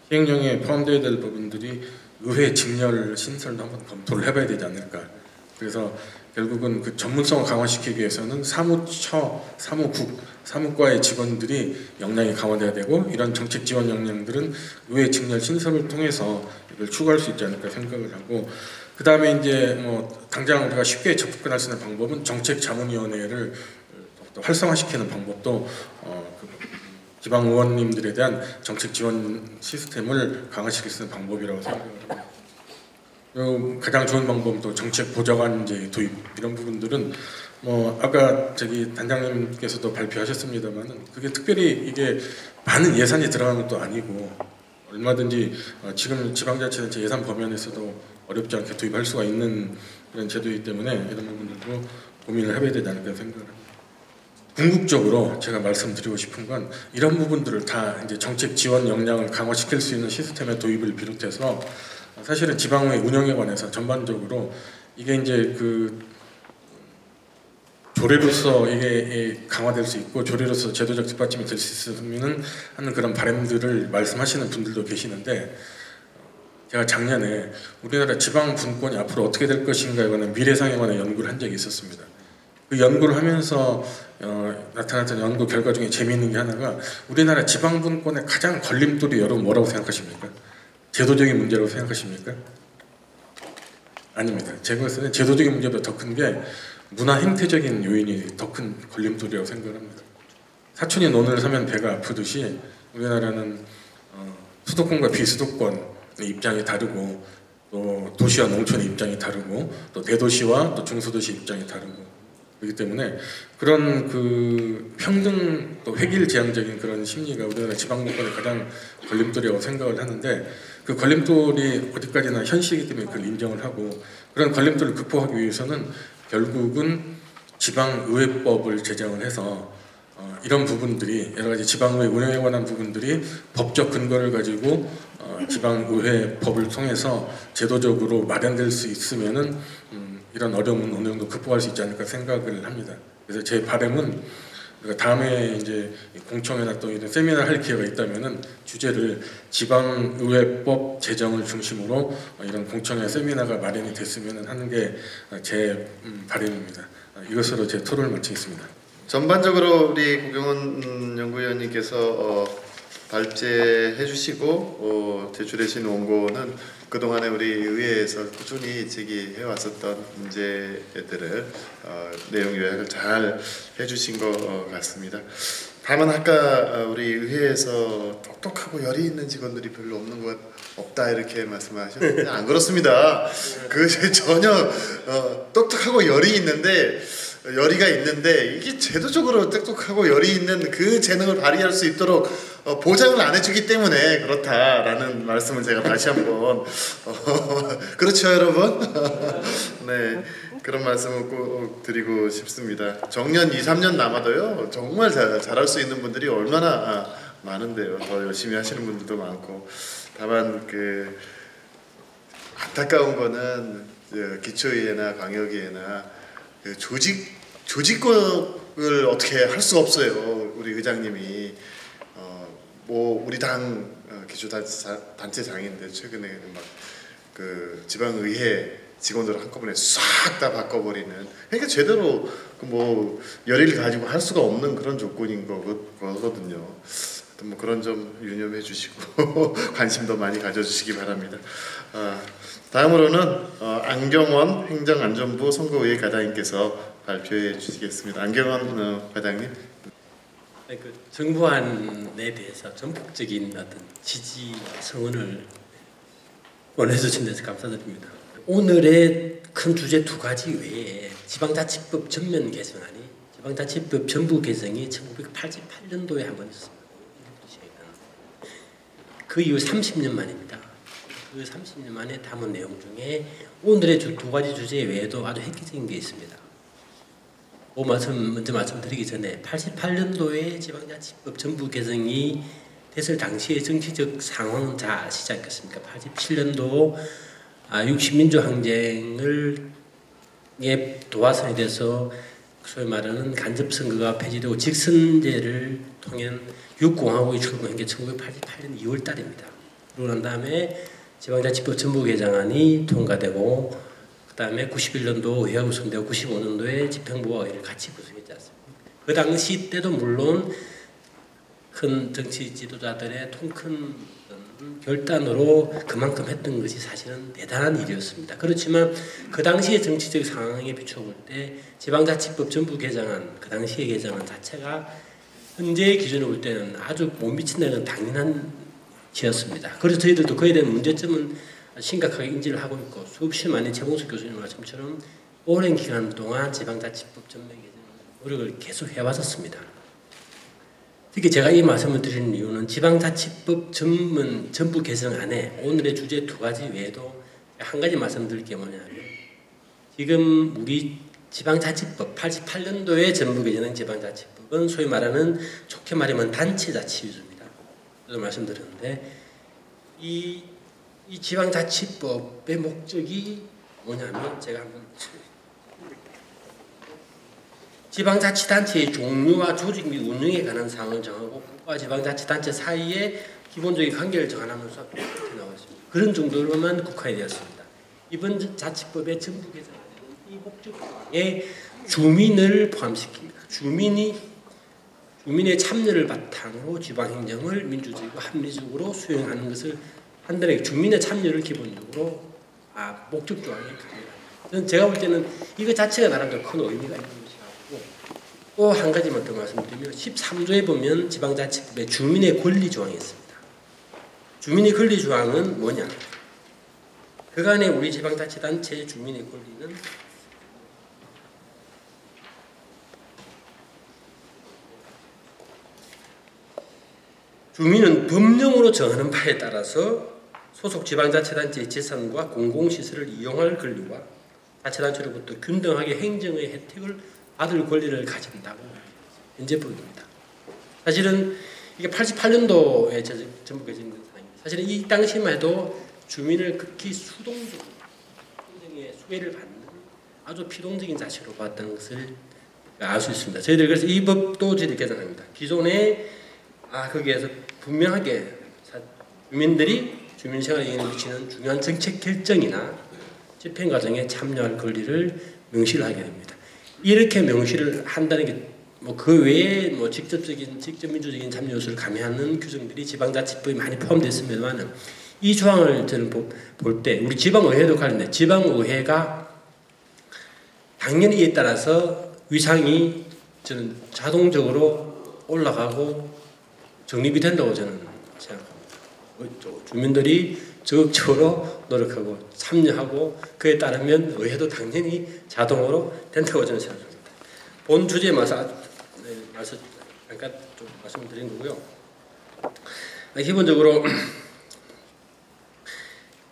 시행령에 포함되어야 될 부분들이 의회 직렬 신설도 한번 검토를 해봐야 되지 않을까. 그래서 결국은 그 전문성을 강화시키기 위해서는 사무처, 사무국, 사무과의 직원들이 역량이 강화돼야 되고, 이런 정책 지원 역량들은 의회 직렬 신설을 통해서 이걸 추구할 수 있지 않을까 생각을 하고, 그 다음에 이제 뭐 당장 우리가 쉽게 접근할 수 있는 방법은 정책자문위원회를 활성화시키는 방법도 지방 의원님들에 대한 정책 지원 시스템을 강화시킬 수 있는 방법이라고 생각을 합니다. 가장 좋은 방법은 또 정책 보좌관제 도입, 이런 부분들은 뭐 아까 저기 단장님께서도 발표하셨습니다만은 그게 특별히 이게 많은 예산이 들어간 것도 아니고 얼마든지 지금 지방자치단체 예산 범위에서도 어렵지 않게 도입할 수가 있는 그런 제도이기 때문에 이런 부분들도 고민을 해봐야 되지 않을까 생각을 합니다. 궁극적으로 제가 말씀드리고 싶은 건 이런 부분들을 다 이제 정책 지원 역량을 강화시킬 수 있는 시스템의 도입을 비롯해서 사실은 지방의 운영에 관해서 전반적으로 이게 이제 그 조례로서 이게 강화될 수 있고 조례로서 제도적 뒷받침이 될 수 있으면 하는 그런 바람들을 말씀하시는 분들도 계시는데, 제가 작년에 우리나라 지방 분권이 앞으로 어떻게 될 것인가에 관한 미래상에 관한 연구를 한 적이 있었습니다. 그 연구를 하면서 나타났던 연구 결과 중에 재미있는 게 하나가, 우리나라 지방 분권의 가장 걸림돌이 여러분 뭐라고 생각하십니까? 제도적인 문제라고 생각하십니까? 아닙니다. 제 것은 제도적인 문제보다 더 큰 게 문화 행태적인 요인이 더 큰 걸림돌이라고 생각을 합니다. 사촌이 논을 사면 배가 아프듯이 우리나라는 수도권과 비수도권의 입장이 다르고, 또 도시와 농촌의 입장이 다르고, 또 대도시와 또 중소도시 입장이 다르고, 그렇기 때문에 그런 그 평등 또 획일지향적인 그런 심리가 우리나라 지방분권의 가장 걸림돌이라고 생각을 하는데, 그 걸림돌이 어디까지나 현실이기 때문에 그걸 인정을 하고, 그런 걸림돌을 극복하기 위해서는 결국은 지방의회법을 제정을 해서 이런 부분들이 여러 가지 지방의회 운영에 관한 부분들이 법적 근거를 가지고 지방의회법을 통해서 제도적으로 마련될 수 있으면은 이런 어려움은 어느 정도 극복할 수 있지 않을까 생각을 합니다. 그래서 제 바람은 다음에 이제 공청회나 또 이런 세미나를 할 기회가 있다면은 주제를 지방의회법 제정을 중심으로 이런 공청회 세미나가 마련이 됐으면 하는 게 제 바람입니다. 이것으로 제 토론을 마치겠습니다. 전반적으로 우리 고경원 연구위원님께서 발제해 주시고 제출하신 원고는 그동안에 우리 의회에서 꾸준히 제기해 왔었던 문제들을 내용 요약을 잘 해주신 것 같습니다. 다만 아까 우리 의회에서 똑똑하고 열이 있는 직원들이 별로 없는 것 없다 이렇게 말씀하셨는데 안 그렇습니다. 그 전혀 똑똑하고 열의가 있는데 이게 제도적으로 똑똑하고 열이 있는 그 재능을 발휘할 수 있도록 보장을 안 해주기 때문에 그렇다라는 말씀을 제가 다시 한번 그렇죠 여러분? 네, 그런 말씀을 꼭 드리고 싶습니다. 정년 2-3년 남아도요 정말 잘할 수 있는 분들이 얼마나 많은데요. 더 열심히 하시는 분들도 많고, 다만 그 안타까운 거는 기초의회나 광역의회나 그 조직법 개혁을 어떻게 할 수가 없어요. 우리 의장님이 뭐 우리 당 기초단체장인데 최근에 막 그 지방의회 직원들을 한꺼번에 싹 다 바꿔버리는, 그러니까 제대로 뭐 열의를 가지고 할 수가 없는 그런 조건인 거거든요. 뭐 그런 점 유념해 주시고 관심도 많이 가져주시기 바랍니다. 다음으로는 안경원 행정안전부 선거의회 과장님께서 발표해 주시겠습니다. 안경원 과장님. 네, 그 정부안에 대해서 전폭적인 어떤 지지 성원을 보내주신 데서 감사드립니다. 오늘의 큰 주제 두 가지 외에 지방자치법 전면 개정안이, 지방자치법 전부 개정이 1988년도에 한 번 있었습니다. 그 이후 30년 만입니다. 그 30년 만에 담은 내용 중에 오늘의 두 가지 주제 외에도 아주 획기적인 게 있습니다. 먼저 말씀드리기 전에 88년도에 지방자치법 전부 개정이 됐을 당시의 정치적 상황은 잘 아시지 않겠습니까? 87년도 60민주 항쟁을 도화선이 돼서 소위 말하는 간접선거가 폐지되고 직선제를 통한 육공화국이 출범한 게 1988년 2월 달입니다. 그러고 난 다음에 지방자치법 전부 개정안이 통과되고, 그 다음에 91년도 의회가 구성되고 95년도에 집행부와 의회를 같이 구성했지 않습니까? 그 당시 때도 물론 큰 정치 지도자들의 통큰 결단으로 그만큼 했던 것이 사실은 대단한 일이었습니다. 그렇지만 그 당시의 정치적 상황에 비춰볼 때 지방자치법 전부 개정안, 그 당시의 개정안 자체가 현재의 기준으로 볼 때는 아주 못 미친다는 당연한 지였습니다. 그래서 저희들도 그에 대한 문제점은 심각하게 인지를 하고 있고, 수없이 많은 최봉석 교수님 말씀처럼 오랜 기간 동안 지방자치법 전면 개정 노력을 계속 해왔었습니다. 특히 제가 이 말씀을 드리는 이유는 지방자치법 전부 개정안에 오늘의 주제 두 가지 외에도 한 가지 말씀드릴 게 뭐냐면, 지금 우리 지방자치법 88년도에 전부 개정한 지방자치법은 소위 말하는, 좋게 말하면 단체자치 위주입니다. 저도 말씀드렸는데 이 지방자치법의 목적이 뭐냐면, 제가 한번 지방자치단체의 종류와 조직 및 운영에 관한 사항을 정하고 국가 지방자치단체 사이의 기본적인 관계를 정하면서 이렇게 나와 있습니다. 그런 정도로만 국한되었습니다. 이번 자치법의 전부 개정안은 이 목적에 주민을 포함시킵니다. 주민의 참여를 바탕으로 지방행정을 민주적이고 합리적으로 수행하는 것을 한다는, 주민의 참여를 기본적으로 목적 조항에 가능합니다. 제가 볼 때는 이거 자체가 나름대로 큰 의미가 있는 것이고, 또 한 가지만 더 말씀드리면 13조에 보면 지방자치법에 주민의 권리 조항이 있습니다. 주민의 권리 조항은 뭐냐? 그간의 우리 지방자치단체의 주민의 권리는 주민은 법령으로 정하는 바에 따라서 소속 지방자치단체의 재산과 공공시설을 이용할 권리와 자치단체로부터 균등하게 행정의 혜택을 받을 권리를 가진다고 현재 보입니다. 사실은 이게 88년도에 전부 개정된 사항입니다. 사실은 이 당시만 해도 주민을 극히 수동적으로 행정의 수혜를 받는 아주 필동적인 자체로 봤다는 것을 알 수 있습니다. 저희들 그래서 이 법도 저희들 개정합니다. 기존에 거기에서 분명하게 주민들이 주민생활에 영향을 미치는 중요한 정책 결정이나 집행 과정에 참여할 권리를 명시를 하게 됩니다. 이렇게 명시를 한다는 게 뭐 그 외에 뭐 직접 민주적인 참여 요소를 가미하는 규정들이 지방자치법에 많이 포함됐습니다만, 이 조항을 저는 볼 때 우리 지방의회도 가는데, 지방의회가 당연히 이에 따라서 위상이 저는 자동적으로 올라가고 정립이 된다고 저는 생각합니다. 주민들이 적극적으로 노력하고 참여하고 그에 따르면 의회도 당연히 자동으로 된다고 저는 생각합니다. 본 주제에 잠깐 좀 말씀드린 거고요. 기본적으로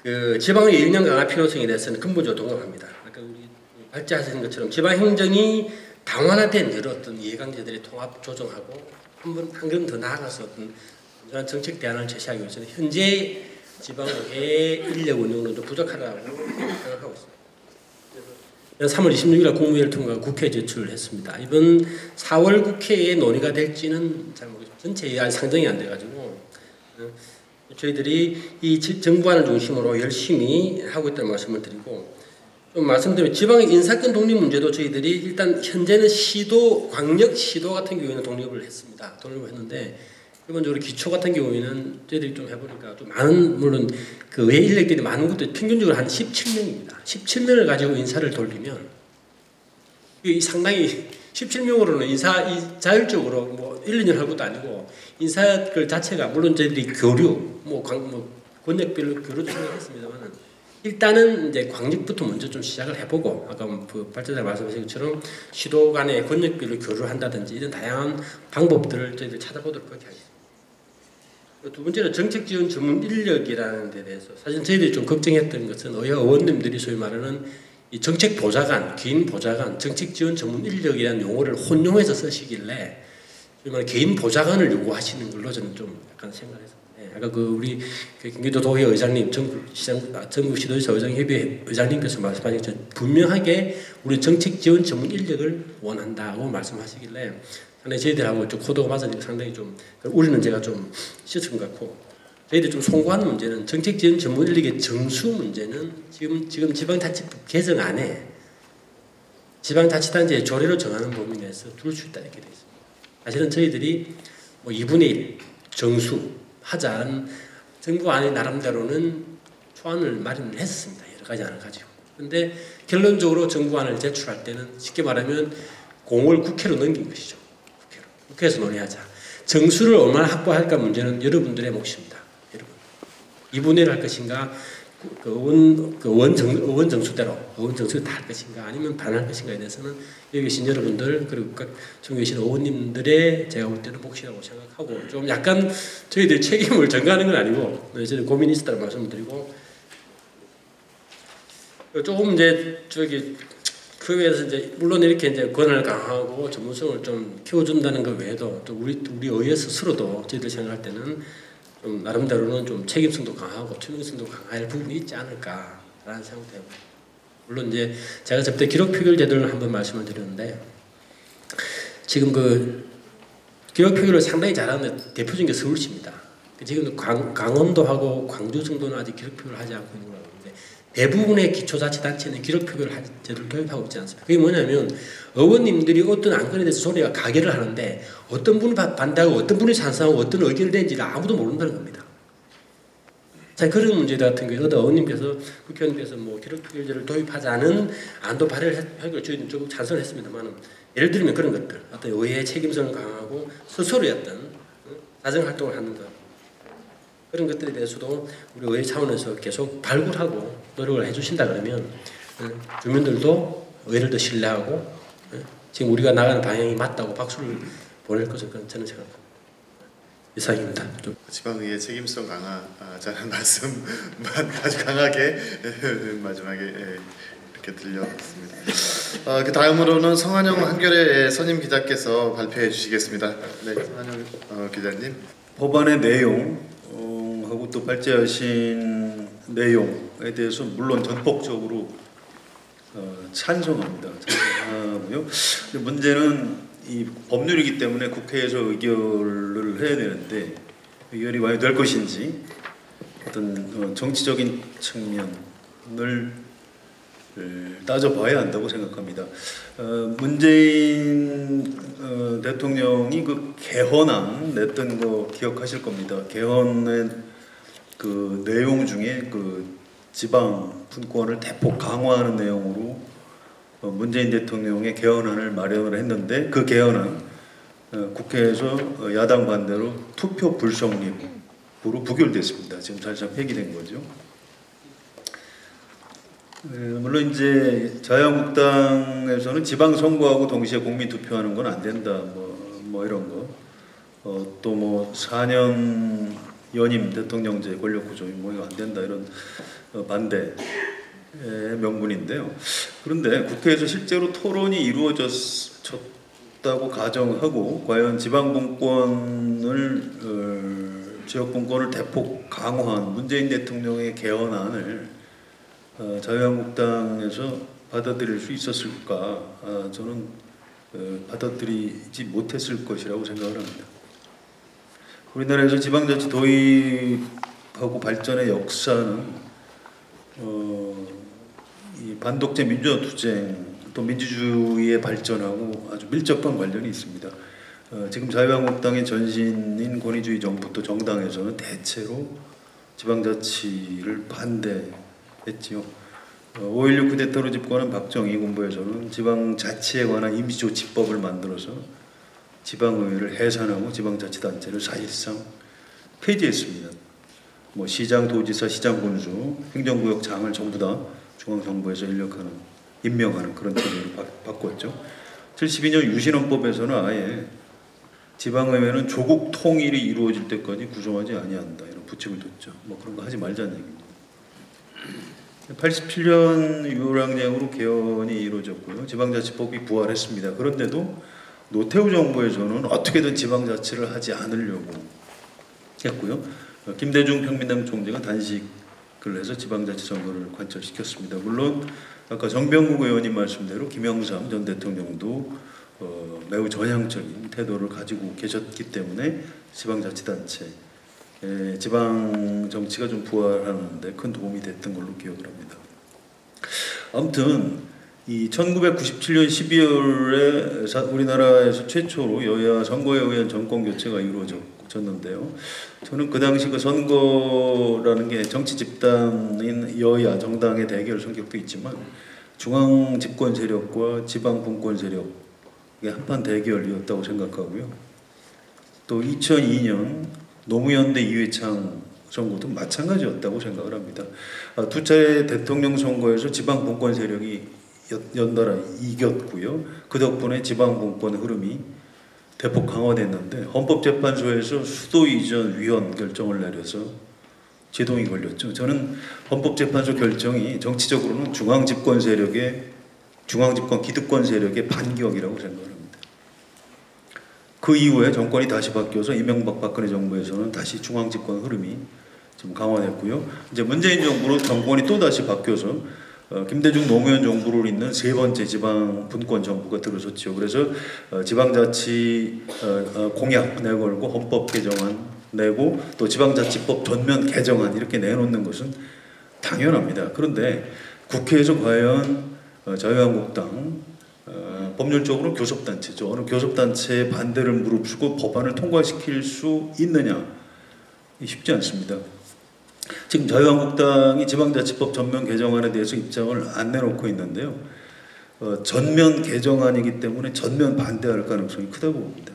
그 지방의 일령 강화 필요성에 대해서는 근본적으로 동감합니다. 아까 우리 발제하신 것처럼 지방 행정이 다원화된 여러 어떤 이해관계들의 통합 조정하고 한 걸음 더 나아가서 어떤 정책 대안을 제시하기 위해서는 현재 지방의회 인력 운영으로도 부족하다고 생각하고 있습니다. 그래서 3월 26일 국무회의를 통과 국회에 제출을 했습니다. 이번 4월 국회에 논의가 될지는 잘 모르겠습니다. 전체에 아직 상정이 안 돼가지고 저희들이 이 정부안을 중심으로 열심히 하고 있다는 말씀을 드리고, 좀 말씀드리면 지방의 인사권 독립 문제도 저희들이 일단 현재는 시도, 광역시도 같은 경우에는 독립을 했습니다. 독립을 했는데 기본적으로 기초 같은 경우에는 저희들이 좀 해보니까 좀 많은, 물론 그 외 인력들이 많은 것도 평균적으로 한 17명입니다. 17명을 가지고 인사를 돌리면 이 상당히 17명으로는 인사 자율적으로 뭐 1, 2년 할 것도 아니고 인사 그 자체가, 물론 저희들이 교류 뭐 권역별로 교류도 생각했습니다만 일단은 이제 광역부터 먼저 좀 시작을 해보고, 아까 그 발전자 말씀하신 것처럼 시도 간에 권역별로 교류를 한다든지 이런 다양한 방법들을 저희들 찾아보도록 그렇게 하겠습니다. 두 번째는 정책 지원 전문 인력이라는 데 대해서 사실 저희들이 좀 걱정했던 것은 의원님들이 소위 말하는 이 정책 보좌관, 개인 보좌관, 정책 지원 전문 인력이라는 용어를 혼용해서 쓰시길래 개인 보좌관을 요구하시는 걸로 저는 좀 약간 생각했습니다. 아까 그 우리 경기도 도의 의장님, 전국시도지사 의장협의회 의장님께서 말씀하신 것처럼 분명하게 우리 정책 지원 전문 인력을 원한다고 말씀하시길래 상당히 저희들하고 좀 코드가 맞으니까 상당히 좀 우리는 제가 좀 씻은 것 같고, 저희들 좀 송구하는 문제는 정책 지원 전문 인력의 정수 문제는 지금 지방자치법 개정안에 지방자치단체의 조례로 정하는 범위 내에서 둘 수 있다 이렇게 되어 있습니다. 사실은 저희들이 뭐 2분의 1 정수 하자는 정부 안에 나름대로는 초안을 마련을 했습니다. 여러 가지 안을 가지고. 그런데 결론적으로 정부안을 제출할 때는 쉽게 말하면 공을 국회로 넘긴 것이죠. 국회에서 논의하자. 정수를 얼마나 확보할까 문제는 여러분들의 몫입니다. 여러분. 2분의 1을 할 것인가, 의원 정수대로 다 할 것인가, 아니면 반할 것인가에 대해서는 여기 계신 여러분들, 그리고 각 전국에 계신 의원님들의 제가 볼 때는 몫이라고 생각하고, 좀 약간 저희들 책임을 전가하는 건 아니고 저희들 고민이 있었다는 말씀을 드리고, 조금 이제 그 외에서 이제 물론 이렇게 이제 권한을 강화하고 전문성을 좀 키워준다는 것 외에도 또 우리 의회 스스로도 저희들 생각할 때는 좀 나름대로는 좀 책임성도 강하고 투명성도 강할 부분이 있지 않을까라는 생각도 해봅니다. 물론 이제 제가 저때 기록 표결 제도를 한번 말씀을 드렸는데, 지금 그 기록 표결을 상당히 잘하는 대표적인 게 서울시입니다. 지금 강원도하고 광주 정도는 아직 기록 표결을 하지 않고 있는 거라고 하는데, 대부분의 기초자치단체는 기록 표결 제도를 도입하고 있지 않습니까? 그게 뭐냐면 의원님들이 어떤 안건에 대해서 소리가 가결을 하는데 어떤 분이 반대하고 어떤 분이 찬성하고 어떤 의견을 내는지를 아무도 모른다는 겁니다. 자, 그런 문제 같은 경우에 의원님께서, 국회의원님께서 뭐 기록 표결제를 도입하자는 안도 발의를 하기로 저희는 조금 찬성을 했습니다만, 예를 들면 그런 것들, 어떤 의회의 책임성을 강화하고 스스로의 어떤 사정 활동을 하는 것, 그런 것들에 대해서도 우리 의회 차원에서 계속 발굴하고 노력을 해주신다 그러면 주민들도 의회를 더 신뢰하고 지금 우리가 나가는 방향이 맞다고 박수를 보낼 것을 저는 생각합니다. 이상입니다. 지방의회 책임성 강화자는 말씀만 아주 강하게 마지막에 이렇게 들렸습니다. 그 다음으로는 성한영 한겨레 선임 기자께서 발표해 주시겠습니다. 네, 성한영 기자님. 법안의 내용 하고 또 발제하신 내용에 대해서 물론 전폭적으로 찬성합니다. 찬성하고요. 문제는 이 법률이기 때문에 국회에서 의결을 해야 되는데 의결이 과연 될 것인지 어떤 정치적인 측면을 따져봐야 한다고 생각합니다. 문재인 대통령이 그 개헌안 냈던 거 기억하실 겁니다. 개헌의 그 내용 중에 그 지방 분권을 대폭 강화하는 내용으로 문재인 대통령의 개헌안을 마련을 했는데, 그 개헌안 국회에서 야당 반대로 투표 불성립으로 부결됐습니다. 지금 사실상 폐기된 거죠. 물론 이제 자유한국당에서는 지방선거하고 동시에 국민투표하는 건 안 된다, 뭐 이런 거, 또 뭐 4년 연임 대통령제 권력구조 뭐 이거 안 된다 이런 반대 명분인데요. 그런데 국회에서 실제로 토론이 이루어졌다고 가정하고 과연 지방분권을 지역분권을 대폭 강화한 문재인 대통령의 개헌안을 자유한국당에서 받아들일 수 있었을까? 저는 받아들이지 못했을 것이라고 생각을 합니다. 우리나라에서 지방자치 도입하고 발전의 역사는 이 반독재 민주화 투쟁 또 민주주의의 발전하고 아주 밀접한 관련이 있습니다. 지금 자유한국당의 전신인 권위주의 정부 또 정당에서는 대체로 지방자치를 반대했지요. 5.16 쿠데타로 집권한 박정희 군부에서는 지방자치에 관한 임시조치법을 만들어서 지방의회를 해산하고 지방자치단체를 사실상 폐지했습니다. 뭐 시장, 도지사, 시장 군수, 행정구역장을 전부 다 중앙정부에서 임명하는 그런 체제로 바꿨죠. 72년 유신헌법에서는 아예 지방의회는 조국 통일이 이루어질 때까지 구성하지 아니한다 이런 부칙을 뒀죠. 뭐 그런 거 하지 말자는 얘기입니다. 87년 6월항쟁으로 개헌이 이루어졌고요. 지방자치법이 부활했습니다. 그런데도 노태우 정부에서는 어떻게든 지방자치를 하지 않으려고 했고요. 김대중 평민당 총재가 단식을 해서 지방자치 선거를 관철시켰습니다. 물론 아까 정병국 의원님 말씀대로 김영삼 전 대통령도 매우 전향적인 태도를 가지고 계셨기 때문에 지방자치단체, 지방정치가 좀 부활하는 데 큰 도움이 됐던 걸로 기억을 합니다. 아무튼 이 1997년 12월에 우리나라에서 최초로 여야 선거에 의한 정권교체가 이루어졌는데요. 저는 그 당시 그 선거라는 게 정치 집단인 여야 정당의 대결 성격도 있지만 중앙 집권 세력과 지방 분권 세력의 한판 대결이었다고 생각하고요. 또 2002년 노무현대 이회창 선거도 마찬가지였다고 생각을 합니다. 두 차례 대통령 선거에서 지방 분권 세력이 연달아 이겼고요. 그 덕분에 지방 분권 흐름이 대폭 강화됐는데 헌법재판소에서 수도 이전 위헌 결정을 내려서 제동이 걸렸죠. 저는 헌법재판소 결정이 정치적으로는 중앙집권 기득권 세력의 반격이라고 생각합니다. 그 이후에 정권이 다시 바뀌어서 이명박 박근혜 정부에서는 다시 중앙집권 흐름이 좀 강화됐고요. 이제 문재인 정부로 정권이 또 다시 바뀌어서 김대중 노무현 정부를 잇는 세 번째 지방 분권 정부가 들어섰죠. 그래서 지방자치 공약 내걸고 헌법 개정안 내고 또 지방자치법 전면 개정안 이렇게 내놓는 것은 당연합니다. 그런데 국회에서 과연 자유한국당 법률적으로 교섭단체죠. 어느 교섭단체의 반대를 무릅쓰고 법안을 통과시킬 수 있느냐? 쉽지 않습니다. 지금 자유한국당이 지방자치법 전면 개정안에 대해서 입장을 안 내놓고 있는데요. 전면 개정안이기 때문에 전면 반대할 가능성이 크다고 봅니다.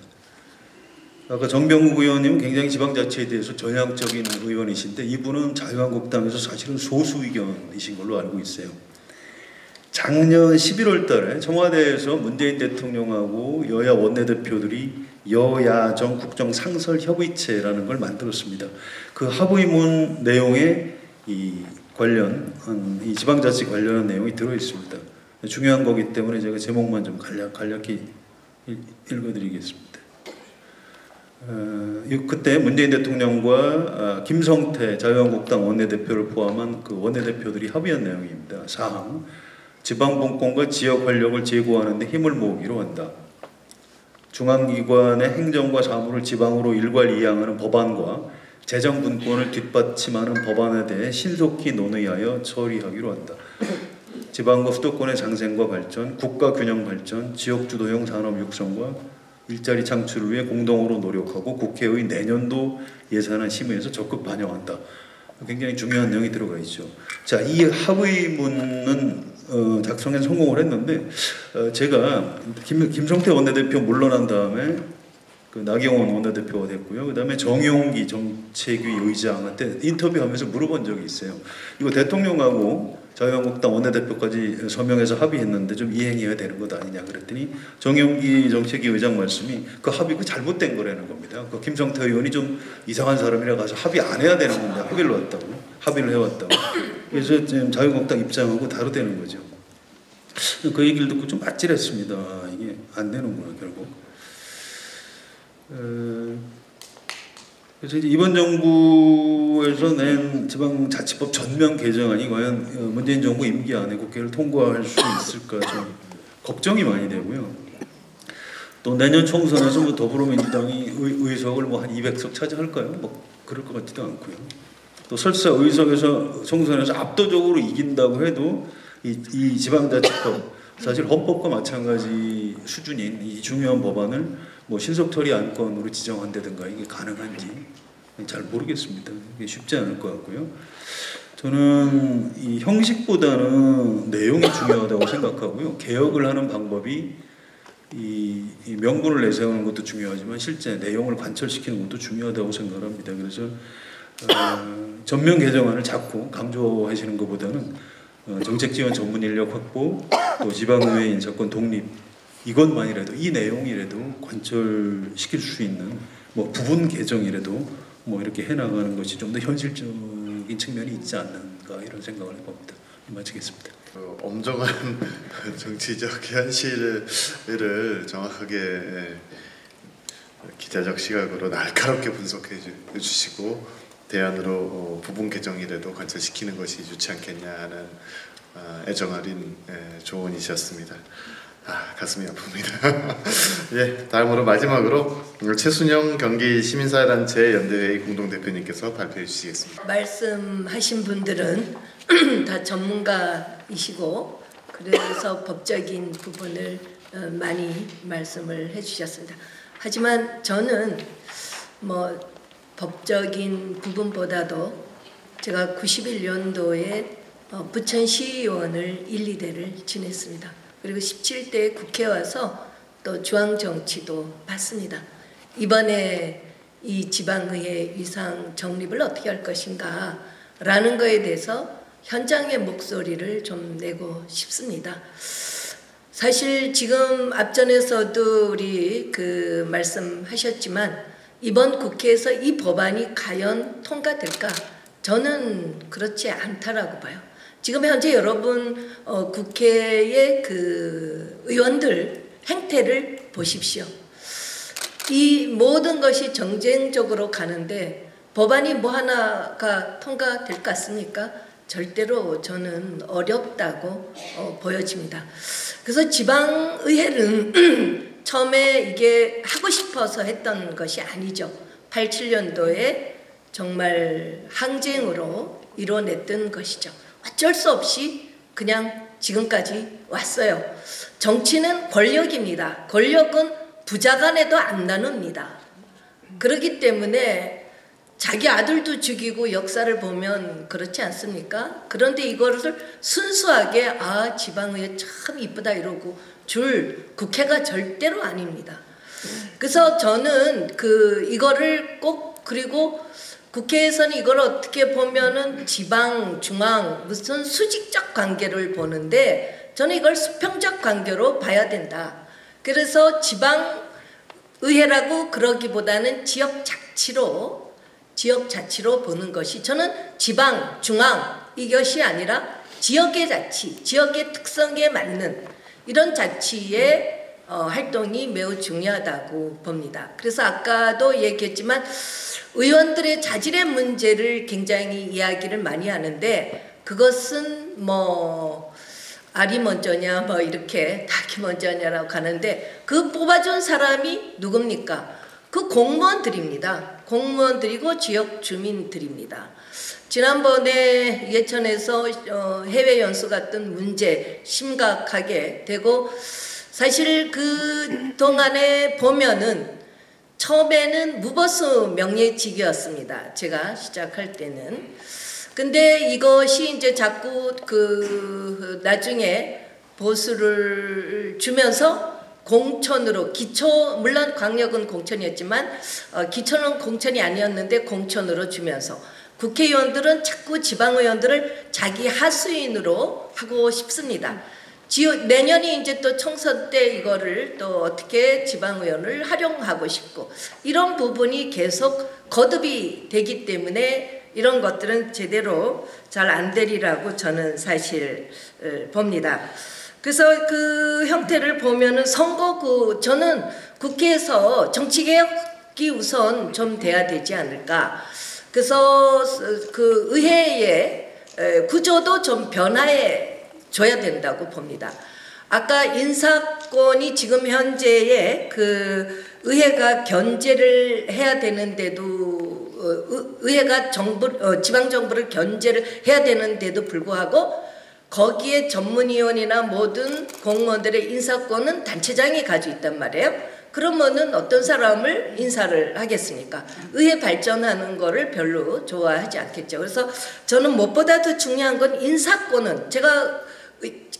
아까 정병국 의원님은 굉장히 지방자치에 대해서 전향적인 의원이신데 이분은 자유한국당에서 사실은 소수 의견이신 걸로 알고 있어요. 작년 11월 달에 청와대에서 문재인 대통령하고 여야 원내대표들이 여야정 국정상설협의체라는 걸 만들었습니다. 그 합의문 내용에 이 지방자치 관련한 내용이 들어있습니다. 중요한 거기 때문에 제가 제목만 좀 간략히 읽어드리겠습니다. 그때 문재인 대통령과 김성태 자유한국당 원내대표를 포함한 그 원내대표들이 합의한 내용입니다. 사항, 지방분권과 지역 활력을 제고하는 데 힘을 모으기로 한다. 중앙기관의 행정과 사무를 지방으로 일괄 이양하는 법안과 재정분권을 뒷받침하는 법안에 대해 신속히 논의하여 처리하기로 한다. 지방과 수도권의 상생과 발전, 국가균형 발전, 지역주도형 산업 육성과 일자리 창출을 위해 공동으로 노력하고 국회의 내년도 예산안 심의에서 적극 반영한다. 굉장히 중요한 내용이 들어가 있죠. 자, 이 합의문은 작성에 성공을 했는데 제가 김성태 원내대표 물러난 다음에 그 나경원 원내대표가 됐고요. 그 다음에 정용기 정책위 의장한테 인터뷰하면서 물어본 적이 있어요. 이거 대통령하고 자유한국당 원내대표까지 서명해서 합의했는데 좀 이행해야 되는 것 아니냐 그랬더니 정용기 정책위 의장 말씀이 그 합의가 잘못된 거라는 겁니다. 그 김성태 의원이 좀 이상한 사람이라 가서 합의 안 해야 되는 건데 합의를 해왔다고. 그래서 지금 자유한국당 입장하고 다르다는 거죠. 그 얘기를 듣고 좀 아찔했습니다. 이게 안 되는구나 결국. 그래서 이번 정부에서 낸 지방자치법 전면 개정안이 과연 문재인 정부 임기 안에 국회를 통과할 수 있을까 좀 걱정이 많이 되고요. 또 내년 총선에서 뭐 더불어민주당이 의석을 뭐 한 200석 차지할까요? 뭐 그럴 것 같지도 않고요. 또 설사 의석에서 총선에서 압도적으로 이긴다고 해도 이 지방자치법 사실 헌법과 마찬가지 수준인 이 중요한 법안을 뭐 신속처리 안건으로 지정한다든가 이게 가능한지 잘 모르겠습니다. 이게 쉽지 않을 것 같고요. 저는 이 형식보다는 내용이 중요하다고 생각하고요. 개혁을 하는 방법이 이 명분을 내세우는 것도 중요하지만 실제 내용을 관철시키는 것도 중요하다고 생각합니다. 그래서 전면 개정안을 자꾸 강조하시는 것보다는 정책 지원 전문 인력 확보, 또 지방의회 인사권 독립 이것만이라도 이 내용이라도 관철시킬 수 있는 뭐 부분 개정이라도 뭐 이렇게 해나가는 것이 좀 더 현실적인 측면이 있지 않는가 이런 생각을 해봅니다. 마치겠습니다. 엄정한 정치적 현실을 정확하게 기자적 시각으로 날카롭게 분석해 주시고 대안으로 부분 개정이라도 관철시키는 것이 좋지 않겠냐 하는 애정어린 조언이셨습니다. 가슴이 아픕니다. 예, 다음으로 마지막으로 최순영 경기 시민사회단체 연대회의 공동대표님께서 발표해 주시겠습니다. 말씀하신 분들은 다 전문가이시고 그래서 법적인 부분을 많이 말씀을 해주셨습니다. 하지만 저는 뭐 법적인 부분보다도 제가 91년도에 부천시의원을 1, 2대를 지냈습니다. 그리고 17대 국회에 와서 또 중앙정치도 봤습니다. 이번에 이 지방의회 위상 정립을 어떻게 할 것인가 라는 거에 대해서 현장의 목소리를 좀 내고 싶습니다. 사실 지금 앞전에서도 우리 말씀하셨지만 이번 국회에서 이 법안이 과연 통과될까? 저는 그렇지 않다라고 봐요. 지금 현재 여러분 국회의 의원들 행태를 보십시오. 이 모든 것이 정쟁적으로 가는데 법안이 뭐 하나가 통과될 것 같습니까? 절대로 저는 어렵다고 보여집니다. 그래서 지방의회는 처음에 이게 하고 싶어서 했던 것이 아니죠. 87년도에 정말 항쟁으로 이뤄냈던 것이죠. 어쩔 수 없이 그냥 지금까지 왔어요. 정치는 권력입니다. 권력은 부자간에도 안 나눕니다. 그렇기 때문에 자기 아들도 죽이고 역사를 보면 그렇지 않습니까? 그런데 이거를 순수하게 지방의회 참 이쁘다 이러고 줄 국회가 절대로 아닙니다. 그래서 저는 이거를 꼭 그리고 국회에서는 이걸 어떻게 보면은 지방, 중앙 무슨 수직적 관계를 보는데 저는 이걸 수평적 관계로 봐야 된다. 그래서 지방의회라고 그러기보다는 지역자치로 보는 것이 저는 지방, 중앙 이것이 아니라 지역의 자치, 지역의 특성에 맞는 이런 자치의 활동이 매우 중요하다고 봅니다. 그래서 아까도 얘기했지만 의원들의 자질의 문제를 굉장히 이야기를 많이 하는데 그것은 뭐 알이 먼저냐 뭐 이렇게 닭이 먼저냐라고 하는데 그 뽑아준 사람이 누굽니까? 그 공무원들입니다. 공무원들이고 지역 주민들입니다. 지난번에 예천에서 해외 연수 갔던 문제 심각하게 되고 사실 그 동안에 보면은 처음에는 무보수 명예직이었습니다. 제가 시작할 때는. 근데 이것이 이제 자꾸 나중에 보수를 주면서 공천으로 물론 광역은 공천이었지만 기초는 공천이 아니었는데 공천으로 주면서 국회의원들은 자꾸 지방의원들을 자기 하수인으로 하고 싶습니다. 내년이 이제 또 총선 때 이거를 또 어떻게 지방의원을 활용하고 싶고 이런 부분이 계속 거듭이 되기 때문에 이런 것들은 제대로 잘 안 되리라고 저는 사실 봅니다. 그래서 그 형태를 보면은 선거구 저는 국회에서 정치개혁 바뀌 우선 좀 돼야 되지 않을까. 그래서 그 의회의 구조도 좀 변화해 줘야 된다고 봅니다. 아까 인사권이 지금 현재의 그 의회가 견제를 해야 되는데도 의회가 지방 정부를 견제를 해야 되는데도 불구하고 거기에 전문위원이나 모든 공무원들의 인사권은 단체장이 가지고 있단 말이에요. 그러면은 어떤 사람을 인사를 하겠습니까? 의회 발전하는 거를 별로 좋아하지 않겠죠. 그래서 저는 무엇보다 더 중요한 건 인사권은, 제가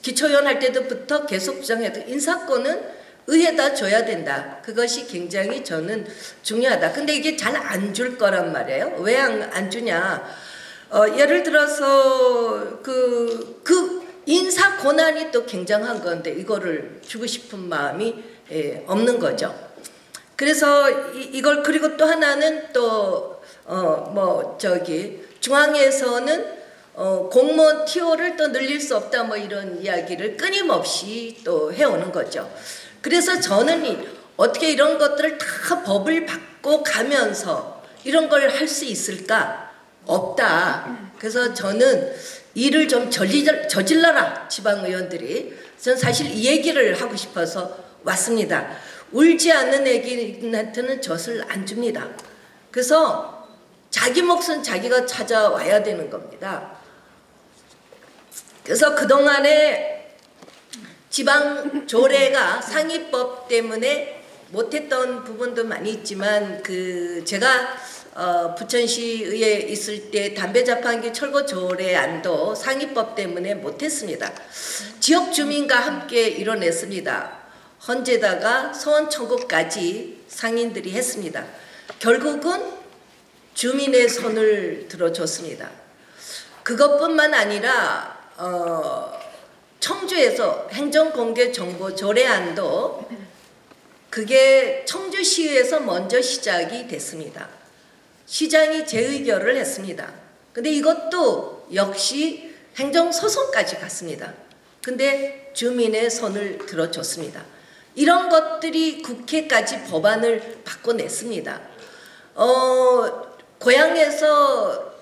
기초위원 할 때부터 계속 주장해도 인사권은 의회다 줘야 된다. 그것이 굉장히 저는 중요하다. 근데 이게 잘 안 줄 거란 말이에요. 왜 안 주냐? 예를 들어서 그 인사 권한이 또 굉장한 건데 이거를 주고 싶은 마음이 없는 거죠. 그래서 이걸, 그리고 또 하나는 또 중앙에서는 공무원 TO를 또 늘릴 수 없다 뭐 이런 이야기를 끊임없이 또 해오는 거죠. 그래서 저는 어떻게 이런 것들을 다 법을 바꿔 가면서 이런 걸 할 수 있을까? 없다. 그래서 저는 일을 좀 저질러라, 지방의원들이. 저는 사실 이 얘기를 하고 싶어서 왔습니다. 울지 않는 애기한테는 젖을 안 줍니다. 그래서 자기 몫은 자기가 찾아와야 되는 겁니다. 그래서 그동안에 지방 조례가 상위법 때문에 못했던 부분도 많이 있지만 제가 부천시의회에 있을 때 담배 자판기 철거 조례안도 상위법 때문에 못했습니다. 지역 주민과 함께 이뤄냈습니다. 헌재다가 소원 청구까지 상인들이 했습니다. 결국은 주민의 손을 들어줬습니다. 그것뿐만 아니라 청주에서 행정공개정보 조례안도 그게 청주시에서 먼저 시작이 됐습니다. 시장이 재의결을 했습니다. 근데 이것도 역시 행정소송까지 갔습니다. 근데 주민의 손을 들어줬습니다. 이런 것들이 국회까지 법안을 바꿔냈습니다. 고향에서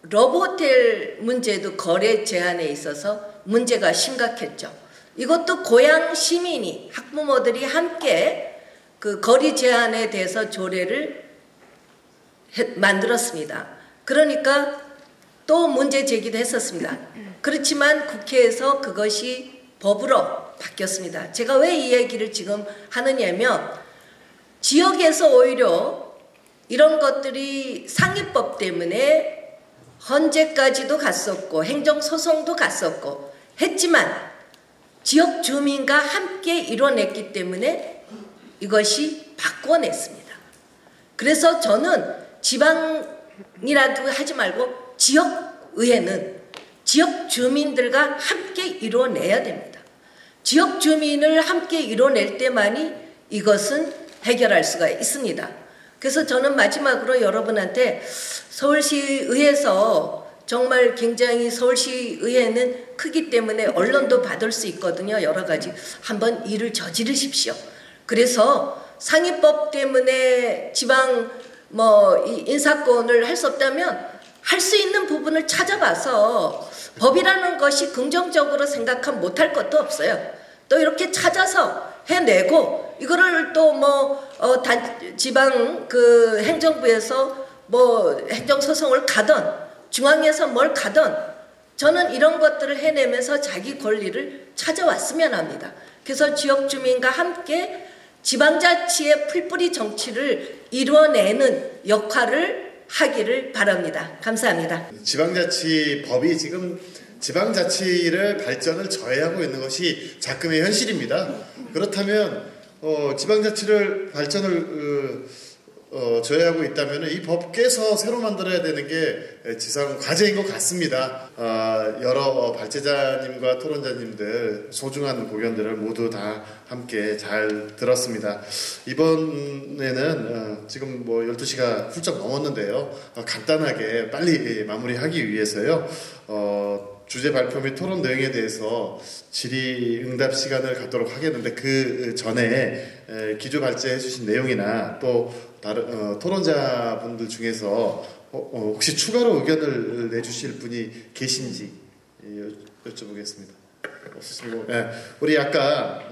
러브호텔 문제도 거래 제한에 있어서 문제가 심각했죠. 이것도 고향 시민이, 학부모들이 함께 그 거리 제한에 대해서 조례를 만들었습니다. 그러니까 또 문제 제기도 했었습니다. 그렇지만 국회에서 그것이 법으로 바뀌었습니다. 제가 왜 이 얘기를 지금 하느냐면 지역에서 오히려 이런 것들이 상위법 때문에 헌재까지도 갔었고 행정소송도 갔었고 했지만 지역 주민과 함께 이뤄냈기 때문에 이것이 바꿔냈습니다. 그래서 저는 지방이라도 하지 말고 지역의회는 지역 주민들과 함께 이뤄내야 됩니다. 지역 주민을 함께 이뤄낼 때만이 이것은 해결할 수가 있습니다. 그래서 저는 마지막으로 여러분한테 서울시의회에서 정말 굉장히 서울시의회는 크기 때문에 언론도 받을 수 있거든요. 여러 가지 한번 일을 저지르십시오. 그래서 상위법 때문에 지방 인사권을 할 수 없다면 할 수 있는 부분을 찾아봐서 법이라는 것이 긍정적으로 생각하면 못할 것도 없어요. 또 이렇게 찾아서 해내고 이거를 또 지방 그 행정부에서 행정소송을 가던 중앙에서 뭘 가던 저는 이런 것들을 해내면서 자기 권리를 찾아왔으면 합니다. 그래서 지역 주민과 함께 지방자치의 풀뿌리 정치를 이루어내는 역할을 하기를 바랍니다. 감사합니다. 지방자치법이 지금 지방자치를 발전을 저해하고 있는 것이 작금의 현실입니다. 그렇다면 지방자치를 발전을 저해하고 있다면 이 법께서 새로 만들어야 되는 게 지상 과제인 것 같습니다. 여러 발제자님과 토론자님들 소중한 고견들을 모두 다 함께 잘 들었습니다. 이번에는 지금 12시가 훌쩍 넘었는데요. 간단하게 빨리 마무리하기 위해서요. 주제 발표 및 토론 내용에 대해서 질의응답 시간을 갖도록 하겠는데 그 전에 기조 발제해 주신 내용이나 또 다른 토론자분들 중에서 혹시 추가로 의견을 내주실 분이 계신지 여쭤보겠습니다. 없으시고, 네. 우리 아까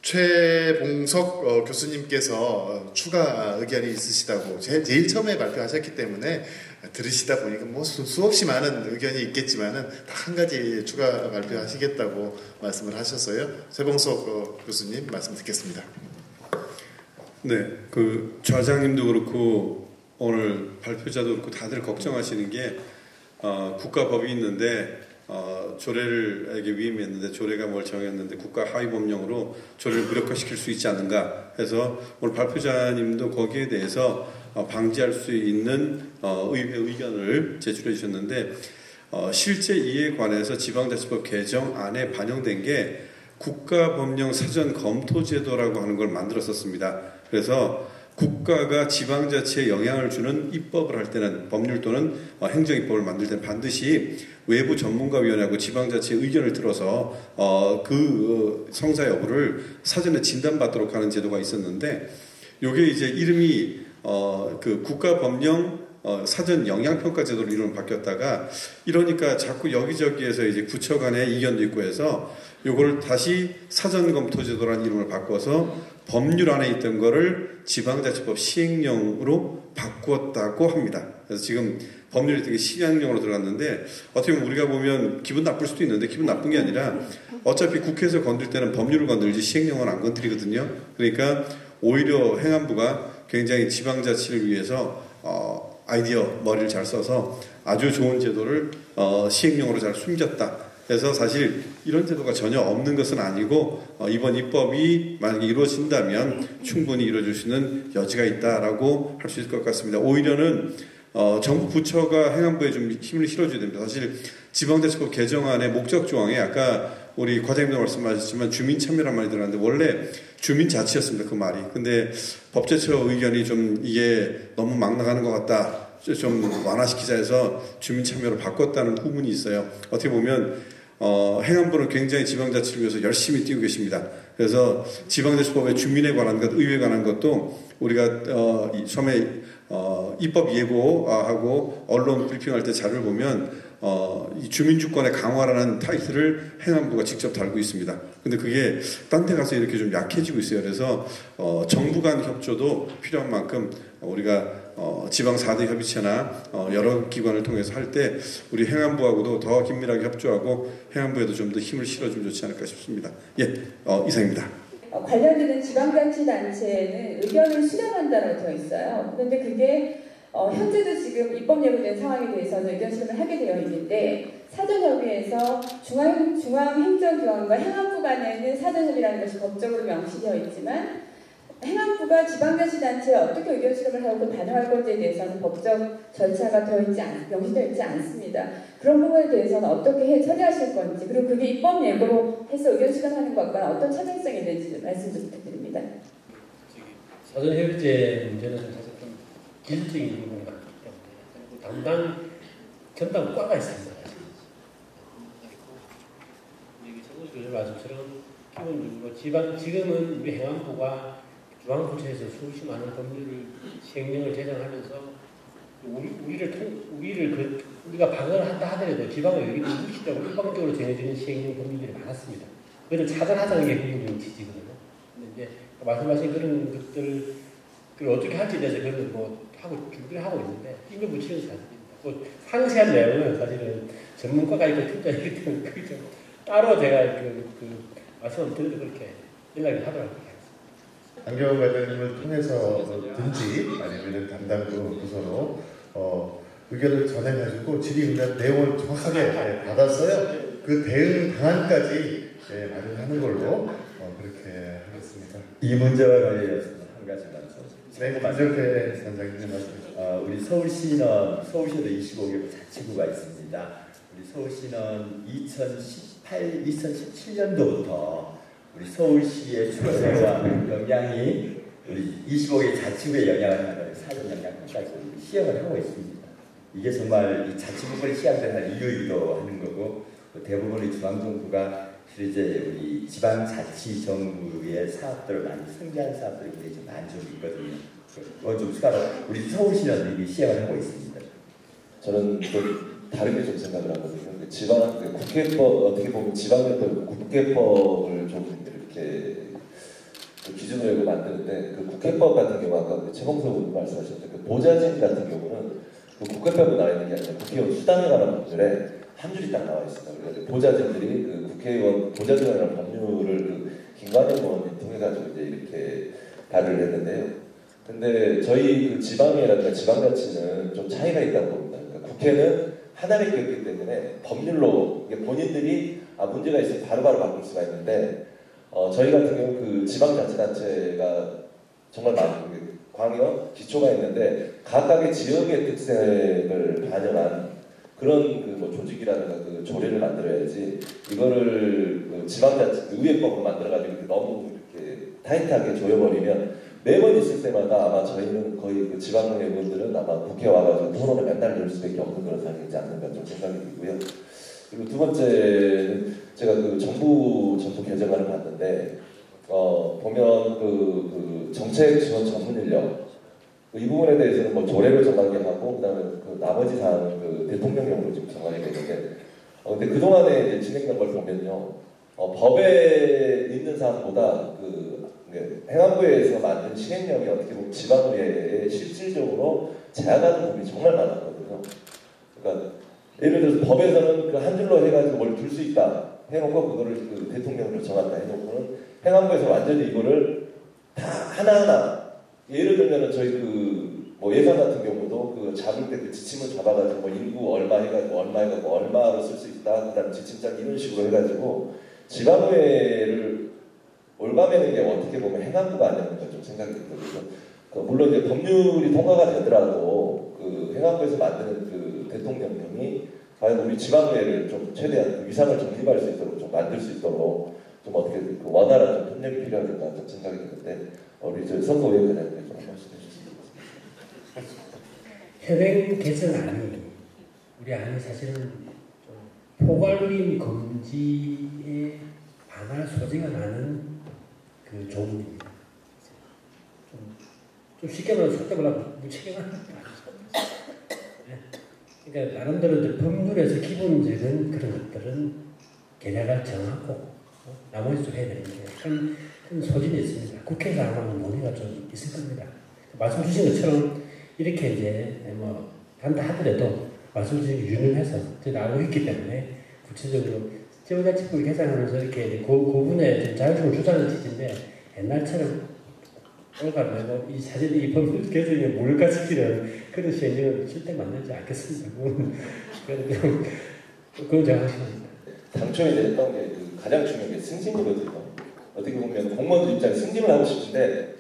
최봉석 교수님께서 추가 의견이 있으시다고 제일 처음에 발표하셨기 때문에 들으시다 보니까 뭐 수없이 많은 의견이 있겠지만은 다 한 가지 추가 발표하시겠다고 말씀을 하셔서요. 최봉석 교수님 말씀 듣겠습니다. 네, 그 좌장님도 그렇고 오늘 발표자도 그렇고 다들 걱정하시는 게 국가법이 있는데 조례를 이게 위임했는데 조례가 뭘 정했는데 국가 하위 법령으로 조례를 무력화시킬 수 있지 않는가 해서 오늘 발표자님도 거기에 대해서 방지할 수 있는 의견을 제출해 주셨는데 실제 이에 관해서 지방자치법 개정안에 반영된 게 국가법령 사전 검토제도라고 하는 걸 만들었었습니다. 그래서 국가가 지방자치에 영향을 주는 입법을 할 때는 법률 또는 행정입법을 만들 때는 반드시 외부 전문가위원회하고 지방자치의 의견을 들어서 그 성사 여부를 사전에 진단받도록 하는 제도가 있었는데 요게 이제 이름이 그 국가법령 사전 영향평가 제도로 이름을 바뀌었다가 이러니까 자꾸 여기저기에서 이제 부처 간의 이견도 있고 해서 요걸 다시 사전검토제도라는 이름을 바꿔서 법률 안에 있던 거를 지방자치법 시행령으로 바꾸었다고 합니다. 그래서 지금 법률이 되게 시행령으로 들어갔는데 어떻게 보면 우리가 보면 기분 나쁠 수도 있는데 기분 나쁜 게 아니라 어차피 국회에서 건들 때는 법률을 건들지 시행령은 안 건드리거든요. 그러니까 오히려 행안부가 굉장히 지방자치를 위해서 아이디어 머리를 잘 써서 아주 좋은 제도를 시행령으로 잘 숨겼다. 그래서 사실 이런 제도가 전혀 없는 것은 아니고 이번 입법이 만약에 이루어진다면 충분히 이루어질 수 있는 여지가 있다라고 할 수 있을 것 같습니다. 오히려는 정부 부처가 행안부에 좀 힘을 실어줘야 됩니다. 사실 지방자치법 개정안의 목적 조항에 아까 우리 과장님도 말씀하셨지만 주민참여란 말이 들어갔는데 원래 주민자치였습니다. 그 말이. 근데 법제처 의견이 좀 이게 너무 막 나가는 것 같다. 좀 완화시키자 해서 주민참여로 바꿨다는 후문이 있어요. 어떻게 보면 행안부는 굉장히 지방자치를 위해서 열심히 뛰고 계십니다. 그래서 지방자치법의 주민에 관한 것, 의회에 관한 것도 우리가 처음에 입법 예고하고 언론 브리핑할 때 자료를 보면 이 주민주권의 강화라는 타이틀을 행안부가 직접 달고 있습니다. 근데 그게 딴 데 가서 이렇게 좀 약해지고 있어요. 그래서 정부 간 협조도 필요한 만큼 우리가 지방 4대 협의체나 여러 기관을 통해서 할 때 우리 행안부하고도 더 긴밀하게 협조하고 행안부에도 좀 더 힘을 실어주면 좋지 않을까 싶습니다. 예, 이상입니다. 관련되는 지방자치단체는 의견을 수렴한다라고 되어 있어요. 그런데 그게 현재도 지금 입법 예고된 상황에 대해서는 의견 수렴을 하게 되어 있는데 사전협의에서 중앙행정기관과 행안부 간에는 사전협의라는 것이 법적으로 명시되어 있지만 행안부가 지방자치단체에 어떻게 의견 수렴을 하고 반영할 건지에 대해서는 법적 절차가 명시되어 있지 않습니다. 그런 부분에 대해서는 어떻게 처리하실 건지 그리고 그게 입법 예고로 해서 의견 수렴하는 것과 어떤 차별성이 있는지 말씀 좀 부탁드립니다. 사전협의제 문제는 사실 좀 기술적인 부분이 많기 때문에 전담 과가 있습니다. 정우식 교수 말씀처럼 기본적으로 지금은 우리 행안부가 중앙부처에서 수없이 많은 법률을 시행령을 제정하면서 우리가 방어를 한다 하더라도 지방의 여기도 무시적으로 일방적으로 정해지는 시행령 법률들이 많았습니다. 그것을 차단하자는 게 국민적인 취지거든요. 근데 이제 말씀하신 그런 것들을 어떻게 할지에 대해서 그런 준비를 하고 있는데 힘을 붙이는 사실입니다. 상세한 내용은 사실은 전문가가 있고 팀장이기 때문에 그게 좀 따로 제가 말씀을 드려도 그렇게 연락을 하더라고요. 안경 과장님을 통해서든지 아니면 담당 부서로 의견을 전해가지고 질의응답 내용을 정확하게 받았어요. 그 대응 방안까지 마련하는 걸로 그렇게 하겠습니다. 이 문제와 관련해서 한 가지 말씀. 네, 김정태 단장님 말씀. 우리 서울시는 서울시에도 25개 자치구가 있습니다. 우리 서울시는 2017년도부터 우리 서울시의 추세와 영향이 우리 25개 자치구에 영향을 하는 사전 영향까지 시행을 하고 있습니다. 이게 정말 이 자치구권이 시행되는 이유이기도 하는 거고 대부분의 중앙정부가 이제 우리 지방자치정부의 사업들을 많이 승계한 사업들이 굉장히 많이 좀 있거든요. 그건 좀 우리 서울시는 이미 시행을 하고 있습니다. 저는 또 다르게 좀 생각을 하거든요. 지방 국회법 어떻게 보면 지방에도 국회법을 좀 이렇게 기준으로 해서 만드는데 그 국회법 같은 경우 아까 최봉석 의원 말씀하셨던 그 보좌진 같은 경우는 그 국회법에 나와 있는 게 아니라 국회의원 수당에 관한 법률에 한 줄이 딱 나와 있습니다. 그래서 보좌진들이 그 국회의원 보좌진에 관한 법률을 그 김관영 의원이 통해 가지고 이제 이렇게 발의를 했는데요. 근데 저희 그 지방이라든가 지방자치는 좀 차이가 있다고 봅니다. 그러니까 국회는 하나를 꼈기 때문에 법률로 본인들이 문제가 있으면 바로바로 바꿀 수가 있는데 저희 같은 경우 그 지방자치단체가 정말 많은 광역, 기초가 있는데 각각의 지역의 특색을 반영한 그런 그 뭐 조직이라든가 그 조례를 만들어야지 이거를 그 지방자치 의회법으로 만들어가지고 너무 이렇게 타이트하게 조여버리면 매번 있을 때마다 아마 저희는 거의 그 지방의원들은 아마 국회 와가지고 토론을 맨날 열 수밖에 없는 그런 상황이지 않는가 좀 생각이 들고요. 그리고 두 번째는 제가 그 정부 개정안을 봤는데 보면 그 정책 지원 전문 인력 이 부분에 대해서는 뭐 조례를 정하게 하고 그다음에 그 나머지 사항은 그 대통령령으로 지금 정하게 되는데 근데 그 동안에 이제 진행된 걸 보면요 법에 있는 사항보다 그 행안부에서 만든 시행령이 어떻게 보면 지방의회에 실질적으로 제한하는 부분이 정말 많았거든요. 그러니까 예를 들어서 법에서는 그 한 줄로 해가지고 뭘 둘 수 있다 해놓고 그거를 그 대통령으로 정한다 해놓고는 행안부에서 완전히 이거를 다 하나하나 예를 들면은 저희 그 뭐 예산 같은 경우도 그 잡을 때 그 지침을 잡아가지고 뭐 인구 얼마 해가지고 얼마로 쓸 수 있다 그다음 지침장 이런 식으로 해가지고 지방의회를 올바매는 게 어떻게 보면 행안부가 아니었는가 좀 생각이 들거든요. 물론 이제 법률이 통과가 되더라도 그 행안부에서 만드는 그 대통령령이 과연 우리 지방의회를 좀 최대한 위상을 정립할 수 있도록 좀 만들 수 있도록 좀 어떻게 그 원활한 좀 협력이 필요하겠다 좀 생각이 드는데 우리 저 선거위원장님 좀 말씀해 주시면 현행 개정안이 우리 안에 사실은 포괄적인 금지에 반할 소지가 나는 그 조문입니다. 좀 쉽게 말해서 속도를 하면 무책임한 것도 아니죠. 그러니까 나름대로 이제 법률에서 기본적인 그런 것들은 계략을 정하고 나머지 좀 해야 되는데 큰 소진이 있습니다. 국회에서 아마 논의가 좀 있을 겁니다. 말씀 주신 것처럼 이렇게 이제 뭐 한다 하더라도 말씀 주신 게 유능해서 나오고 있기 때문에 구체적으로 지방자치법을 개정하면서 이렇게 그 부분에 자율성을 주장하는 취지인데 옛날처럼 올가매고 이 사실 이 법률 개정에 몰가시키는 그런 시행령은 실제 만들지 않겠습니다. 그건 제가 하십니다. 당초에 냈던 게 그 가장 중요한 게 승진이거든요. 어떻게 보면 공무원들 입장에 승진을 하고 싶은데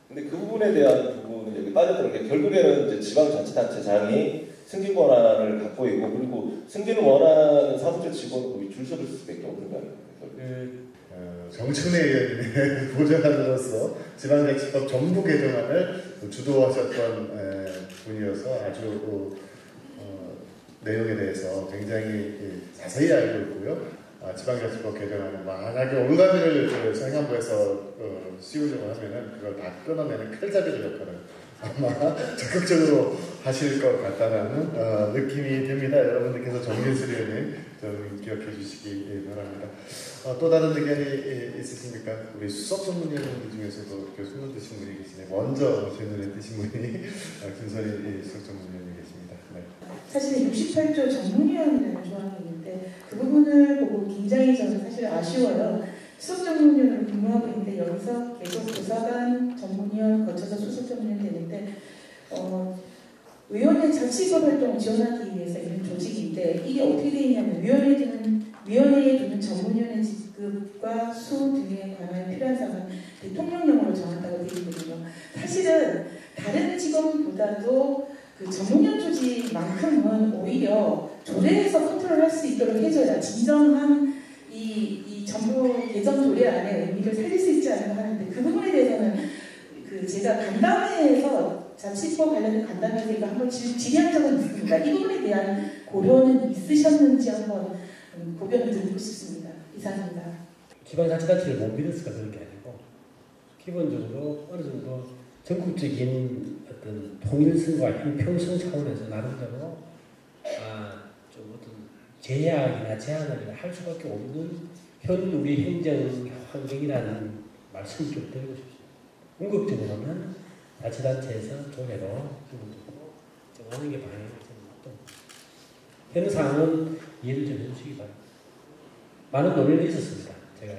근데 그 부분에 대한 부분은 여기 빠졌던 게 결국에는 이제 지방자치단체장이 승진 권한을 갖고 있고 그리고 승진을 원하는 사무처 직원은 거의 줄 서를 수밖에 없는 거 아닙니까? 정춘혜 의원님의 보좌관으로서 지방자치법 전부 개정안을 주도하셨던 분이어서 아주 내용에 대해서 굉장히 자세히 알고 있고요. 지방자치법 개정안은 만약에 올가미를 행안부에서 씌우려고 하면은 그걸 다 끊어내는 칼잡이를 역할을 아마 적극적으로 하실 것 같다는 느낌이 듭니다. 여러분들께서 정진슬 의원님 좀 기억해 주시기 바랍니다. 또 다른 의견이 있으십니까? 우리 수석 전문위원님 중에서도 교수님 되신 분이 계시네. 먼저 제 눈에 띄신 분이 김선희 수석 전문위원님 계십니다. 네. 사실 68조 전문위원이라는 조항이 있는데 그 부분을 보고 굉장히 저는 사실 아쉬워요. 수석 전문위원으로 근무하고 있는데 여기서 계속 교사관 전문위원 거쳐서 수석 전문위원 되는데 의원의 자치법 활동을 지원하기 위해서 있는 조직인데 이게 어떻게 되어 있냐면 위원회에 두는 전문위원의 직급과 수 등에 관한 필요한 사항은 대통령령으로 정한다고 되어 있거든요. 사실은 다른 직원보다도 그 전문위원 조직만큼은 오히려 조례에서 컨트롤할 수 있도록 해줘야 진정한 이 정부 개정 조례 안에 의미를 살릴 수 있지 않을까 하는데 그 부분에 대해서는 그 제가 간담회에서 자치법 관련된 간담회에서 이거 한번 질의한 적은 있습니다. 이 부분에 대한 고려는 있으셨는지 한번 고견을 드리고 싶습니다. 이상입니다. 지방자치단체를 못 믿었을까 그런 게 아니고 기본적으로 어느 정도 전국적인 어떤 통일성과 형평성 차원에서 나름대로 좀 어떤 제약이나 제한을 할 수밖에 없는 현 우리 행정 환경이라는 말씀을 좀 드리고 싶습니다. 궁극적으로는 자치단체에서 조례로 정하는 게 방향이 좀 현 상황은 이해를 좀 해주시기 바랍니다. 많은 논의가 있었습니다. 제가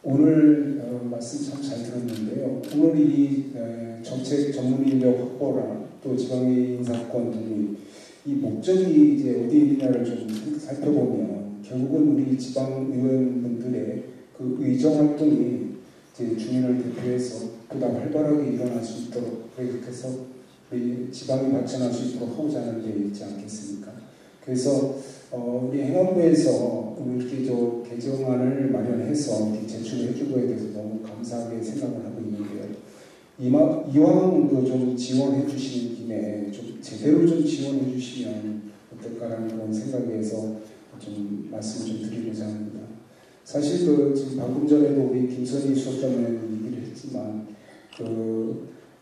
오늘 말씀 참 잘 들었는데요. 오늘 이 정책 전문 인력 확보랑 또 지방의 인사권 등이 이 목적이 이제 어디에 있냐를 좀 살펴보면 결국은 우리 지방 의원분들의 그 의정 활동이 이제 주민을 대표해서 보다 활발하게 일어날 수 있도록 그렇게 해서 우리 지방이 발전할 수 있도록 하고자 하는 게 있지 않겠습니까? 그래서 우리 행안부에서 이렇게 저 개정안을 마련해서 이렇게 제출해준 거에 대해서 너무 감사하게 생각을 하고 있는데요. 이왕 좀 지원해 주시는 김에 좀 제대로 좀 지원해 주시면 어떨까라는 그런 생각에서 좀 말씀 좀 드리고자 합니다. 사실 지금 방금 전에도 우리 김선희 수석장은 얘기를 했지만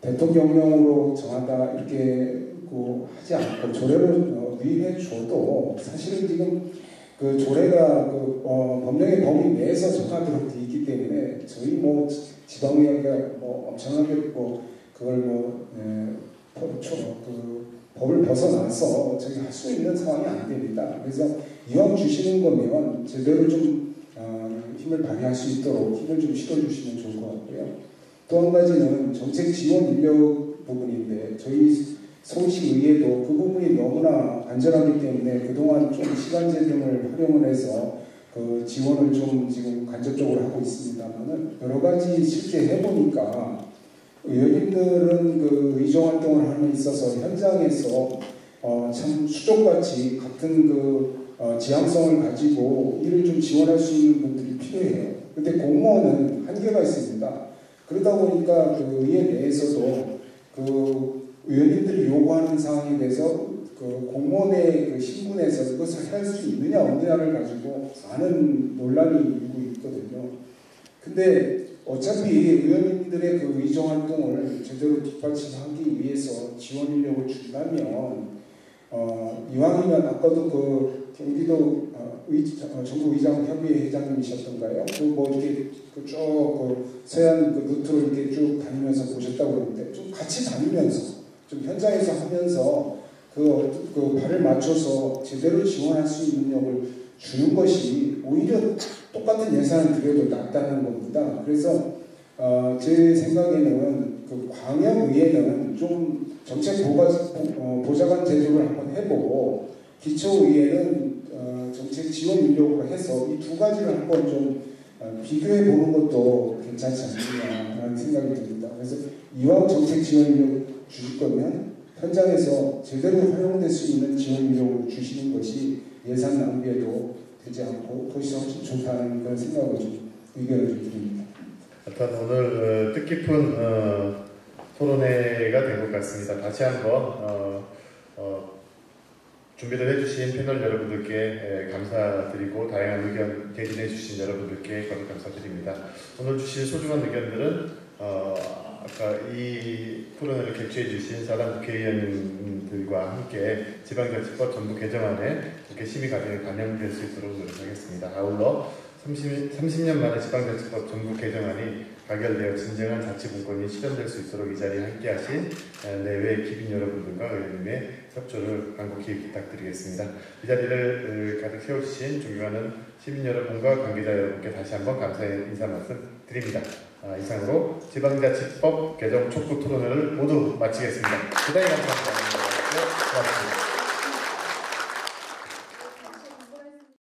대통령령으로 정하다 이렇게 하지 않고 조례로 위임해 줘도 사실은 지금 그 조례가 법령의 범위 내에서 정하도록 되어 있기 때문에 저희 지방의회가 엄청나게 그걸 법을 벗어나서 저희 할 수 있는 상황이 안 됩니다. 그래서 이왕 주시는 거면 제대로 좀 힘을 발휘할 수 있도록 힘을 좀 실어주시면 좋을 것 같고요. 또 한 가지는 정책 지원 인력 부분인데 저희 서울시 의회도 그 부분이 너무나 안전하기 때문에 그동안 좀 시간제 등을 활용을 해서 그 지원을 좀 지금 간접적으로 하고 있습니다만은 여러 가지 실제 해보니까 의원님들은 그 의정 활동을 하는 데 있어서 현장에서 참 수족같이 같은 지향성을 가지고 이를 좀 지원할 수 있는 분들이 필요해요. 근데 공무원은 한계가 있습니다. 그러다 보니까 그 의회 내에서도 의원님들이 요구하는 사항에 대해서 공무원의 신분에서 그것을 할 수 있느냐 없느냐를 가지고 많은 논란이 일고 있거든요. 근데 어차피 의원님들의 그 의정 활동을 제대로 뒷받침하기 위해서 지원 인력을 준다면 이왕이면 아까도 경기도 전국의장협의회 회장님이셨던가요? 이렇게 쭉 서해안 루트로 이렇게 쭉 다니면서 보셨다고 그러는데 좀 같이 다니면서 좀 현장에서 하면서 발을 맞춰서 제대로 지원할 수 있는 능력을 주는 것이 오히려 똑같은 예산을 드려도 낫다는 겁니다. 그래서 제 생각에는 광역의회는 좀 정책 보좌관 제도를 한번 해보고 기초의회는 정책 지원 인력으로 해서 이 두 가지를 한번 좀 비교해 보는 것도 괜찮지 않느냐라는 생각이 듭니다. 그래서 이왕 정책 지원 인력 주실 거면 현장에서 제대로 활용될 수 있는 지원 인력을 주시는 것이 예산 낭비에도 되지 않고 훨씬 좋다는 그런 생각을 좀 의견을 좀 드립니다. 하여튼 오늘 뜻깊은 토론회가 된 것 같습니다. 다시 한번 준비를 해주신 패널 여러분들께 감사드리고 다양한 의견 개진해 주신 여러분들께 거듭 감사드립니다. 오늘 주신 소중한 의견들은 아까 이 토론회를 개최해 주신 사단 국회의원님들과 함께 지방자치법 전부 개정안에 국회 심의 과정에 반영될 수 있도록 노력하겠습니다. 아울러 30년 만에 지방자치법 전부 개정안이 가결되어 진정한 자치분권이 실현될 수 있도록 이 자리에 함께하신 내외 기빈 여러분들과 의원님의 협조를 간곡히 부탁드리겠습니다. 이 자리를 가득 채워주신 존경하는 시민 여러분과 관계자 여러분께 다시 한번 감사의 인사 말씀 드립니다. 이상으로 지방자치법 개정 촉구 토론회를 모두 마치겠습니다. 대단히 감사합니다. 고맙습니다.